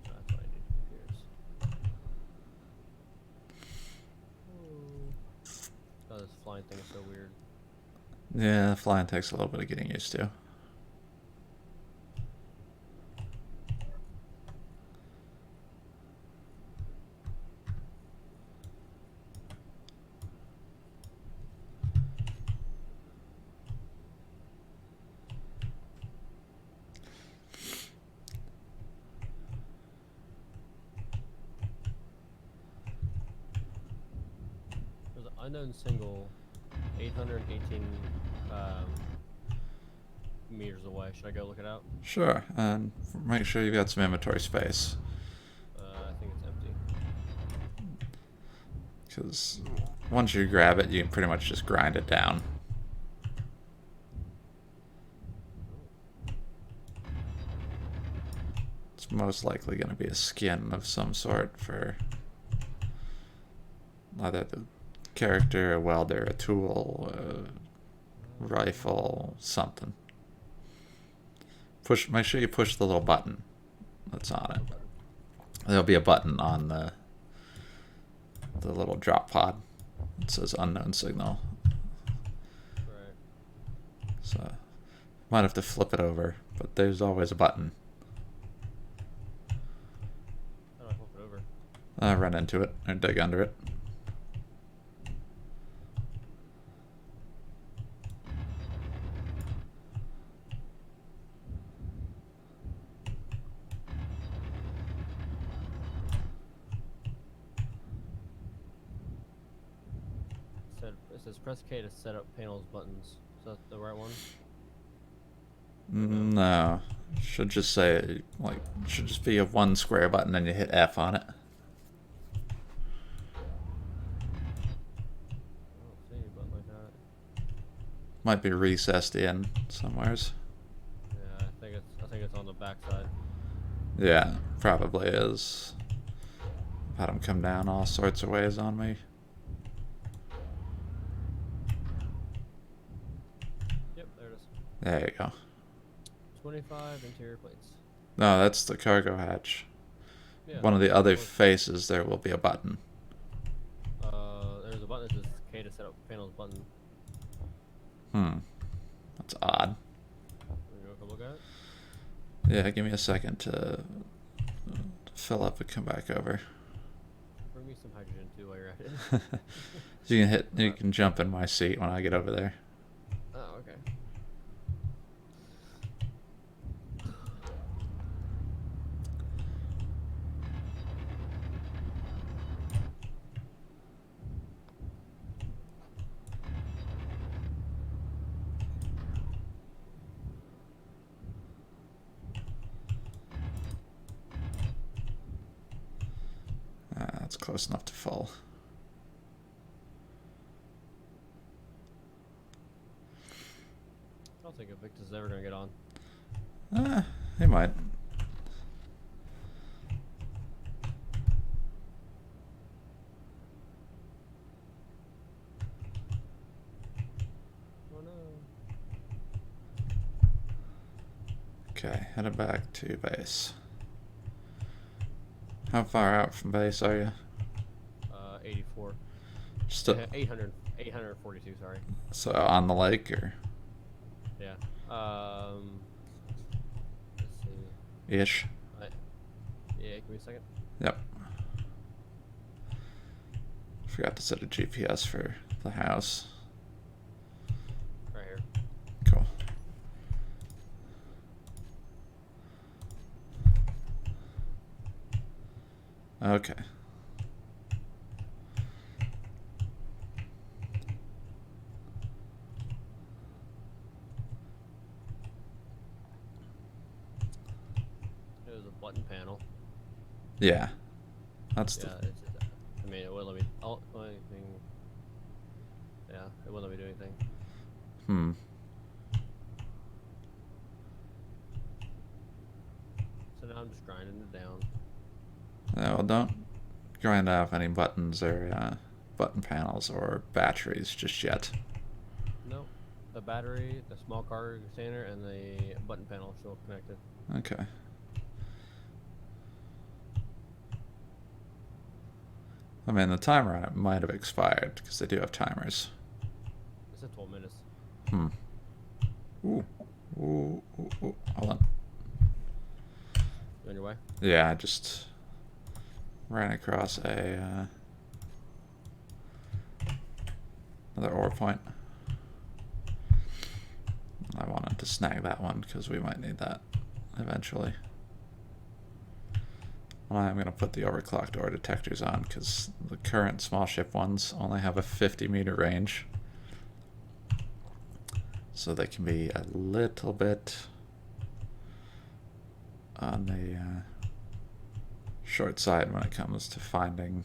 That's what I need. Computers. Oh, this flying thing is so weird. Yeah, flying takes a little bit of getting used to. There's an unknown single 818 meters away. Should I go look it out? Sure, and make sure you've got some inventory space. I think it's empty. Because once you grab it, you can pretty much just grind it down. It's most likely going to be a skin of some sort for either the character, a welder, a tool, a rifle, something. Make sure you push the little button that's on it. There'll be a button on the little drop pod. It says unknown signal. Right. So might have to flip it over, but there's always a button. How do I flip it over? Run into it or dig under it. It says press K to set up panels buttons. Is that the right one? No. Should just say, like, should just be a one square button and you hit F on it. I don't see any button like that. Might be recessed in somewheres. Yeah, I think it's on the back side. Yeah, probably is. I've had them come down all sorts of ways on me. Yep, there it is. There you go. 25 interior plates. No, that's the cargo hatch. Yeah, One of the other faces, there will be a button. There's a button that says K to set up panels button. That's odd. Can we go look at it? Yeah, give me a second to fill up and come back over. Bring me some hydrogen too while you're at it. You can jump in my seat when I get over there. Oh, okay. That's close enough to full. I don't think Invictus is ever gonna get on. He might. Oh no. Okay, headed back to base. How far out from base are you? 84. Still 842, sorry. so on the lake or Yeah. Let's see. ish? Yeah, give me a second. Yep. Forgot to set a GPS for the house. Right here. Cool. Okay. There's a button panel. Yeah. That's Yeah, it's just, I mean, it wouldn't let me. Anything. Yeah, it wouldn't let me do anything. Hmm. So now I'm just grinding it down. Yeah, well, don't grind off any buttons or button panels or batteries just yet. Nope. The battery, the small cargo container, and the button panel are still connected. Okay. I mean, the timer on it might have expired because they do have timers. It's at 12 minutes. Hmm. Ooh. Ooh. Ooh. Ooh. Hold on. You on your way? Yeah, I just ran across a another ore point. I wanted to snag that one because we might need that eventually. I'm going to put the overclocked ore detectors on because the current small ship ones only have a 50-meter range. So they can be a little bit on the short side when it comes to finding.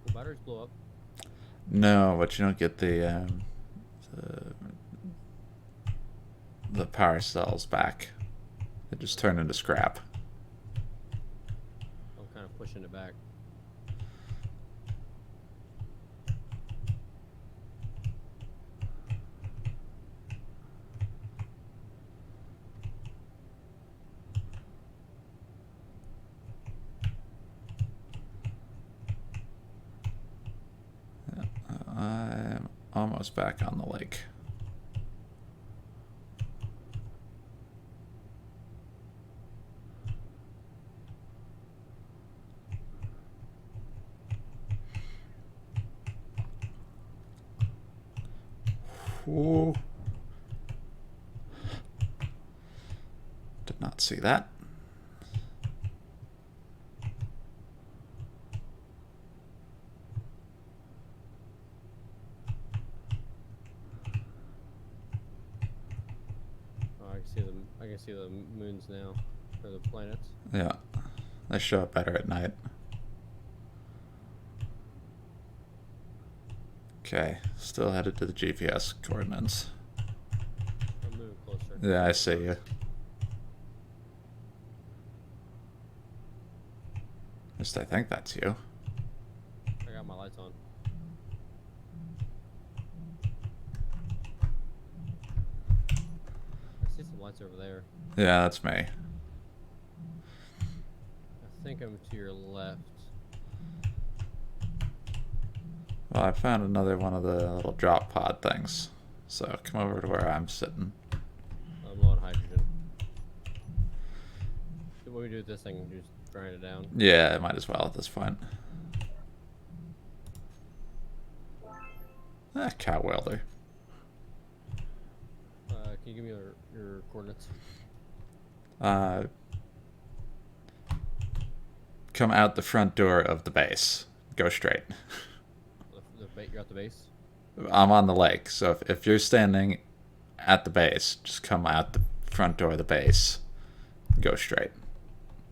The batteries blow up. No, but you don't get the power cells back. They just turn into scrap. I'm kind of pushing it back. I'm almost back on the lake. Ooh. Did not see that. Oh, I can see the moons now, or the planets. Yeah, they show up better at night. Okay, still headed to the GPS coordinates. I'm moving closer. Yeah, I see you. At least I think that's you. I got my lights on. I see some lights over there. Yeah, that's me. I think I'm to your left. Well, I found another one of the little drop pod things. So come over to where I'm sitting. I'm low on hydrogen. So what we do with this thing? Just grind it down. Yeah, I might as well at this point. Cow welder. Can you give me your coordinates? Come out the front door of the base. Go straight. You're at the base? I'm on the lake, so if you're standing at the base, just come out the front door of the base. Go straight.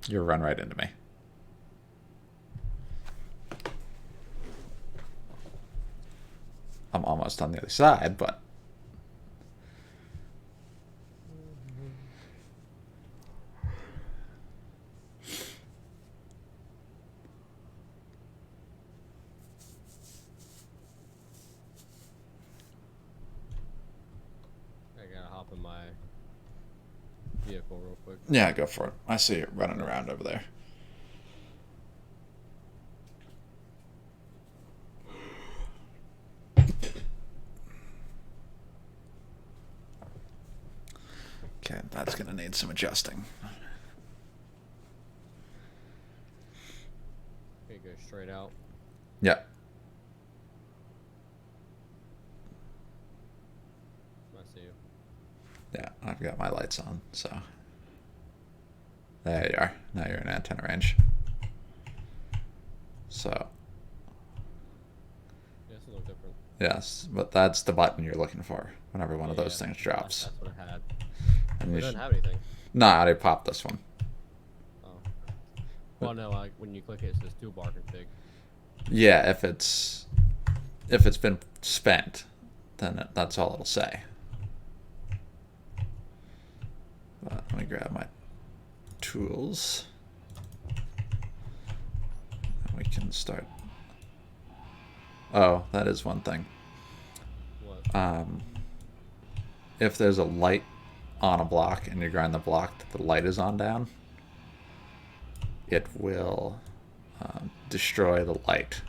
You'll run right into me. I'm almost on the other side, but I gotta hop in my vehicle real quick. yeah, go for it. I see it running around over there. Okay, that's gonna need some adjusting. Okay, go straight out. Yeah. I see you. Yeah, I've got my lights on, so. There you are. Now you're in antenna range. So. Yeah, this looks different. Yes, but that's the button you're looking for whenever one of those things drops. That's what it had. And It doesn't have anything. No, I already popped this one. Oh. Well, no, when you click it, it says toolbar config. Yeah, if it's been spent, then that's all it'll say. But let me grab my tools. And we can start. Oh, that is one thing. What? If there's a light on a block and you grind the block that the light is on down, it will destroy the light,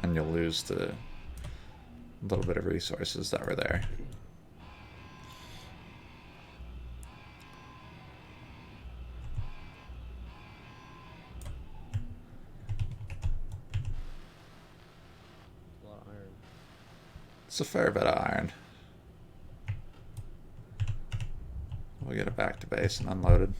and you'll lose the little bit of resources that were there. A lot of iron. It's a fair bit of iron. We'll get it back to base and unloaded.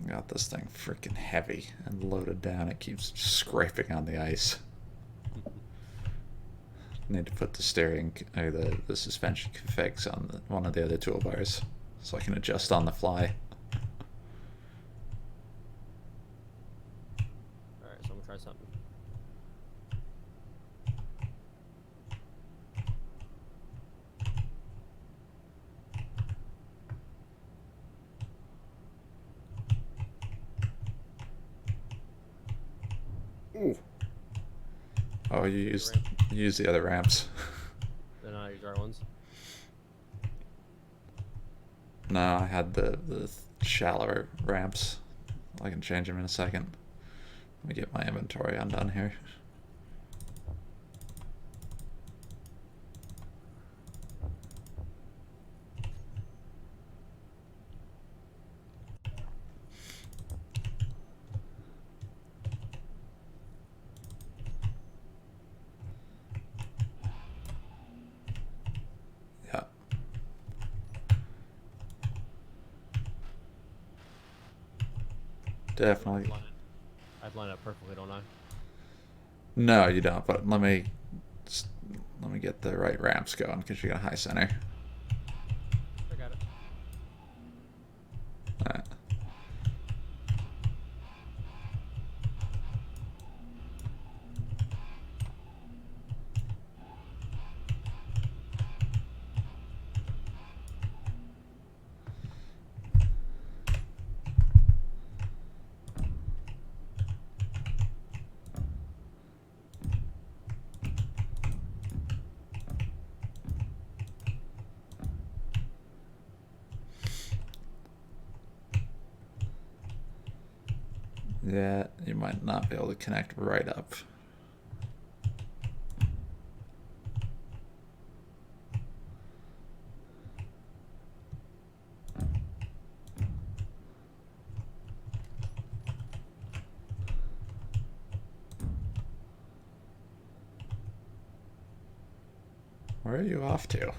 Got this thing freaking heavy and loaded down. It keeps scraping on the ice. Need to put the steering, or the suspension configs on one of the other toolbars so I can adjust on the fly. Alright, so I'm gonna try something. Ooh. Oh, you use the other ramps. Then I use our ones. No, I had the shallower ramps. I can change them in a second. Let me get my inventory undone here. Yeah. Definitely. I'd line up perfectly, don't I? No, you don't. But let me get the right ramps going because you got a high center. I got it. All right. Yeah, you might not be able to connect right up. Where are you off to?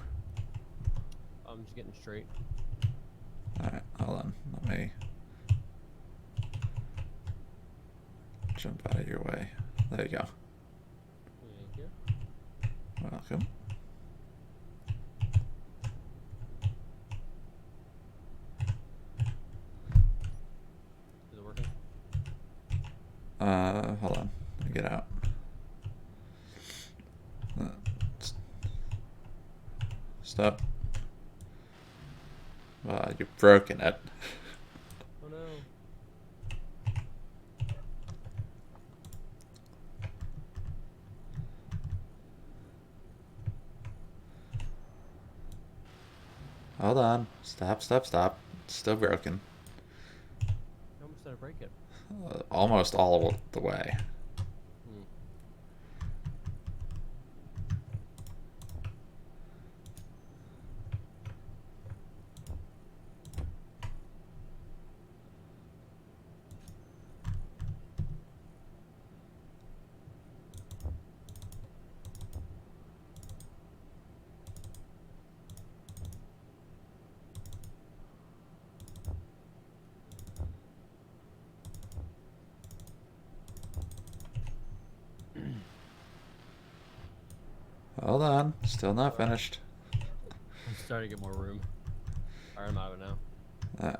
I'm just getting straight. Alright, hold on. Let me jump out of your way. There you go. Thank you. Welcome. Hold on. Let me get out. Uh, Stop. You've broken it. Oh no. Hold on. Stop, stop, stop. It's still broken. How much did I break it? Almost all the way. Hmm. Hold on. Still not Alright. finished. I'm starting to get more room. Alright, I'm out of it now. Uh,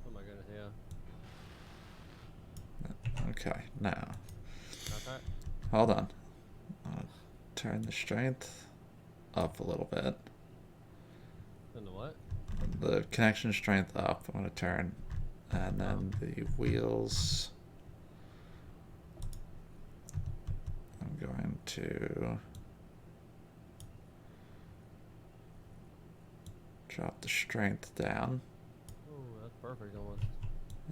Oh my goodness, yeah. okay, now. Okay. Hold on. Turn the strength up a little bit. Then the what? The connection strength up. I'm going to turn. And then the wheels. I'm going to drop the strength down. Oh, that's perfect almost.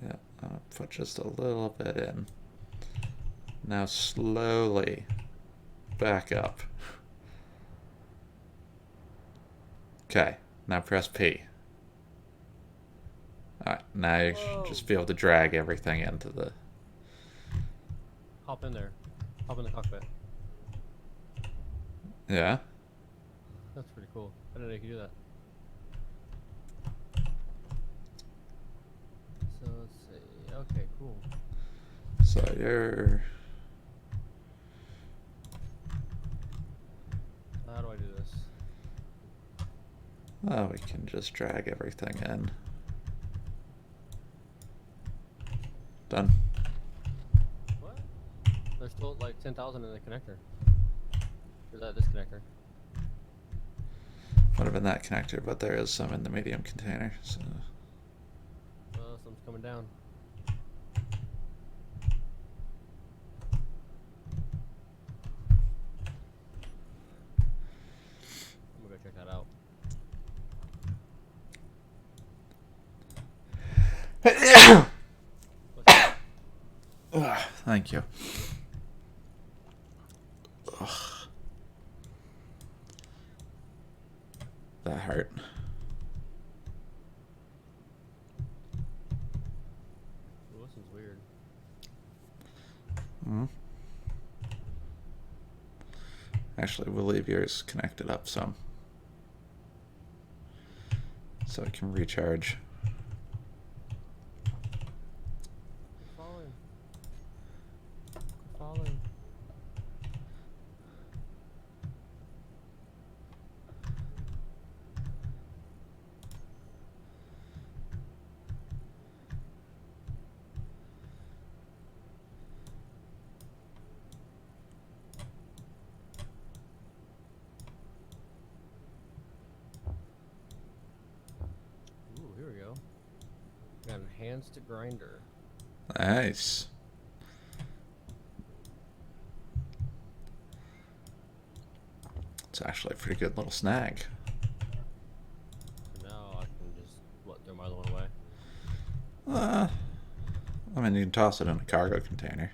Yeah, I'm going to put just a little bit in. Now slowly back up. Okay, now press P. Alright, now you should just be able to drag everything into the... Hop in there. Hop in the cockpit. Yeah? That's pretty cool. I didn't know you could do that. So let's see. Okay, cool. So you're... How do I do this? Oh, we can just drag everything in. Done. What? There's still like 10,000 in the connector. Or that disconnector. Would have been that connector, but there is some in the medium container, so... Something's coming down. I'm gonna go check that out. Thank you. Ugh. That hurt. Ooh, this is weird. Hmm. Actually, we'll leave yours connected up some. So it can recharge. It's falling. It's falling. Ooh, here we go. Got enhanced grinder. Nice. It's actually a pretty good little snag. So now I can just throw my other one away. I mean, you can toss it in a cargo container.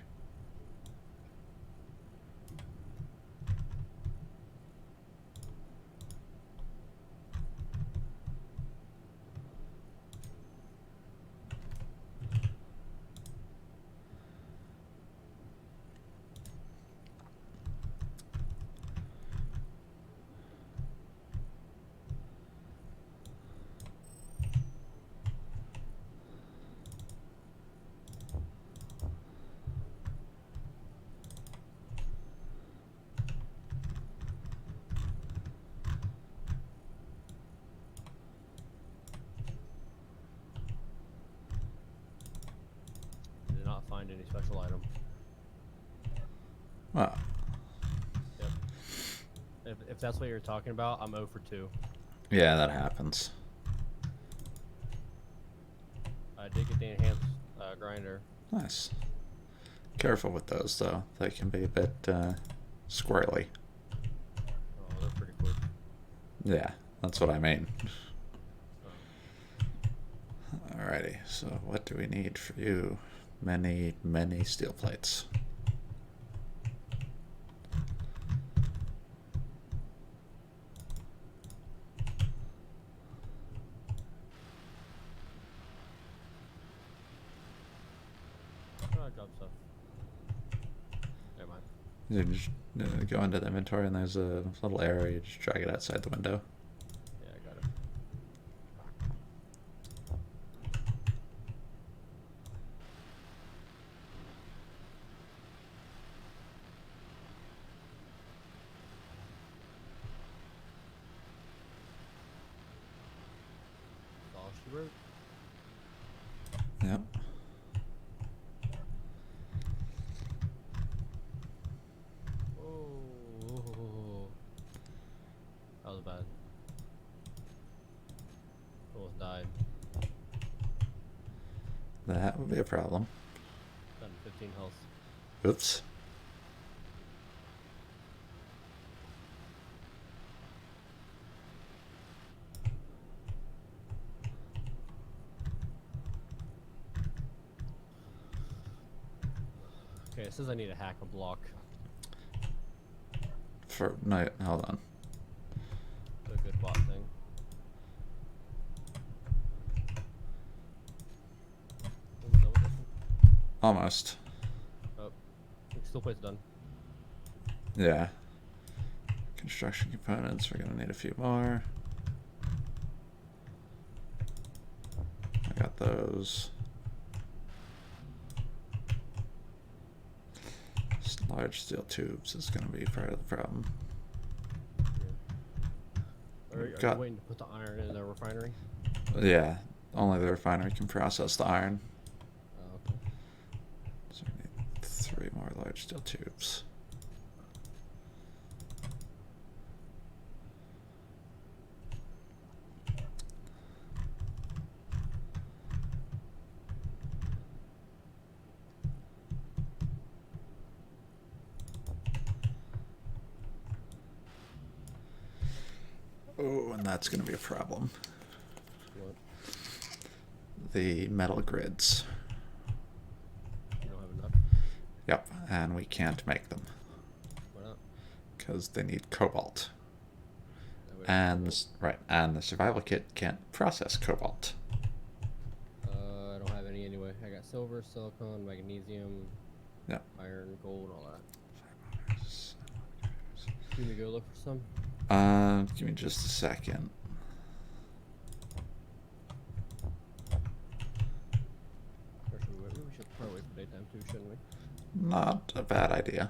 special item. Oh. Yep. If that's what you're talking about, I'm 0 for 2. Yeah, that happens. I did get the enhanced grinder. Nice. Careful with those, though. They can be a bit squirrely. Oh, they're pretty quick. Yeah, that's what I mean. Oh. Alrighty, so what do we need for you? Many, many steel plates. I dropped stuff. Never mind. You just go into the inventory and there's a little arrow, you just drag it outside the window. Yeah, I got it. That's all she wrote. Yep. Oh, that was bad. Almost died. That would be a problem. Done 15 health. Oops. Okay, it says I need to hack a block. No, hold on. A good bot thing. Almost done with this one? Almost. Oh, still plate's done. Yeah. Construction components, we're gonna need a few more. I got those. Large steel tubes is gonna be part of the problem. Are you waiting to put the iron in the refinery? Yeah, only the refinery can process the iron. Oh, okay. So we need 3 more large steel tubes. Oh, and that's going to be a problem. What? The metal grids. You don't have enough? Yep, and we can't make them. Why not? Because they need cobalt. And and the survival kit can't process cobalt. I don't have any anyway. I got silver, silicon, magnesium, Yep. iron, gold, all that. You want me to go look for some? Give me just a second. Or should we wait? We should probably wait for daytime too, shouldn't we? Not a bad idea.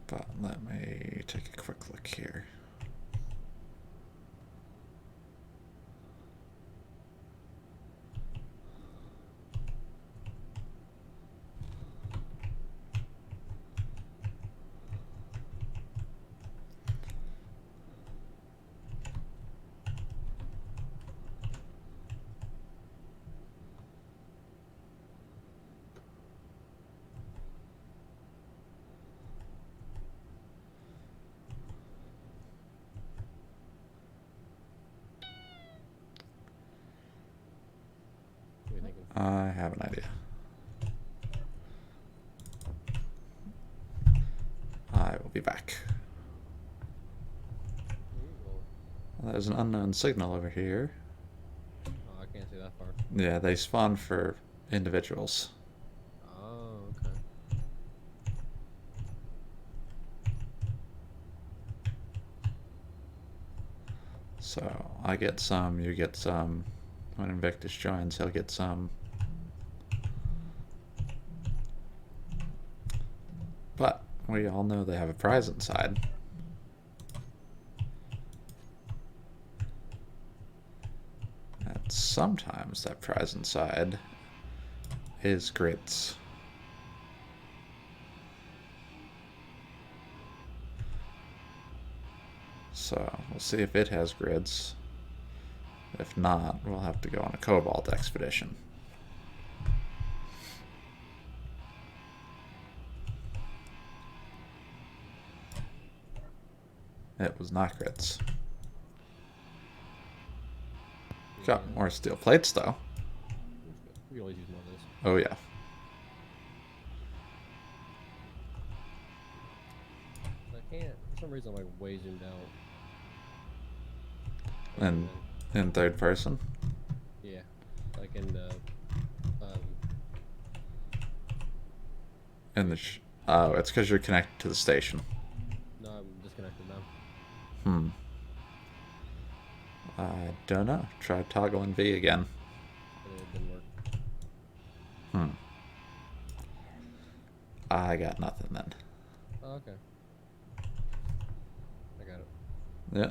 But let me take a quick look here. What are you thinking? I have an idea. I will be back. Well, there's an unknown signal over here. Oh, I can't see that far. Yeah, they spawn for individuals. Oh, okay. So I get some, you get some. When Invictus joins, he'll get some. But we all know they have a prize inside. And sometimes that prize inside is grits. So we'll see if it has grids. If not, we'll have to go on a cobalt expedition. It was not grits. Got more steel plates though. We always use more of this. Oh yeah. I can't. For some reason, I'm like way zoomed out. And in third person? Yeah, like in the. In the oh, it's because you're connected to the station. No, I'm disconnected now. I don't know. Try toggling V again. And it didn't work. I got nothing then. Oh, okay. I got it. Yeah,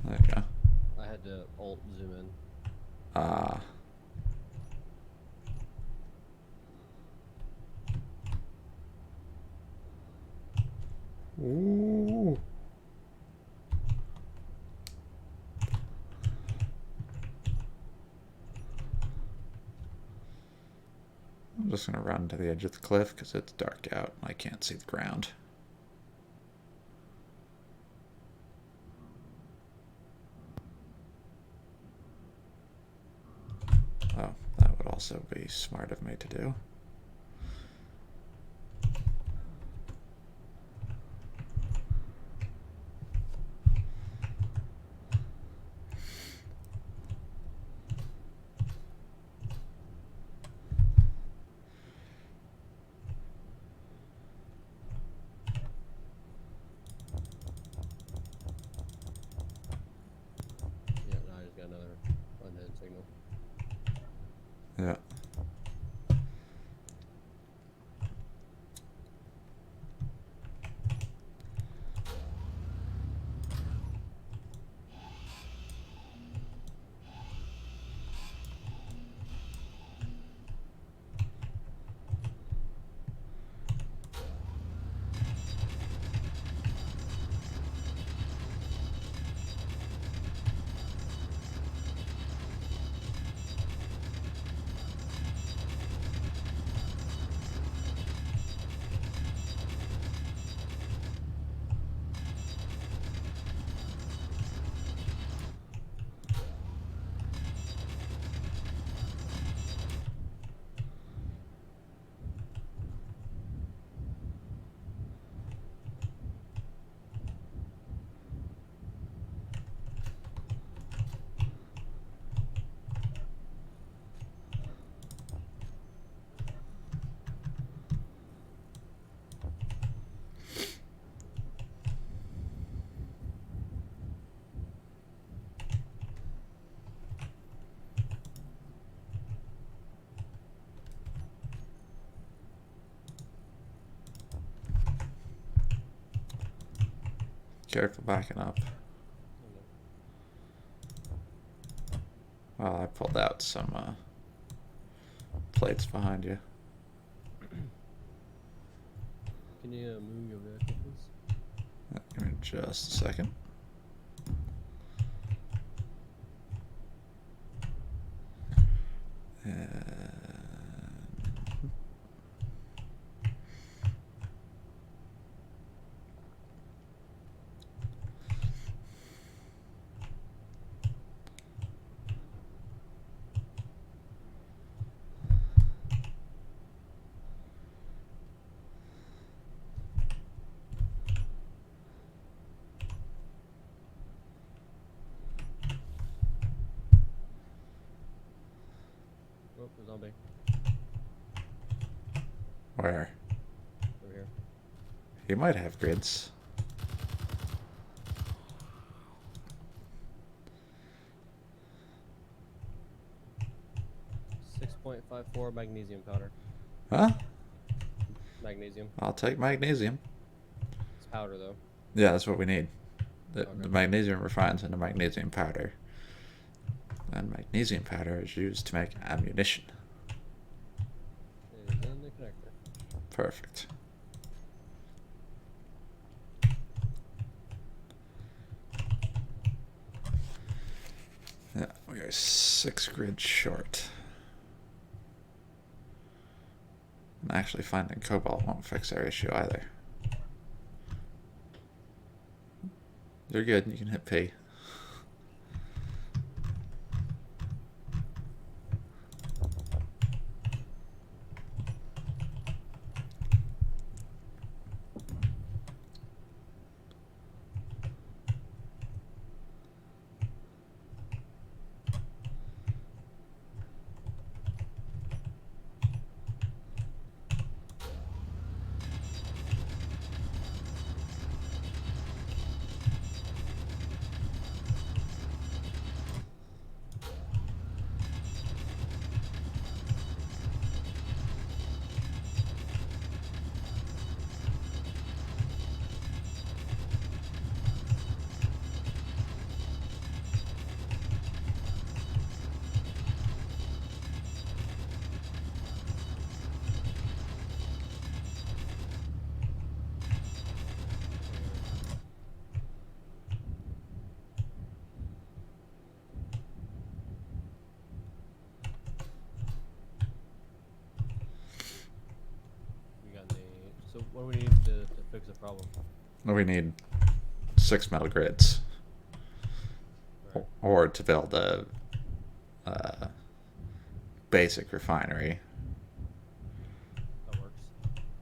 there you go. I had to alt zoom in. Ooh. I'm just gonna run to the edge of the cliff because it's dark out and I can't see the ground. Oh, that would also be smart of me to do. Yeah, no, I just got another unhidden signal. Yeah. Careful backing up. Well, I pulled out some plates behind you. Can you move your vehicle, please? Give me just a second. Oh, the zombie. Where? Over here. He might have grids. .54 magnesium powder. Huh? Magnesium. I'll take magnesium. powder though. Yeah, that's what we need. The Okay. magnesium refines into magnesium powder. And magnesium powder is used to make ammunition. It is in the connector. Perfect. Yeah, we are 6 grids short. And actually finding cobalt won't fix our issue either. You're good, you can hit P. We got the. So what do we need to fix the problem? We need 6 metal grids. Right. Or to build a basic refinery. That works.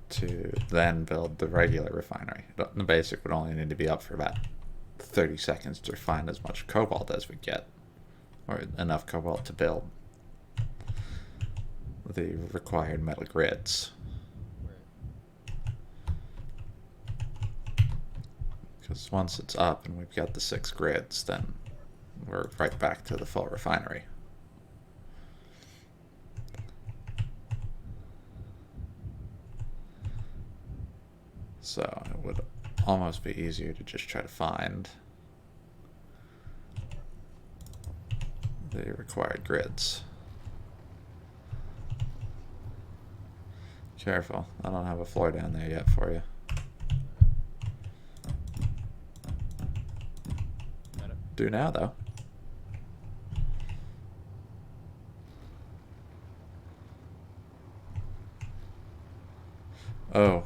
To then build the regular refinery. The basic would only need to be up for about 30 seconds to refine as much cobalt as we get. Or enough cobalt to build the required metal grids. Because once it's up and we've got the 6 grids, then we're right back to the full refinery. So it would almost be easier to just try to find the required grids. Careful, I don't have a floor down there yet for you. Got it. Do now, though. Oh,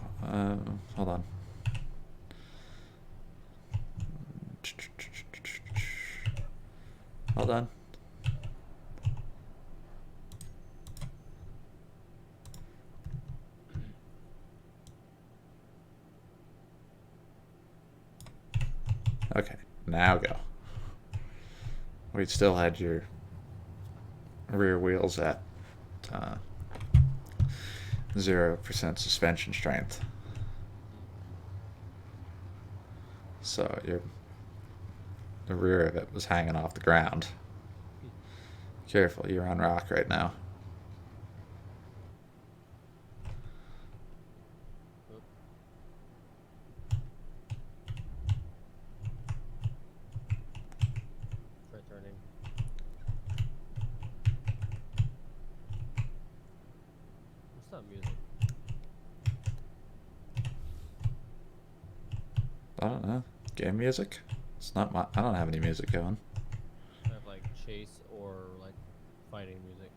hold on. Hold on. Okay, now go. We still had your rear wheels at 0% suspension strength. So the rear of it was hanging off the ground. Careful, you're on rock right now. Try turning. What's that music? I don't know. Game music? It's not my. I don't have any music going. I have like chase or like fighting music.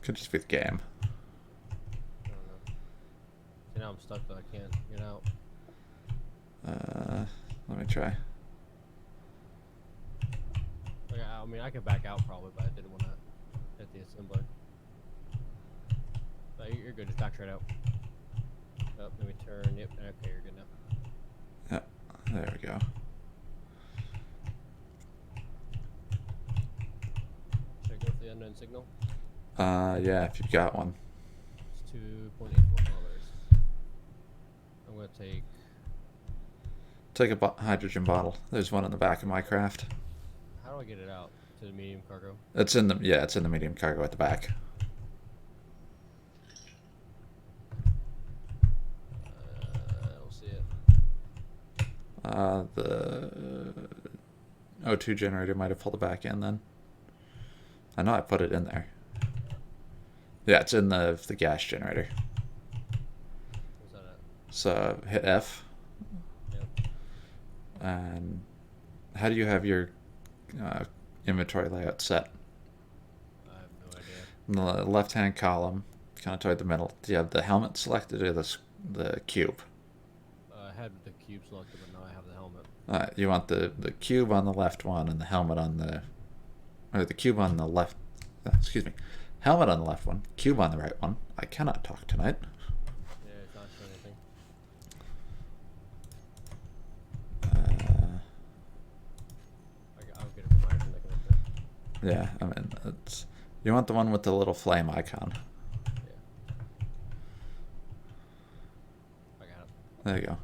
Could just be the game. I don't know. See, now I'm stuck though. I can't get out. Let me try. Like, I mean, I could back out probably, but I didn't want to hit the assembler. But you're good. Just back straight out. Oh, let me turn. Yep. Okay, you're good now. Yeah, there we go. Should I go for the unknown signal? Yeah, if you've got one. It's 2.84 kilometers. I'm gonna take. Take a hydrogen bottle. There's one in the back of my craft. How do I get it out to the medium cargo? It's in the it's in the medium cargo at the back. I don't see it. The O2 generator might have pulled it back in then. I know I put it in there. Yeah, it's in the gas generator. Where's that at? So hit F. Yep. And how do you have your inventory layout set? I have no idea. In the left-hand column, kind of toward the middle, do you have the helmet selected or the cube? I had the cube selected, but now I have the helmet. You want the cube on the left one and the helmet on the... Or the cube on the left... Excuse me. Helmet on the left one, cube on the right one. I cannot talk tonight. Yeah, it's not showing anything. I'll get it from my internet connector. Yeah, I mean, it's... You want the one with the little flame icon. Yeah. I got it. There you go.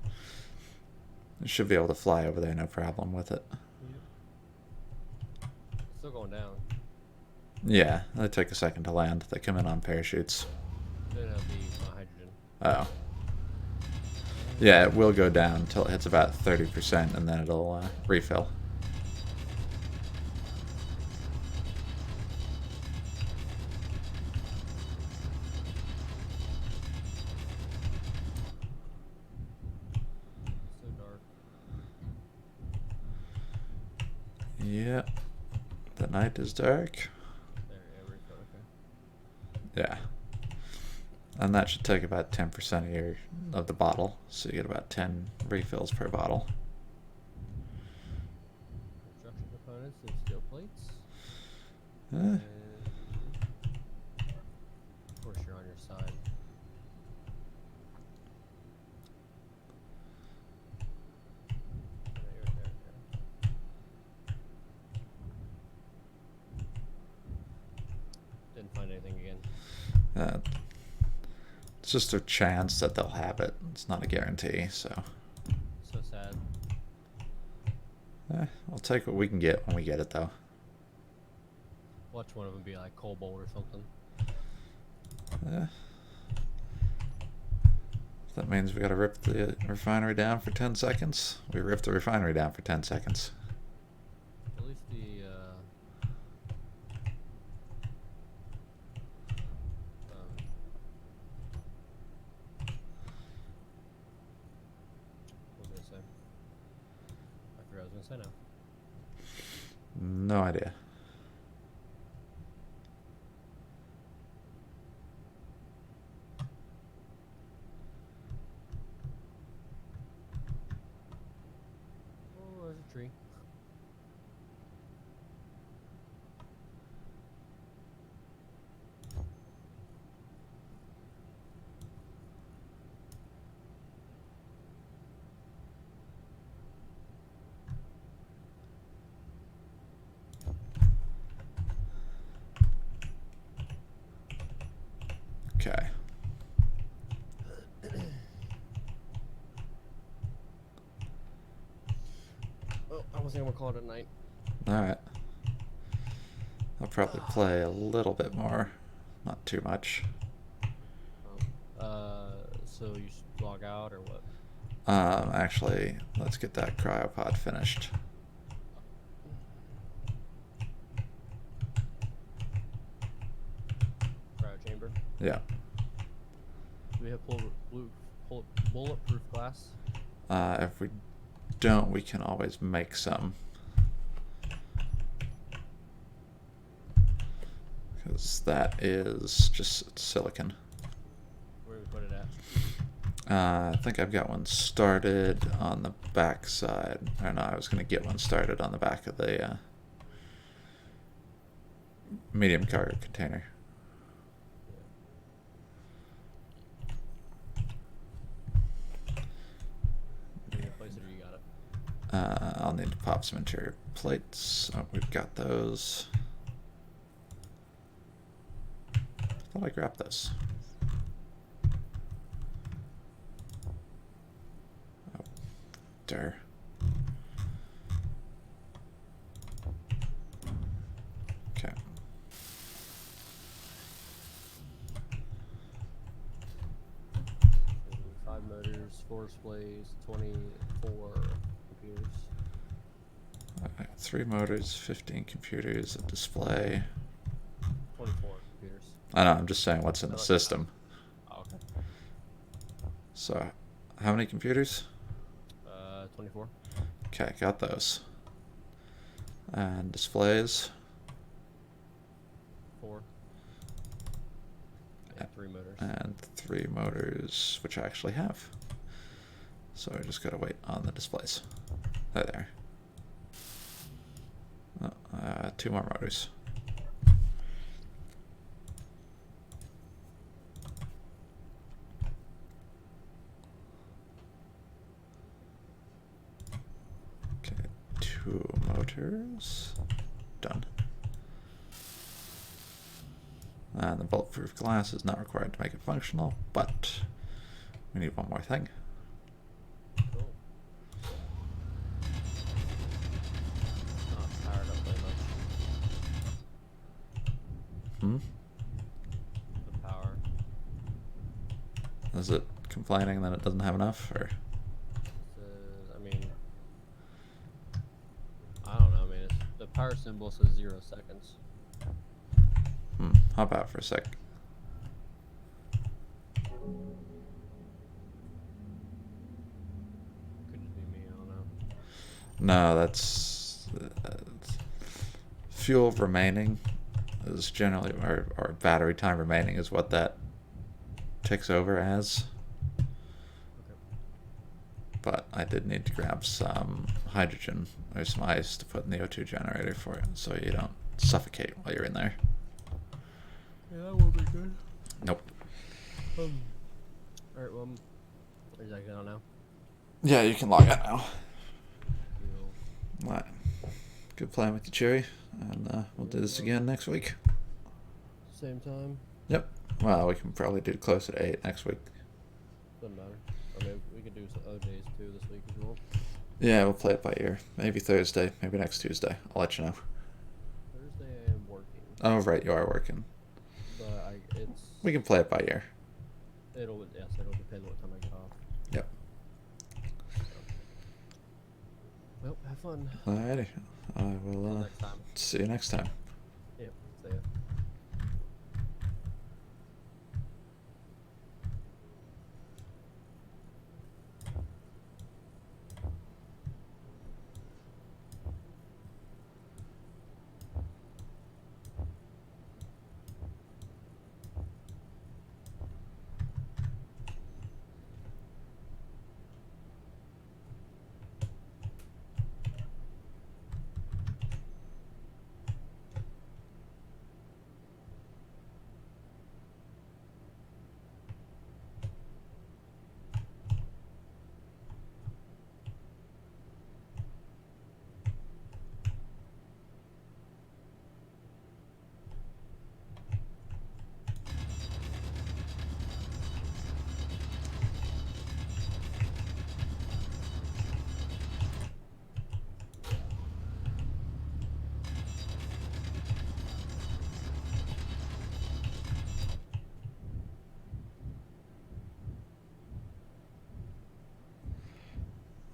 You should be able to fly over there, no problem with it. Yep. It's still going down. Yeah, they take a second to land. They come in on parachutes. Then it'll be hydrogen. Oh. Yeah, it will go down until it hits about 30%, and then it'll refill. So dark. Yep. The night is dark. There, yeah, refill, okay. Yeah. And that should take about 10% of the bottle, so you get about 10 refills per bottle. Construction components and steel plates. Eh, And of course you're on your side. Okay. Didn't find anything again. It's just a chance that they'll have it. It's not a guarantee, so... So sad. We'll take what we can get when we get it, though. Watch one of them be like cobalt or something. That means we gotta rip the refinery down for 10 seconds. We ripped the refinery down for 10 seconds. At least the what was I gonna say? I forgot what I was gonna say now. No idea. Oh, there's a tree. Okay. Oh, I was gonna call it at night. Alright. I'll probably play a little bit more. Not too much. So you should log out or what? Actually, let's get that cryopod finished. Cryo chamber. Yeah. Do we have bulletproof glass? If we don't, we can always make some. Because that is just silicon. Where do we put it at? I think I've got one started on the back side. Or no, I was going to get one started on the back of the medium cargo container. You gonna place it or you got it? I'll need to pop some interior plates. Oh, we've got those. I thought I grabbed those. Oh, der. Okay. So 5 motors, 4 displays, 24 3 motors, 15 computers, a display. 24 computers. I know, I'm just saying what's in the system. Oh, okay. So, how many computers? 24. Okay, got those. And displays. 4. And 3 motors. And 3 motors, which I actually have. So I just gotta wait on the displays. There. 2 more motors. Okay, 2 motors. Done. And the bulletproof glass is not required to make it functional, but we need one more thing. Cool. Not fired up very much. The power. Is it complaining that it doesn't have enough, or? I mean, I don't know. I mean, the power symbol says 0 seconds. Hop out for a sec. Could just be me. I don't know. No, that's fuel remaining is generally, or battery time remaining is what that ticks over as. Okay. But I did need to grab some hydrogen or some ice to put in the O2 generator for it, so you don't suffocate while you're in there. Yeah, that will be good. Nope. Alright, well, is that good on now? Yeah, you can log out now. Cool. Right. Good playing with you, Cherry, and we'll do this again next week. Same time? Yep. Well, we can probably do close at 8 next week. Doesn't matter. Or maybe we could do some other days too this week if you want. Yeah, we'll play it by ear. Maybe Thursday, maybe next Tuesday. I'll let you know. Thursday I am working. Oh, right, you are working. But it's... We can play it by ear. It'll depend what time I get off. Yep. So. Well, have fun. Alrighty. I will Next time. see you next time. Yep, see ya.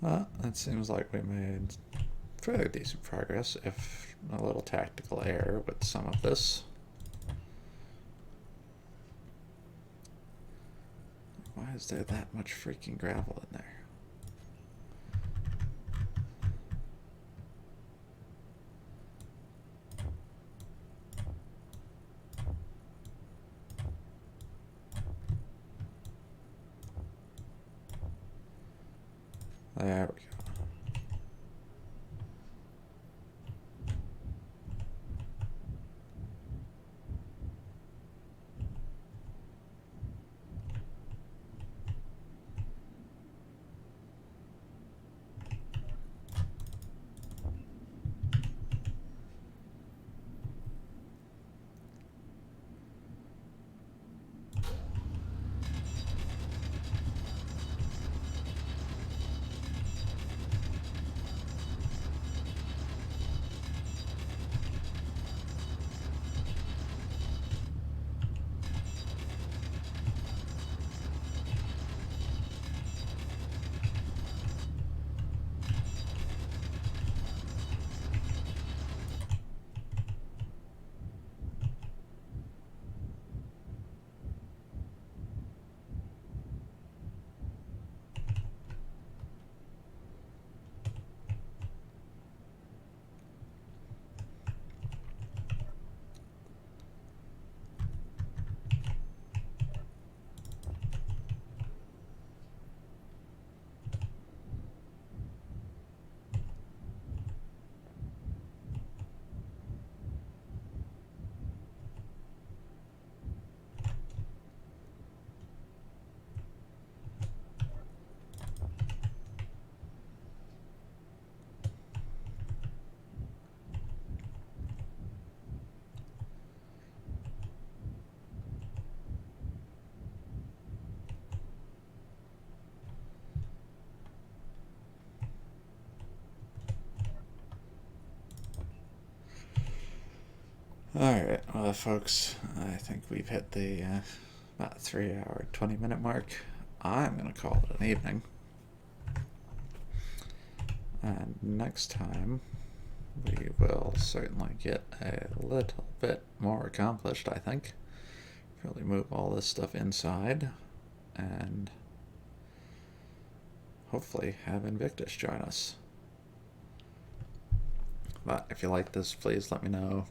Well, it seems like we made fairly decent progress, if a little tactical error with some of this. Why is there that much freaking gravel in there? There we go. Alright, well, folks, I think we've hit the about 3 hour, 20-minute mark. I'm going to call it an evening. And next time, we will certainly get a little bit more accomplished, I think. Really move all this stuff inside and hopefully have Invictus join us. But if you like this, please let me know.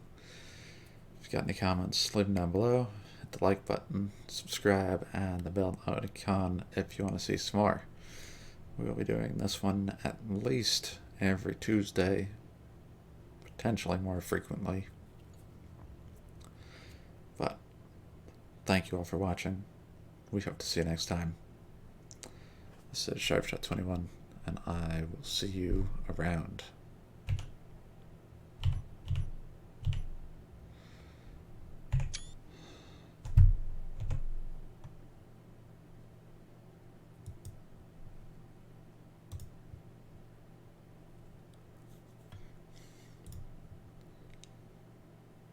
If you got any comments, leave them down below. Hit the like button, subscribe, and the bell icon if you want to see some more. We will be doing this one at least every Tuesday, potentially more frequently. But thank you all for watching. We hope to see you next time. This is Sharpshot21, and I will see you around.